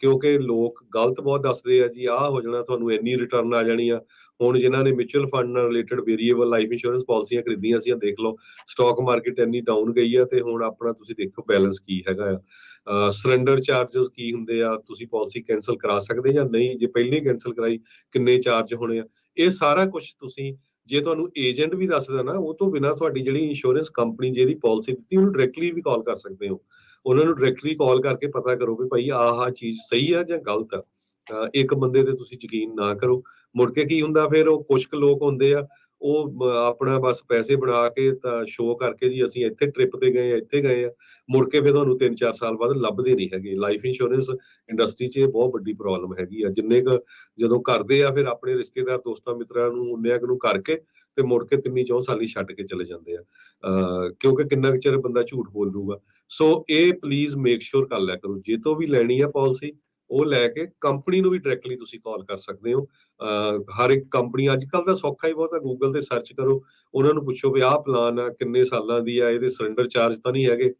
ਕਿਉਂਕਿ ਲੋਕ ਗਲਤ ਬਹੁਤ ਦੱਸਦੇ ਆ ਜੀ ਆਹ ਹੋ ਜਾਣਾ, ਤੁਹਾਨੂੰ ਇੰਨੀ ਰਿਟਰਨ ਆ ਜਾਣੀ ਆ। ਹੁਣ ਜਿਨ੍ਹਾਂ ਨੇ ਮਿਊਚੁਅਲ ਫੰਡ ਨਾਲ ਰਿਲੇਟਡ ਵੇਰੀਏਬਲ ਲਾਈਫ ਇੰਸ਼ੋਰੈਂਸ ਪਾਲਿਸੀਆਂ ਖਰੀਦੀਆਂ ਸੀ, ਦੇਖ ਲਓ ਸਟਾਕ ਮਾਰਕੀਟ ਇੰਨੀ ਡਾਊਨ ਗਈ ਆ, ਤੇ ਹੁਣ ਆਪਣਾ ਤੁਸੀਂ ਦੇਖੋ ਬੈਲੈਂਸ ਕੀ ਹੈਗਾ ਆ। ਸਰੈਂਡਰ ਚਾਰजेस ਕੀ ਹੁੰਦੇ ਆ, ਤੁਸੀਂ ਪਾਲਿਸੀ ਕੈਂਸਲ ਕਰਾ ਸਕਦੇ ਜਾਂ ਨਹੀਂ, ਜੇ ਪਹਿਲਾਂ ਹੀ ਕੈਂਸਲ ਕਰਾਈ ਕਿੰਨੇ ਚਾਰਜ ਹੋਣੇ ਆ, ਇਹ ਸਾਰਾ ਕੁਝ ਤੁਸੀਂ, ਜੇ ਤੁਹਾਨੂੰ ਏਜੰਟ ਵੀ ਦੱਸਦਾ ਨਾ, ਉਹ ਤੋਂ ਬਿਨਾਂ ਤੁਹਾਡੀ ਜਿਹੜੀ ਇੰਸ਼ੋਰੈਂਸ ਕੰਪਨੀ ਜਿਹਦੀ ਪਾਲਿਸੀ ਦਿੱਤੀ ਉਹਨੂੰ ਡਾਇਰੈਕਟਲੀ ਵੀ ਕਾਲ ਕਰ ਸਕਦੇ ਹੋ। ਉਹਨਾਂ ਨੂੰ ਡਾਇਰੈਕਟਲੀ ਕਾਲ ਕਰਕੇ ਪਤਾ ਕਰੋ ਵੀ ਭਾਈ ਆਹ ਚੀਜ਼ ਸਹੀ ਆ ਜਾਂ ਗਲਤ ਆ। ਇੱਕ ਬੰਦੇ ਤੇ ਤੁਸੀਂ ਯਕੀਨ ਨਾ ਕਰੋ। ਮੁੜ ਕੇ ਕੀ ਹੁੰਦਾ, ਫਿਰ ਉਹ ਕੁਛ ਕੁ ਲੋਕ ਹੁੰਦੇ ਆ, ਉਹ ਆਪਣਾ ਬਸ ਪੈਸੇ ਬਣਾ ਕੇ ਤਾਂ ਸ਼ੋਅ ਕਰਕੇ ਜੀ ਅਸੀਂ ਇੱਥੇ ਟ੍ਰਿਪ ਤੇ ਗਏ ਆ, ਇੱਥੇ ਗਏ ਆ, ਮੁੜ ਕੇ ਫਿਰ ਤੁਹਾਨੂੰ 3-4 ਸਾਲ ਬਾਅਦ ਲੱਭਦੇ ਨਹੀਂ ਹੈਗੇ। ਲਾਈਫ ਇੰਸ਼ੋਰੈਂਸ ਇੰਡਸਟਰੀ 'ਚ ਇਹ ਬਹੁਤ ਵੱਡੀ ਪ੍ਰੋਬਲਮ ਹੈਗੀ ਆ। ਜਿੰਨੇ ਕੁ ਜਦੋਂ ਕਰਦੇ ਆ ਫਿਰ ਆਪਣੇ ਰਿਸ਼ਤੇਦਾਰ ਦੋਸਤਾਂ ਮਿੱਤਰਾਂ ਨੂੰ ਉਨਿਆਂ ਕੁ ਨੂੰ ਕਰਕੇ ਤੇ ਮੁੜ ਕੇ 3-4 ਸਾਲ ਹੀ ਛੱਡ ਕੇ ਚਲੇ ਜਾਂਦੇ ਆ, ਕਿਉਂਕਿ ਕਿੰਨਾ ਕੁ ਚਿਰ ਬੰਦਾ ਝੂਠ ਬੋਲ ਲੂਗਾ। ਸੋ ਇਹ ਪਲੀਜ਼ ਮੇਕ ਸ਼ੋਰ ਕਰ ਲਿਆ ਕਰੋ, ਜੇ ਤੋਂ ਵੀ ਲੈਣੀ ਆ ਪਾਲਿਸੀ ਉਹ ਲੈ ਕੇ ਕੰਪਨੀ ਨੂੰ ਵੀ ਡਾਇਰੈਕਟਲੀ ਤੁਸੀਂ ਕਾਲ ਕਰ ਸਕਦੇ ਹੋ। ਹਰ ਇੱਕ ਕੰਪਨੀ ਅੱਜ ਕੱਲ੍ਹ ਤਾਂ ਸੌਖਾ ਹੀ ਬਹੁਤ ਆ, ਗੂਗਲ ਤੇ ਸਰਚ ਕਰੋ, ਉਹਨਾਂ ਨੂੰ ਪੁੱਛੋ ਵੀ ਆਹ ਪਲਾਨ ਆ, ਕਿੰਨੇ ਸਾਲਾਂ ਦੀ ਆ, ਇਹਦੇ ਸਰੈਂਡਰ ਚਾਰਜ ਤਾਂ ਨਹੀਂ ਹੈਗੇ,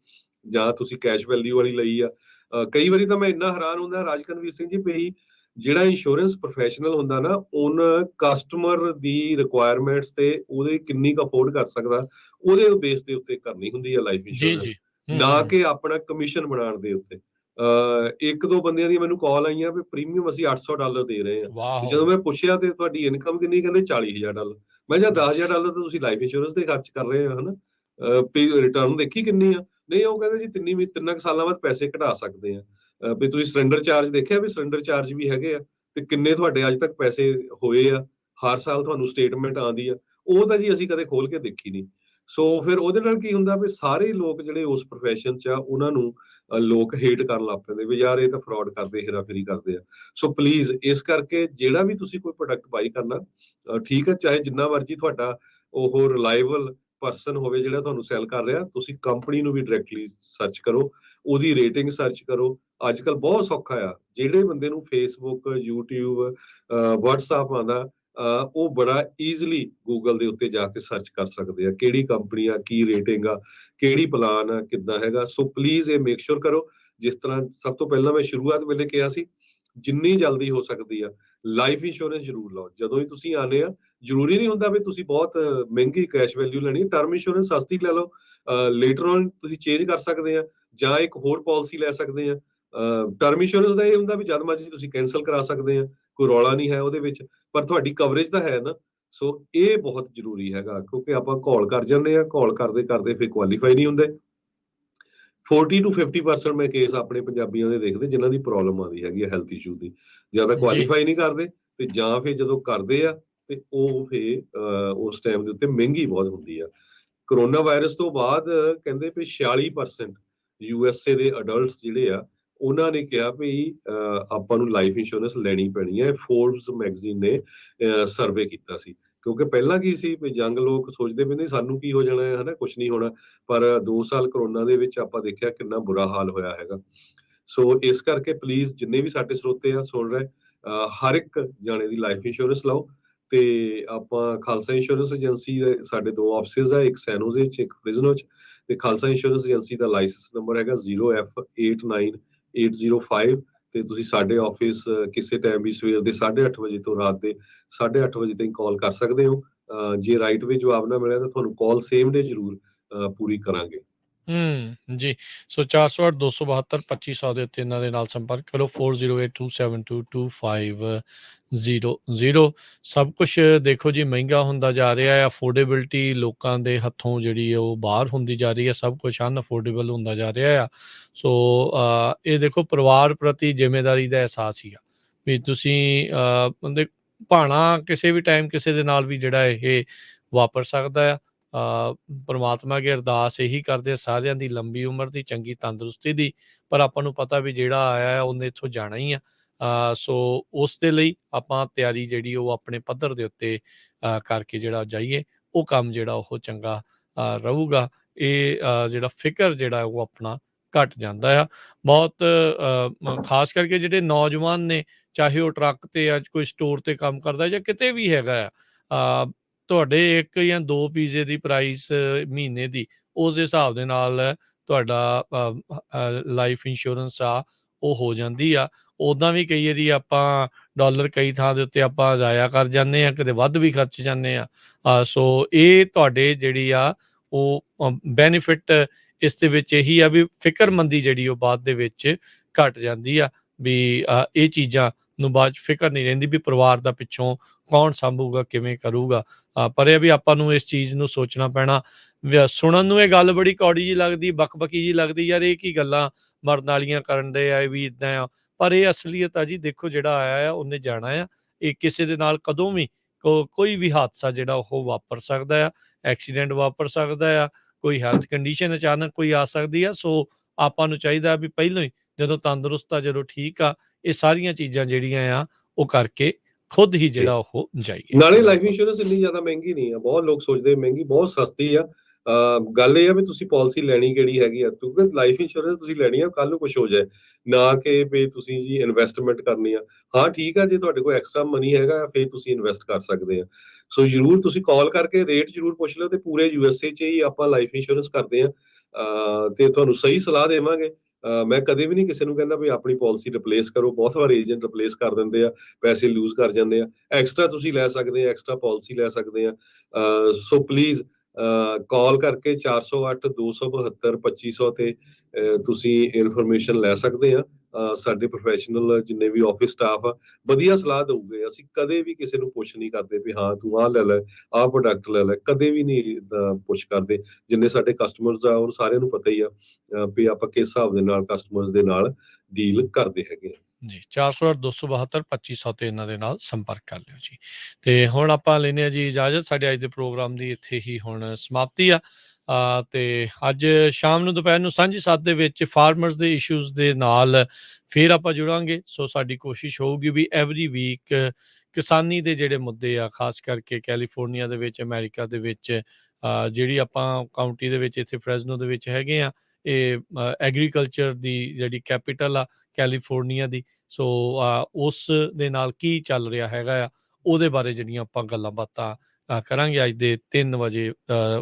ਜਾਂ ਤੁਸੀਂ ਕੈਸ਼ ਵੈਲਿਊ ਵਾਲੀ ਲਈ ਆ। ਕਈ ਵਾਰੀ ਤਾਂ ਮੈਂ ਇੰਨਾ ਹੈਰਾਨ ਹੁੰਦਾ ਰਾਜਕਨਵੀਰ ਸਿੰਘ ਜੀ, ਵੀ ਜਿਹੜਾ ਇੰਸ਼ੋਰੈਂਸ ਪ੍ਰੋਫੈਸ਼ਨਲ ਹੁੰਦਾ ਨਾ, ਉਹਨਾਂ ਕਸਟਮਰ ਦੀ ਰਿਕੁਆਇਰਮੈਂਟਸ ਤੇ ਉਹਦੇ ਕਿੰਨੀ ਕੁ ਅਫੋਰਡ ਕਰ ਸਕਦਾ, ਉਹਦੇ ਬੇਸ ਦੇ ਉੱਤੇ ਕਰਨੀ ਹੁੰਦੀ ਹੈ ਲਾਈਫ ਜੀ ਇੰਸ਼ੋਰੈਂਸ, ਜੀ ਨਾ ਕਿ ਆਪਣਾ ਕਮਿਸ਼ਨ ਬਣਾਉਣ ਦੇ ਉੱਤੇ। 1-2 ਬੰਦਿਆਂ ਦੀ ਮੈਨੂੰ ਕਾਲ ਆਈਆਂ ਵੀ ਪ੍ਰੀਮੀਅਮ ਅਸੀਂ $800 ਦੇ ਰਹੇ ਹਾਂ, ਤੇ ਜਦੋਂ ਵਾਓ ਮੈਂ ਪੁੱਛਿਆ ਤੇ ਤੁਹਾਡੀ ਇਨਕਮ ਕਿੰਨੀ, ਕਹਿੰਦੇ $40,000। ਮੈਂ ਕਿਹਾ $10,000 ਤਾਂ ਤੁਸੀਂ ਲਾਈਫ ਇੰਸ਼ੋਰੈਂਸ ਤੇ ਖਰਚ ਕਰ ਰਹੇ ਹੋ, ਹਨਾ, ਰਿਟਰਨ ਦੇਖੀ ਕਿੰਨੀ ਆ। ਨਹੀਂ, ਉਹ ਕਹਿੰਦੇ ਜੀ 3 ਸਾਲਾਂ ਬਾਅਦ ਪੈਸੇ ਕਢਾ ਸਕਦੇ ਆ। ਵੀ ਤੁਸੀਂ ਸਰੈਂਡਰ ਚਾਰਜ ਦੇਖਿਆ, ਵੀ ਸਰੈਂਡਰ ਚਾਰਜ ਵੀ ਹੈਗੇ ਆ, ਤੇ ਕਿੰਨੇ ਤੁਹਾਡੇ ਅੱਜ ਤੱਕ ਪੈਸੇ ਹੋਏ ਆ, ਹਰ ਸਾਲ ਤੁਹਾਨੂੰ ਸਟੇਟਮੈਂਟ ਆਉਂਦੀ ਆ, ਉਹ ਤਾਂ ਜੀ ਅਸੀਂ ਕਦੇ ਖੋਲ ਕੇ ਦੇਖੀ ਨਹੀਂ। ਸੋ ਫਿਰ ਉਹਦੇ ਨਾਲ ਕੀ ਹੁੰਦਾ ਵੀ ਸਾਰੇ ਲੋਕ ਜਿਹੜੇ ਉਸ ਪ੍ਰੋਫੈਸ਼ਨ 'ਚ ਆ ਉਹਨਾਂ ਨੂੰ ਲੋਕ ਹੇਟ ਕਰਨ ਲੱਗ ਪੈਂਦੇ ਵੀ ਯਾਰ ਇਹ ਤਾਂ ਫਰਾਡ ਕਰਦੇ, ਹੇਰਾਫੇਰੀ ਕਰਦੇ ਆ। ਸੋ ਪਲੀਜ਼ ਇਸ ਕਰਕੇ ਜਿਹੜਾ ਵੀ ਤੁਸੀਂ ਕੋਈ ਪ੍ਰੋਡਕਟ ਬਾਈ ਕਰਨਾ, ਠੀਕ ਹੈ, ਚਾਹੇ ਜਿੰਨਾ ਮਰਜ਼ੀ ਤੁਹਾਡਾ ਉਹ ਰਿਲਾਇਬਲ ਪਰਸਨ ਹੋਵੇ ਜਿਹੜਾ ਤੁਹਾਨੂੰ ਸੈਲ ਕਰ ਰਿਹਾ, ਤੁਸੀਂ ਕੰਪਨੀ ਨੂੰ ਵੀ ਡਾਇਰੈਕਟਲੀ ਸਰਚ ਕਰੋ, ਉਹਦੀ ਰੇਟਿੰਗ ਸਰਚ ਕਰੋ। ਅੱਜ ਕੱਲ ਬਹੁਤ ਸੌਖਾ ਆ, ਜਿਹੜੇ ਬੰਦੇ ਨੂੰ ਫੇਸਬੁੱਕ, ਯੂਟਿਊਬ, ਵਟਸਐਪ ਆਉਂਦਾ, ਉਹ ਬੜਾ ਈਜ਼ਲੀ ਗੂਗਲ ਦੇ ਉੱਤੇ ਜਾ ਕੇ ਸਰਚ ਕਰ ਸਕਦੇ ਆ ਕਿਹੜੀ ਕੰਪਨੀ ਆ, ਕੀ ਰੇਟਿੰਗ ਆ, ਕਿਹੜੀ ਪਲਾਨ ਆ, ਕਿੱਦਾਂ ਹੈਗਾ। ਸੋ ਪਲੀਜ਼ ਇਹ ਮੇਕ ਸ਼ੋਰ ਕਰੋ, ਜਿਸ ਤਰ੍ਹਾਂ ਸਭ ਤੋਂ ਪਹਿਲਾਂ ਮੈਂ ਸ਼ੁਰੂਆਤ ਵੇਲੇ ਕਿਹਾ ਸੀ, ਜਿੰਨੀ ਜਲਦੀ ਹੋ ਸਕਦੀ ਆ ਲਾਈਫ ਇੰਸ਼ੋਰੈਂਸ ਜ਼ਰੂਰ ਲਓ। ਜਦੋਂ ਹੀ ਤੁਸੀਂ ਆਨੇ ਆ, ਜ਼ਰੂਰੀ ਨਹੀਂ ਹੁੰਦਾ ਵੀ ਤੁਸੀਂ ਬਹੁਤ ਮਹਿੰਗੀ ਕੈਸ਼ ਵੈਲਿਊ ਲੈਣੀ, ਟਰਮ ਇੰਸ਼ੋਰੈਂਸ ਸਸਤੀ ਲੈ ਲਓ, ਲੇਟਰ ਔਨ ਤੁਸੀਂ ਚੇਂਜ ਕਰ ਸਕਦੇ ਆ ਜਾਂ ਇੱਕ ਹੋਰ ਪਾਲਿਸੀ ਲੈ ਸਕਦੇ ਆ। ਟਰਮ ਇੰਸ਼ੋਰੈਂਸ ਦਾ ਇਹ ਹੁੰਦਾ ਵੀ ਜਦ ਮਰਜ਼ੀ ਤੁਸੀਂ ਕੈਂਸਲ ਕਰਾ ਸਕਦੇ ਆ, ਕੋਈ ਰੌਲਾ ਨਹੀਂ ਹੈ ਉਹਦੇ ਵਿੱਚ, ਪਰ ਤੁਹਾਡੀ ਕਵਰੇਜ ਤਾਂ ਹੈ ਨਾ। ਸੋ ਇਹ ਬਹੁਤ ਜ਼ਰੂਰੀ ਹੈਗਾ, ਕਿਉਂਕਿ ਆਪਾਂ ਘੋਲ ਕਰ ਜਾਂਦੇ ਆ, ਘੋਲ ਕਰਦੇ ਕਰਦੇ ਫਿਰ ਕੁਆਲੀਫਾਈ ਨਹੀਂ ਹੁੰਦੇ। 40 to 50% ਮੈਂ ਕੇਸ ਆਪਣੇ ਪੰਜਾਬੀਆਂ ਦੇ ਦੇਖਦੇ ਜਿਨ੍ਹਾਂ ਦੀ ਪ੍ਰੋਬਲਮ ਆਉਂਦੀ ਹੈਗੀ ਹੈ ਹੈਲਥ ਇਸ਼ੂ ਦੀ, ਜਾਂ ਤਾਂ ਜੀ ਕੁਆਲੀਫਾਈ ਨਹੀਂ ਕਰਦੇ, ਤੇ ਜਾਂ ਫਿਰ ਜਦੋਂ ਕਰਦੇ ਆ ਤੇ ਉਹ ਫਿਰ ਉਸ ਟਾਈਮ ਦੇ ਉੱਤੇ ਮਹਿੰਗੀ ਬਹੁਤ ਹੁੰਦੀ ਆ। ਕਰੋਨਾ ਵਾਇਰਸ ਤੋਂ ਬਾਅਦ ਕਹਿੰਦੇ ਵੀ 46% USA ਦੇ ਅਡਲਟਸ ਜਿਹੜੇ ਆ ਉਹਨਾਂ ਨੇ ਕਿਹਾ ਵੀ ਆਪਾਂ ਨੂੰ ਲਾਈਫ ਇੰਸ਼ੋਰੈਂਸ ਲੈਣੀ ਪੈਣੀ ਹੈ। ਫੋਰਬਸ ਮੈਗਜ਼ੀਨ ਨੇ ਸਰਵੇ ਕੀਤਾ ਸੀ, ਕਿਉਂਕਿ ਪਹਿਲਾਂ ਕੀ ਸੀ ਵੀ ਯੰਗ ਲੋਕ ਸੋਚਦੇ ਵੀ ਨਹੀਂ ਸਾਨੂੰ ਕੀ ਹੋ ਜਾਣਾ ਹੈ, ਹਨਾ, ਕੁਛ ਨਹੀਂ ਹੋਣਾ, ਪਰ 2 ਸਾਲ ਕਰੋਨਾ ਦੇ ਵਿੱਚ ਆਪਾਂ ਦੇਖਿਆ ਕਿੰਨਾ ਬੁਰਾ ਹਾਲ ਹੋਇਆ ਹੈਗਾ। ਸੋ ਇਸ ਕਰਕੇ ਪਲੀਜ਼ ਜਿੰਨੇ ਵੀ ਸਾਡੇ ਸਰੋਤੇ ਆ ਸੁਣ ਰਹੇ, ਹਰ ਇੱਕ ਜਾਣੇ ਦੀ ਲਾਈਫ ਇੰਸ਼ੋਰੈਂਸ ਲਾਓ। ਤੇ ਆਪਾਂ ਖਾਲਸਾ ਇੰਸ਼ੋਰੈਂਸ ਏਜੰਸੀ ਦੇ ਸਾਡੇ 2 ਆਫਿਸਿਸ ਆ, ਇੱਕ ਸੈਨੋਜ਼ੇ 'ਚ, ਇੱਕ ਫ੍ਰਿਜ਼ਨੋ 'ਚ, ਤੇ ਖਾਲਸਾ ਇੰਸ਼ੋਰੈਂਸ ਏਜੰਸੀ ਦਾ ਲਾਇਸੈਂਸ ਨੰਬਰ ਹੈਗਾ 0F89805 ਤੇ ਤੁਸੀਂ ਸਾਡੇ ਆਫਿਸ ਕਿਸੇ ਟਾਈਮ ਵੀ ਸਵੇਰ ਦੇ 8:30 ਵਜੇ ਤੋਂ ਰਾਤ ਦੇ 8:30 ਵਜੇ ਤਾਈਂ ਕਾਲ ਕਰ ਸਕਦੇ ਹੋ। ਜੇ ਰਾਈਟ ਵੇ ਜਵਾਬ ਨਾ ਮਿਲਿਆ ਤਾਂ ਤੁਹਾਨੂੰ ਕਾਲ ਸੇਮ ਡੇ ਜ਼ਰੂਰ ਪੂਰੀ ਕਰਾਂਗੇ। ਜੀ। ਸੋ 408-272-2500 ਦੇ ਉੱਤੇ ਇਹਨਾਂ ਦੇ ਨਾਲ ਸੰਪਰਕ ਕਰੋ। 4082722500। ਸਭ ਕੁਛ ਦੇਖੋ ਜੀ ਮਹਿੰਗਾ ਹੁੰਦਾ ਜਾ ਰਿਹਾ ਹੈ। ਅਫੋਰਡੇਬਿਲਟੀ ਲੋਕਾਂ ਦੇ ਹੱਥੋਂ ਜਿਹੜੀ ਉਹ ਬਾਹਰ ਹੁੰਦੀ ਜਾ ਰਹੀ ਹੈ। ਸਭ ਕੁਛ ਅਨਅਫੋਰਡੇਬਲ ਹੁੰਦਾ ਜਾ ਰਿਹਾ ਆ। ਸੋ ਇਹ ਦੇਖੋ ਪਰਿਵਾਰ ਪ੍ਰਤੀ ਜ਼ਿੰਮੇਦਾਰੀ ਦਾ ਅਹਿਸਾਸ ਹੀ ਆ ਵੀ ਤੁਸੀਂ ਬੰਦੇ ਭਾਣਾ ਕਿਸੇ ਵੀ ਟਾਈਮ ਕਿਸੇ ਦੇ ਨਾਲ ਵੀ ਜਿਹੜਾ ਇਹ ਵਾਪਰ ਸਕਦਾ ਆ। ਪਰਮਾਤਮਾ ਅੱਗੇ ਅਰਦਾਸ ਇਹੀ ਕਰਦੇ ਆ ਸਾਰਿਆਂ ਦੀ ਲੰਬੀ ਉਮਰ ਦੀ, ਚੰਗੀ ਤੰਦਰੁਸਤੀ ਦੀ। ਪਰ ਆਪਾਂ ਨੂੰ ਪਤਾ ਵੀ ਜਿਹੜਾ ਆਇਆ ਉਹਨੇ ਇੱਥੋਂ ਜਾਣਾ ਹੀ ਆ। ਸੋ ਉਸ ਦੇ ਲਈ ਆਪਾਂ ਤਿਆਰੀ ਜਿਹੜੀ ਉਹ ਆਪਣੇ ਪੱਧਰ ਦੇ ਉੱਤੇ ਕਰਕੇ ਜਿਹੜਾ ਜਾਈਏ, ਉਹ ਕੰਮ ਜਿਹੜਾ ਉਹ ਚੰਗਾ ਰਹੂਗਾ। ਇਹ ਜਿਹੜਾ ਫਿਕਰ ਜਿਹੜਾ ਉਹ ਆਪਣਾ ਘੱਟ ਜਾਂਦਾ ਆ ਬਹੁਤ। ਖਾਸ ਕਰਕੇ ਜਿਹੜੇ ਨੌਜਵਾਨ ਨੇ, ਚਾਹੇ ਉਹ ਟਰੱਕ ਤੇ ਜਾਂ ਕੋਈ ਸਟੋਰ ਤੇ ਕੰਮ ਕਰਦਾ ਜਾਂ ਕਿਤੇ ਵੀ ਹੈਗਾ ਆ, ਤੁਹਾਡੇ 1 ਜਾਂ 2 ਪੀਜ਼ੇ ਦੀ ਪ੍ਰਾਈਸ ਮਹੀਨੇ ਦੀ, ਉਸ ਦੇ ਹਿਸਾਬ ਦੇ ਨਾਲ ਤੁਹਾਡਾ ਲਾਈਫ ਇੰਸ਼ੋਰੈਂਸ ਆ ਉਹ ਹੋ ਜਾਂਦੀ ਆ। ਉੱਦਾਂ ਵੀ ਕਈ ਵਾਰੀ ਆਪਾਂ ਡਾਲਰ ਕਈ ਥਾਂ ਦੇ ਉੱਤੇ ਆਪਾਂ ਜ਼ਾਇਆ ਕਰ ਜਾਂਦੇ ਹਾਂ, ਕਿਤੇ ਵੱਧ ਵੀ ਖਰਚ ਜਾਂਦੇ ਆ। ਸੋ ਇਹ ਤੁਹਾਡੇ ਜਿਹੜੀ ਆ ਉਹ ਬੈਨੀਫਿਟ ਇਸ ਦੇ ਵਿੱਚ ਇਹੀ ਆ ਵੀ ਫਿਕਰਮੰਦੀ ਜਿਹੜੀ ਉਹ ਬਾਅਦ ਦੇ ਵਿੱਚ ਘੱਟ ਜਾਂਦੀ ਆ ਵੀ ਇਹ ਚੀਜ਼ਾਂ ਨੂੰ ਬਾਅਦ 'ਚ ਫਿਕਰ ਨਹੀਂ ਰਹਿੰਦੀ ਵੀ ਪਰਿਵਾਰ ਦਾ ਪਿੱਛੋਂ ਕੌਣ ਸਾਂਭੂਗਾ, ਕਿਵੇਂ ਕਰੂਗਾ। ਪਰ ਇਹ ਵੀ ਆਪਾਂ ਨੂੰ ਇਸ ਚੀਜ਼ ਨੂੰ ਸੋਚਣਾ ਪੈਣਾ। ਸੁਣਨ ਨੂੰ ਇਹ ਗੱਲ ਬੜੀ ਕੌੜੀ ਜਿਹੀ ਲੱਗਦੀ, ਬਕਬਕੀ ਜਿਹੀ ਲੱਗਦੀ, ਯਾਰ ਇਹ ਕੀ ਗੱਲਾਂ ਮਰਨ ਵਾਲੀਆਂ ਕਰਨ ਦੇ ਆ, ਵੀ ਇੱਦਾਂ ਆ। ਪਰ ਇਹ ਅਸਲੀਅਤ ਆ ਜੀ। ਦੇਖੋ ਜਿਹੜਾ ਆਇਆ ਆ ਉਹਨੇ ਜਾਣਾ ਆ। ਇਹ ਕਿਸੇ ਦੇ ਨਾਲ ਕਦੋਂ ਵੀ ਕੋਈ ਵੀ ਹਾਦਸਾ ਜਿਹੜਾ ਉਹ ਵਾਪਰ ਸਕਦਾ ਆ, ਐਕਸੀਡੈਂਟ ਵਾਪਰ ਸਕਦਾ ਆ, ਕੋਈ ਹੈਲਥ ਕੰਡੀਸ਼ਨ ਅਚਾਨਕ ਕੋਈ ਆ ਸਕਦੀ ਆ। ਸੋ ਆਪਾਂ ਨੂੰ ਚਾਹੀਦਾ ਵੀ ਪਹਿਲਾਂ ਹੀ ਜਦੋਂ ਤੰਦਰੁਸਤ ਆ, ਜਦੋਂ ਠੀਕ ਆ, ਇਹ ਸਾਰੀਆਂ ਚੀਜ਼ਾਂ ਜਿਹੜੀਆਂ ਆ ਉਹ ਕਰਕੇ ਖੁਦ ਹੀ ਜਿਹੜਾ ਉਹ ਜਾਈਏ। ਨਾਲੇ ਲਾਈਫ ਇੰਸ਼ੋਰੈਂਸ ਇੰਨੀ ਜ਼ਿਆਦਾ ਮਹਿੰਗੀ ਨਹੀਂ ਆ। ਬਹੁਤ ਲੋਕ ਸੋਚਦੇ ਮਹਿੰਗੀ, ਬਹੁਤ ਸਸਤੀ ਆ। ਗੱਲ ਇਹ ਆ ਵੀ ਤੁਸੀਂ ਪਾਲਿਸੀ ਲੈਣੀ ਕਿਹੜੀ ਹੈਗੀ ਆ, ਕਿਉਂਕਿ ਲਾਈਫ ਇੰਸ਼ੋਰੈਂਸ ਤੁਸੀਂ ਲੈਣੀ ਆ ਕੱਲ ਨੂੰ ਕੁਝ ਹੋ ਜਾਏ, ਨਾ ਕਿ ਵੀ ਤੁਸੀਂ ਜੀ ਇਨਵੈਸਟਮੈਂਟ ਕਰਨੀ ਆ। ਹਾਂ ਠੀਕ ਆ, ਜੇ ਤੁਹਾਡੇ ਕੋਲ ਐਕਸਟਰਾ ਮਨੀ ਹੈਗਾ ਫਿਰ ਤੁਸੀਂ ਇਨਵੈਸਟ ਕਰ ਸਕਦੇ ਆ। ਸੋ ਜ਼ਰੂਰ ਤੁਸੀਂ ਕਾਲ ਕਰਕੇ ਰੇਟ ਜ਼ਰੂਰ ਪੁੱਛ ਲਓ। ਤੇ ਪੂਰੇ USA 'ਚ ਹੀ ਆਪਾਂ ਲਾਈਫ ਇੰਸ਼ੋਰੈਂਸ ਕਰਦੇ ਆ ਤੇ ਤੁਹਾਨੂੰ ਸਹੀ ਸਲਾਹ ਦੇਵਾਂਗੇ। ਮੈਂ ਕਦੇ ਵੀ ਨਹੀਂ ਕਿਸੇ ਨੂੰ ਕਹਿੰਦਾ ਵੀ ਆਪਣੀ ਪਾਲਿਸੀ ਰਿਪਲੇਸ ਕਰੋ। ਬਹੁਤ ਸਾਰੇ ਏਜੰਟ ਰਿਪਲੇਸ ਕਰ ਦਿੰਦੇ ਆ, ਪੈਸੇ ਲੂਜ਼ ਕਰ ਜਾਂਦੇ ਆ। ਐਕਸਟਰਾ ਤੁਸੀਂ ਲੈ ਸਕਦੇ ਆ, ਐਕਸਟਰਾ ਪਾਲਿਸੀ ਲੈ ਸਕਦੇ ਆ। ਸੋ ਪਲੀਜ਼ ਕਾਲ ਕਰਕੇ 408-272-2500 ਤੇ ਤੁਸੀਂ ਇਨਫੋਰਮੇਸ਼ਨ ਲੈ ਸਕਦੇ ਆ। ਸਾਡੇ ਪ੍ਰੋਫੈਸ਼ਨਲ ਜਿੰਨੇ ਵੀ ਆਫਿਸ ਸਟਾਫ ਆ ਵਧੀਆ ਸਲਾਹ ਦਊਗੇ। ਅਸੀਂ ਕਦੇ ਵੀ ਕਿਸੇ ਨੂੰ ਪੁੱਛ ਨਹੀਂ ਕਰਦੇ ਵੀ ਹਾਂ ਤੂੰ ਆਹ ਲੈ ਲੈ, ਆਹ ਪ੍ਰੋਡਕਟ ਲੈ ਲੈ, ਕਦੇ ਵੀ ਨਹੀਂ ਪੁੱਛ ਕਰਦੇ। ਜਿੰਨੇ ਸਾਡੇ ਕਸਟਮਰਸ ਆ ਉਹ ਸਾਰਿਆਂ ਨੂੰ ਪਤਾ ਹੀ ਆ ਵੀ ਆਪਾਂ ਕਿਸ ਹਿਸਾਬ ਦੇ ਨਾਲ ਕਸਟਮਰਸ ਦੇ ਨਾਲ ਡੀਲ ਕਰਦੇ ਹੈਗੇ ਜੀ। 408-272-2500 ਤੇ ਇਹਨਾਂ ਦੇ ਨਾਲ ਸੰਪਰਕ ਕਰ ਲਿਓ ਜੀ। ਤੇ ਹੁਣ ਆਪਾਂ ਲੈਂਦੇ ਹਾਂ ਜੀ ਇਜਾਜ਼ਤ। ਸਾਡੇ ਅੱਜ ਦੇ ਪ੍ਰੋਗਰਾਮ ਦੀ ਇੱਥੇ ਹੀ ਹੁਣ ਸਮਾਪਤੀ ਆ। ਤੇ ਅੱਜ ਸ਼ਾਮ ਨੂੰ ਦੁਪਹਿਰ ਨੂੰ ਸਾਂਝੀ ਸਾਥ ਦੇ ਵਿੱਚ ਫਾਰਮਰਸ ਦੇ ਇਸ਼ੂਜ਼ ਦੇ ਨਾਲ ਫਿਰ ਆਪਾਂ ਜੁੜਾਂਗੇ। ਸੋ ਸਾਡੀ ਕੋਸ਼ਿਸ਼ ਹੋਊਗੀ ਵੀ ਐਵਰੀ ਵੀਕ ਕਿਸਾਨੀ ਦੇ ਜਿਹੜੇ ਮੁੱਦੇ ਆ, ਖਾਸ ਕਰਕੇ ਕੈਲੀਫੋਰਨੀਆ ਦੇ ਵਿੱਚ, ਅਮਰੀਕਾ ਦੇ ਵਿੱਚ, ਜਿਹੜੀ ਆਪਾਂ ਕਾਊਂਟੀ ਦੇ ਵਿੱਚ ਇੱਥੇ ਫਰੈਜ਼ਨੋ ਦੇ ਵਿੱਚ ਹੈਗੇ ਆ, ਇਹ ਐਗਰੀਕਲਚਰ ਦੀ ਜਿਹੜੀ ਕੈਪੀਟਲ ਆ ਕੈਲੀਫੋਰਨੀਆ ਦੀ। ਸੋ ਉਸ ਦੇ ਨਾਲ ਕੀ ਚੱਲ ਰਿਹਾ ਹੈਗਾ ਆ, ਉਹਦੇ ਬਾਰੇ ਜਿਹੜੀਆਂ ਆਪਾਂ ਗੱਲਾਂ ਬਾਤਾਂ ਕਰਾਂਗੇ ਅੱਜ ਦੇ 3 ਵਜੇ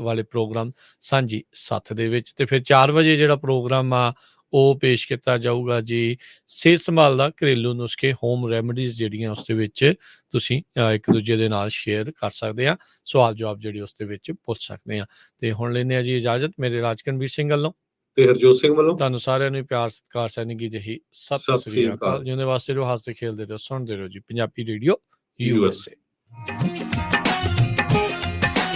ਵਾਲੇ ਪ੍ਰੋਗਰਾਮ ਸਾਂਝੀ ਸੱਥ ਦੇ ਵਿੱਚ। ਤੇ ਫਿਰ 4 ਵਜੇ ਜਿਹੜਾ ਪ੍ਰੋਗਰਾਮ ਆ ਉਹ ਪੇਸ਼ ਕੀਤਾ ਜਾਊਗਾ ਜੀ ਸਿਹਤ ਸੰਭਾਲ ਦਾ ਘਰੇਲੂ ਨੁਸਖੇ, ਹੋਮ ਰੈਮਡੀਜ਼ ਜਿਹੜੀਆਂ ਉਸ ਦੇ ਵਿੱਚ ਤੁਸੀਂ ਇੱਕ ਦੂਜੇ ਦੇ ਨਾਲ ਸ਼ੇਅਰ ਕਰ ਸਕਦੇ ਆ, ਸਵਾਲ ਜਵਾਬ ਜਿਹੜੇ ਉਸ ਦੇ ਵਿੱਚ ਪੁੱਛ ਸਕਦੇ ਆ। ਤੇ ਹੁਣ ਲੈਂਦੇ ਆ ਜੀ ਇਜਾਜ਼ਤ ਮੇਰੇ ਰਾਜਕਨਵੀਰ ਸਿੰਘ ਵੱਲੋਂ ਤੇ ਹਰਜੋਤ ਸਿੰਘ ਵੱਲੋਂ। ਤੁਹਾਨੂੰ ਸਾਰਿਆਂ ਨੂੰ ਪਿਆਰ ਸਤਿਕਾਰ ਸੈਨਿਕੀ ਜਿਹੀ ਸਤਿ ਸ੍ਰੀ ਅਕਾਲ। ਜਿਹਦੇ ਵਾਸਤੇ ਜੋ ਹੱਸਦੇ ਖੇਲਦੇ ਰਹੋ, ਸੁਣਦੇ ਰਹੋ ਜੀ ਪੰਜਾਬੀ ਰੇਡੀਓ USA।